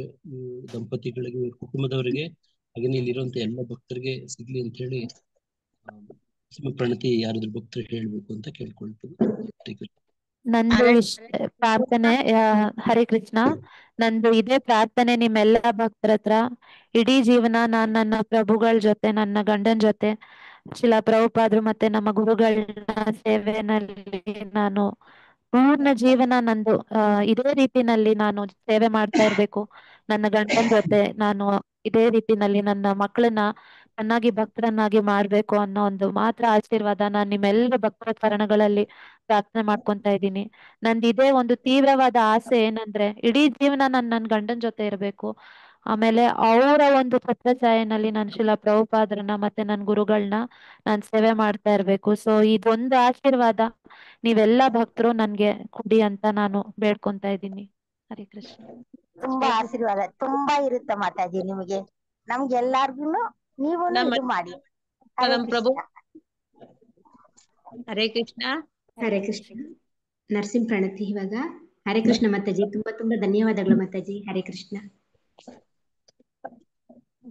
ದಂಪತಿಗಳಿಗೆ, ಇವ್ರ ಕುಟುಂಬದವರಿಗೆ, ಹಾಗೆ ಇಲ್ಲಿರುವಂತ ಎಲ್ಲ ಭಕ್ತರಿಗೆ ಸಿಗ್ಲಿ ಅಂತ ಹೇಳಿ ಪ್ರಣತಿ ಯಾರಾದ್ರೂ ಭಕ್ತರು ಹೇಳ್ಬೇಕು ಅಂತ ಕೇಳ್ಕೊಳ್ತೀನಿ. ನಂದು ಪ್ರಾರ್ಥನೆ, ಹರೇ ಕೃಷ್ಣ, ನಂದು ಇದೇ ಪ್ರಾರ್ಥನೆ ನಿಮ್ಮೆಲ್ಲ ಭಕ್ತರ ಹತ್ರ. ಇಡೀ ಜೀವನ ನಾನು ನನ್ನ ಪ್ರಭುಗಳ ಜೊತೆ, ನನ್ನ ಗಂಡನ ಜೊತೆ, ಶಿಲಾ ಪ್ರಭುಪಾದರು ಮತ್ತೆ ನಮ್ಮ ಗುರುಗಳ ಸೇವೆನಲ್ಲಿ ನಾನು ಪೂರ್ಣ ಜೀವನ ನಂದು ಇದೇ ರೀತಿನಲ್ಲಿ ನಾನು ಸೇವೆ ಮಾಡ್ತಾ ಇರ್ಬೇಕು. ನನ್ನ ಗಂಡನ ಜೊತೆ ನಾನು ಇದೇ ರೀತಿನಲ್ಲಿ ನನ್ನ ಮಕ್ಕಳನ್ನ ಚೆನ್ನಾಗಿ ಭಕ್ತರನ್ನಾಗಿ ಮಾಡ್ಬೇಕು ಅನ್ನೋ ಒಂದು ಮಾತ್ರ ಆಶೀರ್ವಾದ ನಾನು ನಿಮ್ಮೆಲ್ಲರ ಭಕ್ತರ ಚರಣಗಳಲ್ಲಿ ಪ್ರಾರ್ಥನೆ ಮಾಡ್ಕೊಂತ ಇದ್ದೀನಿ. ನಂದು ಇದೇ ಒಂದು ತೀವ್ರವಾದ ಆಸೆ ಏನಂದ್ರೆ ಇಡೀ ಜೀವನ ನಾನು ನನ್ನ ಗಂಡನ ಜೊತೆ ಇರಬೇಕು. ಆಮೇಲೆ ಅವರ ಒಂದು ಛತ್ರಛಾಯೆನಲ್ಲಿ ನಾನು ಶಿಲಾ ಪ್ರಭುಪಾದರನ್ನ ಮತ್ತೆ ನನ್ನ ಗುರುಗಳನ್ನ ನಾನು ಸೇವೆ ಮಾಡ್ತಾ ಇರ್ಬೇಕು. ಸೊ ಇದೊಂದು ಆಶೀರ್ವಾದ ನೀವೆಲ್ಲಾ ಭಕ್ತರು ನನ್ಗೆ ಕೊಡಿ ಅಂತ ನಾನು ಬೇಡ್ಕೊಂತ ಇದ್ದೀನಿ. ಹರೇ ಕೃಷ್ಣ. ತುಂಬಾ ಆಶೀರ್ವಾದ ತುಂಬಾ ಇರುತ್ತೆ ಮಾತಾಜಿ ನಿಮಗೆ, ನಮ್ಗೆಲ್ಲಾರ್ಗು ನೀವು ಇದು ಮಾಡಿ. ಹರೇ ಪ್ರಭು ಕೃಷ್ಣ. ಹರೇ ಕೃಷ್ಣ. ಹರೇ ಕೃಷ್ಣ. ನರಸಿಂಹ ಪ್ರಣತಿ ಇವಾಗ. ಹರೇ ಕೃಷ್ಣ ಮಾತಾಜಿ, ತುಂಬಾ ತುಂಬಾ ಧನ್ಯವಾದಗಳು ಮಾತಾಜಿ. ಹರೇ ಕೃಷ್ಣ.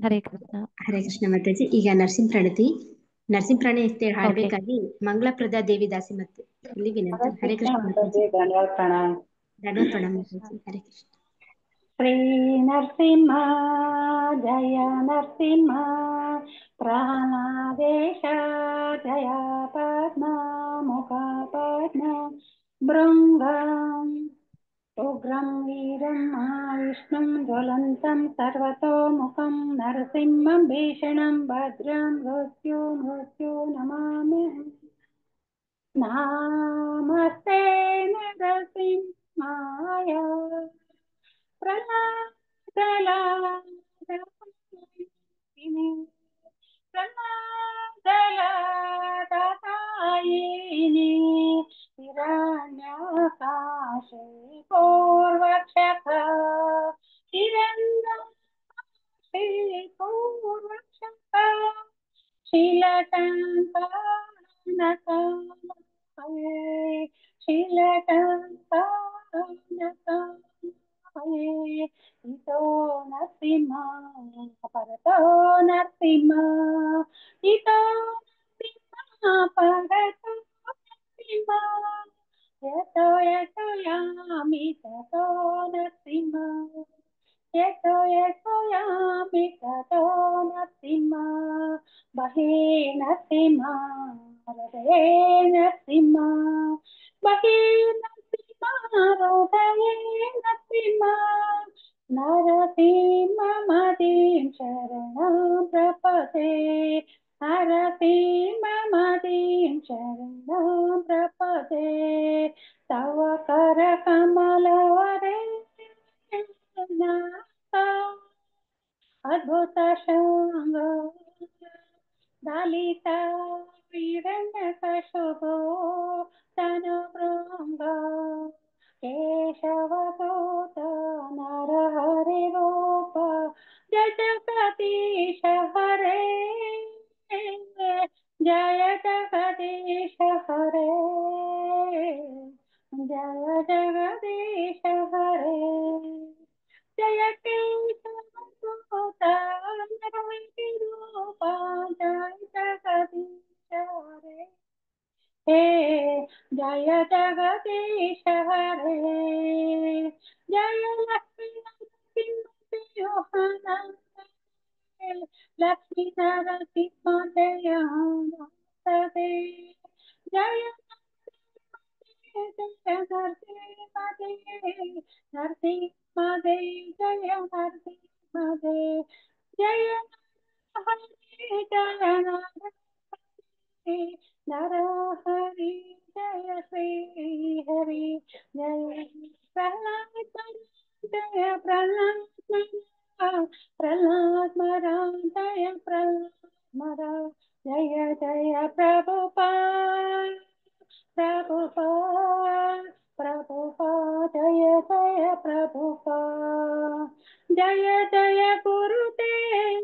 ಹರೇ ಕೃಷ್ಣ. ಹರೇ ಕೃಷ್ಣ ಮಾತಾಜಿ. ಈಗ ನರಸಿಂಹ ಪ್ರಣತಿ ಅಂತ ಹಾಡ್ಬೇಕಾಗಿ ಮಂಗಳಪ್ರದ ದೇವಿ ದಾಸಿ ಮತ್ತೆ ಇಲ್ಲಿ ವಿನಂತಿ. ಹರೇ ಕೃಷ್ಣ ಮಾತಾಜಿ. ಧನ್ಯವಾದ ಪ್ರಣಾಮ. ಧನ್ಯವಾದ ಪ್ರಣಾಮ ಮಾತಾಜಿ. ಹರೇ ಕೃಷ್ಣ. ಶ್ರೀ ನರಸಿಂಹ ಜಯ ನರಸಿಂಹ ಪ್ರಾಣಾದೇಶ ಜಯ ಪದ್ಮ ಮುಖ ಪದ್ಮ ಭೃಂಗಂ ಉಗ್ರಂ ವೀರಂ ಮಹಾವಿಷ್ಣುಂ ಜ್ವಲಂತಂ ಸರ್ವತೋಮುಖಂ ನರಸಿಂಹಂ ಭೀಷಣಂ ಭದ್ರಂ ಮೃತ್ಯು ನಮಾಮ್ಯಹಂ. ನಮಸ್ತೆ ನರಸಿಂಹಾಯ ಪ್ರಹ್ಲಾದಲಾದಾಯಿನಿ ಹಿರಣ್ಯಕಾಶಿ ಪೂರ್ವಕ್ಷಕ ಪೂರ್ವಕ್ಷಕ ಶೀಲಟಂಕಾನಕ ಇತೋ ನರಸಿಂಹ ಪರತೋ ನರಸಿಂಹ ಇತೋ ನರಸಿಂಹ ಪರತೋ ನರಸಿಂಹ ಯತೋ ಯಾಮಿ ತತೋ ನರಸಿಂಹ ಯತೋ ಯಾಮಿ ತತೋ ನರಸಿಂಹ ಬಹೇ ನರಸಿಂಹ ಹೃದಯೇ ನರಸಿಂಹ ಬಹೇ ನರಸಿಂಹ ಹೃದಯೇ ನರಸಿಂಹ ನರಸಿಂಹ ಮದೀಂ ಶರಣಂ ಪ್ರಪದೇ ನರಸಿಂಹ ಮದೀಂ ಶರಣಂ ಪ್ರಪದೇ ತವ ಕರ ಕಮಲವರೇ ಅದ್ಭುತ ಶಾಂಗ ದಲಿತ ಹಿರಣ್ಯಕಶುಭೋ ತನು ಭೃಂಗ ಕೇಶವದೂತ ನರಹರಿ ರೂಪ ಜಗದೀಶ ಹರೇ ಜಯ ಜಗದೀಶ ಹರೇ ಜಯ ಜಗದೀಶ ಹರೇ ಜಯ ಕೇಶವದೂತ ನರಹರಿ ರೂಪ ಜಯ ಜಗದೀಶ ಹರೇ हे जय जगदीश हरे जय लक्ष्मी लक्ष्मी नरसिंह जय नमस्ते जय नरसिंह जय नरसिंह जय नरहरि जय श्री हरि जय प्रहलाद जय प्रहलाद जय प्रहलाद जय जय प्रभुपाद जय जय प्रभुपाद जय जय गुरुदेव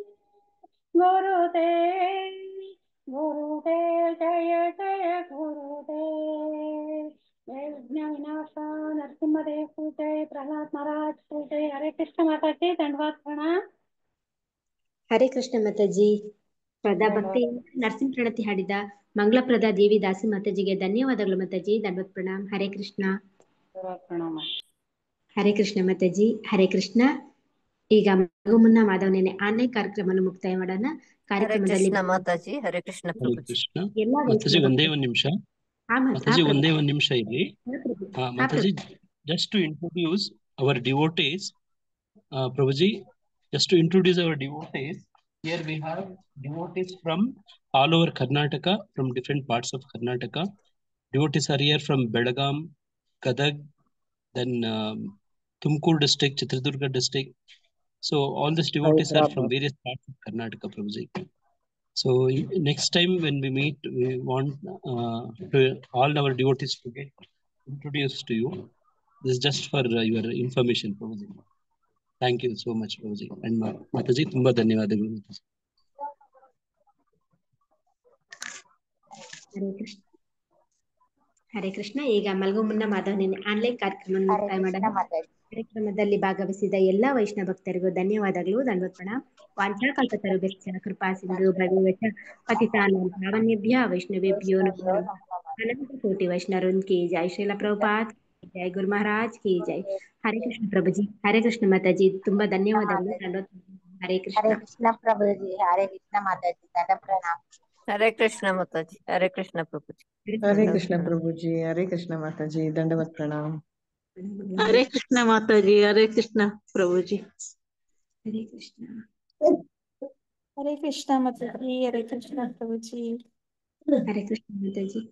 जय जय गुरुदेव जय विघ्न विनाश नरसिंहदेव पूजय प्रहलाद महाराज पूजय हरे कृष्ण माताजी धन्यवाद प्रणाम. ಹರೇ ಕೃಷ್ಣ ಮಾತಾಜಿ. ಶ್ರದ್ಧಾ ಭಕ್ತಿ ನರಸಿಂಹ ಪ್ರಣತಿ ಹಾಡಿದ ಮಂಗಳಪ್ರದ ದೇವಿ ದಾಸಿ ಮಾತಾಜಿಗೆ ಧನ್ಯವಾದಗಳು ಮಾತಾಜಿ. ಧನ್ಯವಾದ ಪ್ರಣಾಮ್. ಹರೇ ಕೃಷ್ಣ. ಹರೇ ಕೃಷ್ಣ ಮಾತಾಜಿ. ಹರೇ ಕೃಷ್ಣ. ಈಗ ಮುನ್ನ ಮಾಧವನೇನೆ ಆನ್ಲೈನ್ ಕಾರ್ಯಕ್ರಮವನ್ನು ಮುಕ್ತಾಯ ಮಾಡೋಣ. ಕಾರ್ಯಕ್ರಮದಲ್ಲಿ ಮಾತಾಜಿ. ಹರೇ ಕೃಷ್ಣ ಹರೇ ಕೃಷ್ಣ ಮಾತಾಜಿ. ಒಂದೇ ಒಂದ್ ನಿಮಿಷ ಮಾತಾಜಿ, ಒಂದೇ ಒಂದ್ ನಿಮಿಷ ಇಲ್ಲಿ. Mataji, just to introduce our devotees, Prabhuji, just to introduce our devotees, Here we have devotees from all over Karnataka, from different parts of Karnataka. Devotees are here from Belgaum, Gadag, then Tumkur district, Chitradurga district. So all these devotees are from various parts of Karnataka, Prabhuji. So next time when we meet, we want to all our devotees to get introduced to you. This is just for your information, Prabhuji. Thank you so much, Prabhuji. And Mataji, ತುಂಬಾ ಧನ್ಯವಾದಗಳು. ಹರೇ ಕೃಷ್ಣ. ಹರೇ ಕೃಷ್ಣ. ಈಗ ಮಲಗೋ ಮುನ್ನ ಮಾಧವ್ ನಿನ್ನೆ ಆನ್ಲೈನ್ ಕಾರ್ಯಕ್ರಮವನ್ನು ಮುಕ್ತಾಯ ಮಾಡೋಣ. ಕಾರ್ಯಕ್ರಮದಲ್ಲಿ ಭಾಗವಹಿಸಿದ ಎಲ್ಲಾ ವೈಷ್ಣವ ಭಕ್ತರಿಗೂ ಧನ್ಯವಾದಗಳು. ದಂಡವತ್ ಪ್ರಣಾಮ್. ವಾಂಛಾಕಲ್ಪತರುಭ್ಯಶ್ಚ ಕೃಪಾ ಸಿಂಧು ಭಗವತ ಪತಿತಾನಾಂ ಪಾವನೇಭ್ಯಃ ವೈಷ್ಣವೇಭ್ಯೋ ನಮೋ ನಮಃ. अनंत कोटि वैष्णववृंद की जय. श्रील प्रभुपाद की जय. गुरु महाराज की जय. हरे कृष्ण प्रभुजी. हरे कृष्ण माताजी. ತುಂಬಾ ಧನ್ಯವಾದಗಳು. ಹರೇ ಕೃಷ್ಣ. ಹರೇ ಕೃಷ್ಣ ಪ್ರಭುಜಿ. ಹರೇ ಕೃಷ್ಣ ಮಾತಾಜಿ. ದಂಡ ಪ್ರಣಾಮ. हरे कृष्ण माताजी. हरे कृष्ण प्रभु जी. हरे कृष्ण प्रभु जी. हरे कृष्ण माता जी. दंडवत प्रणाम. हरे कृष्ण माता जी. हरे कृष्ण प्रभु जी. हरे कृष्ण. हरे कृष्ण माता जी. हरे कृष्ण प्रभु जी. हरे कृष्ण माता जी.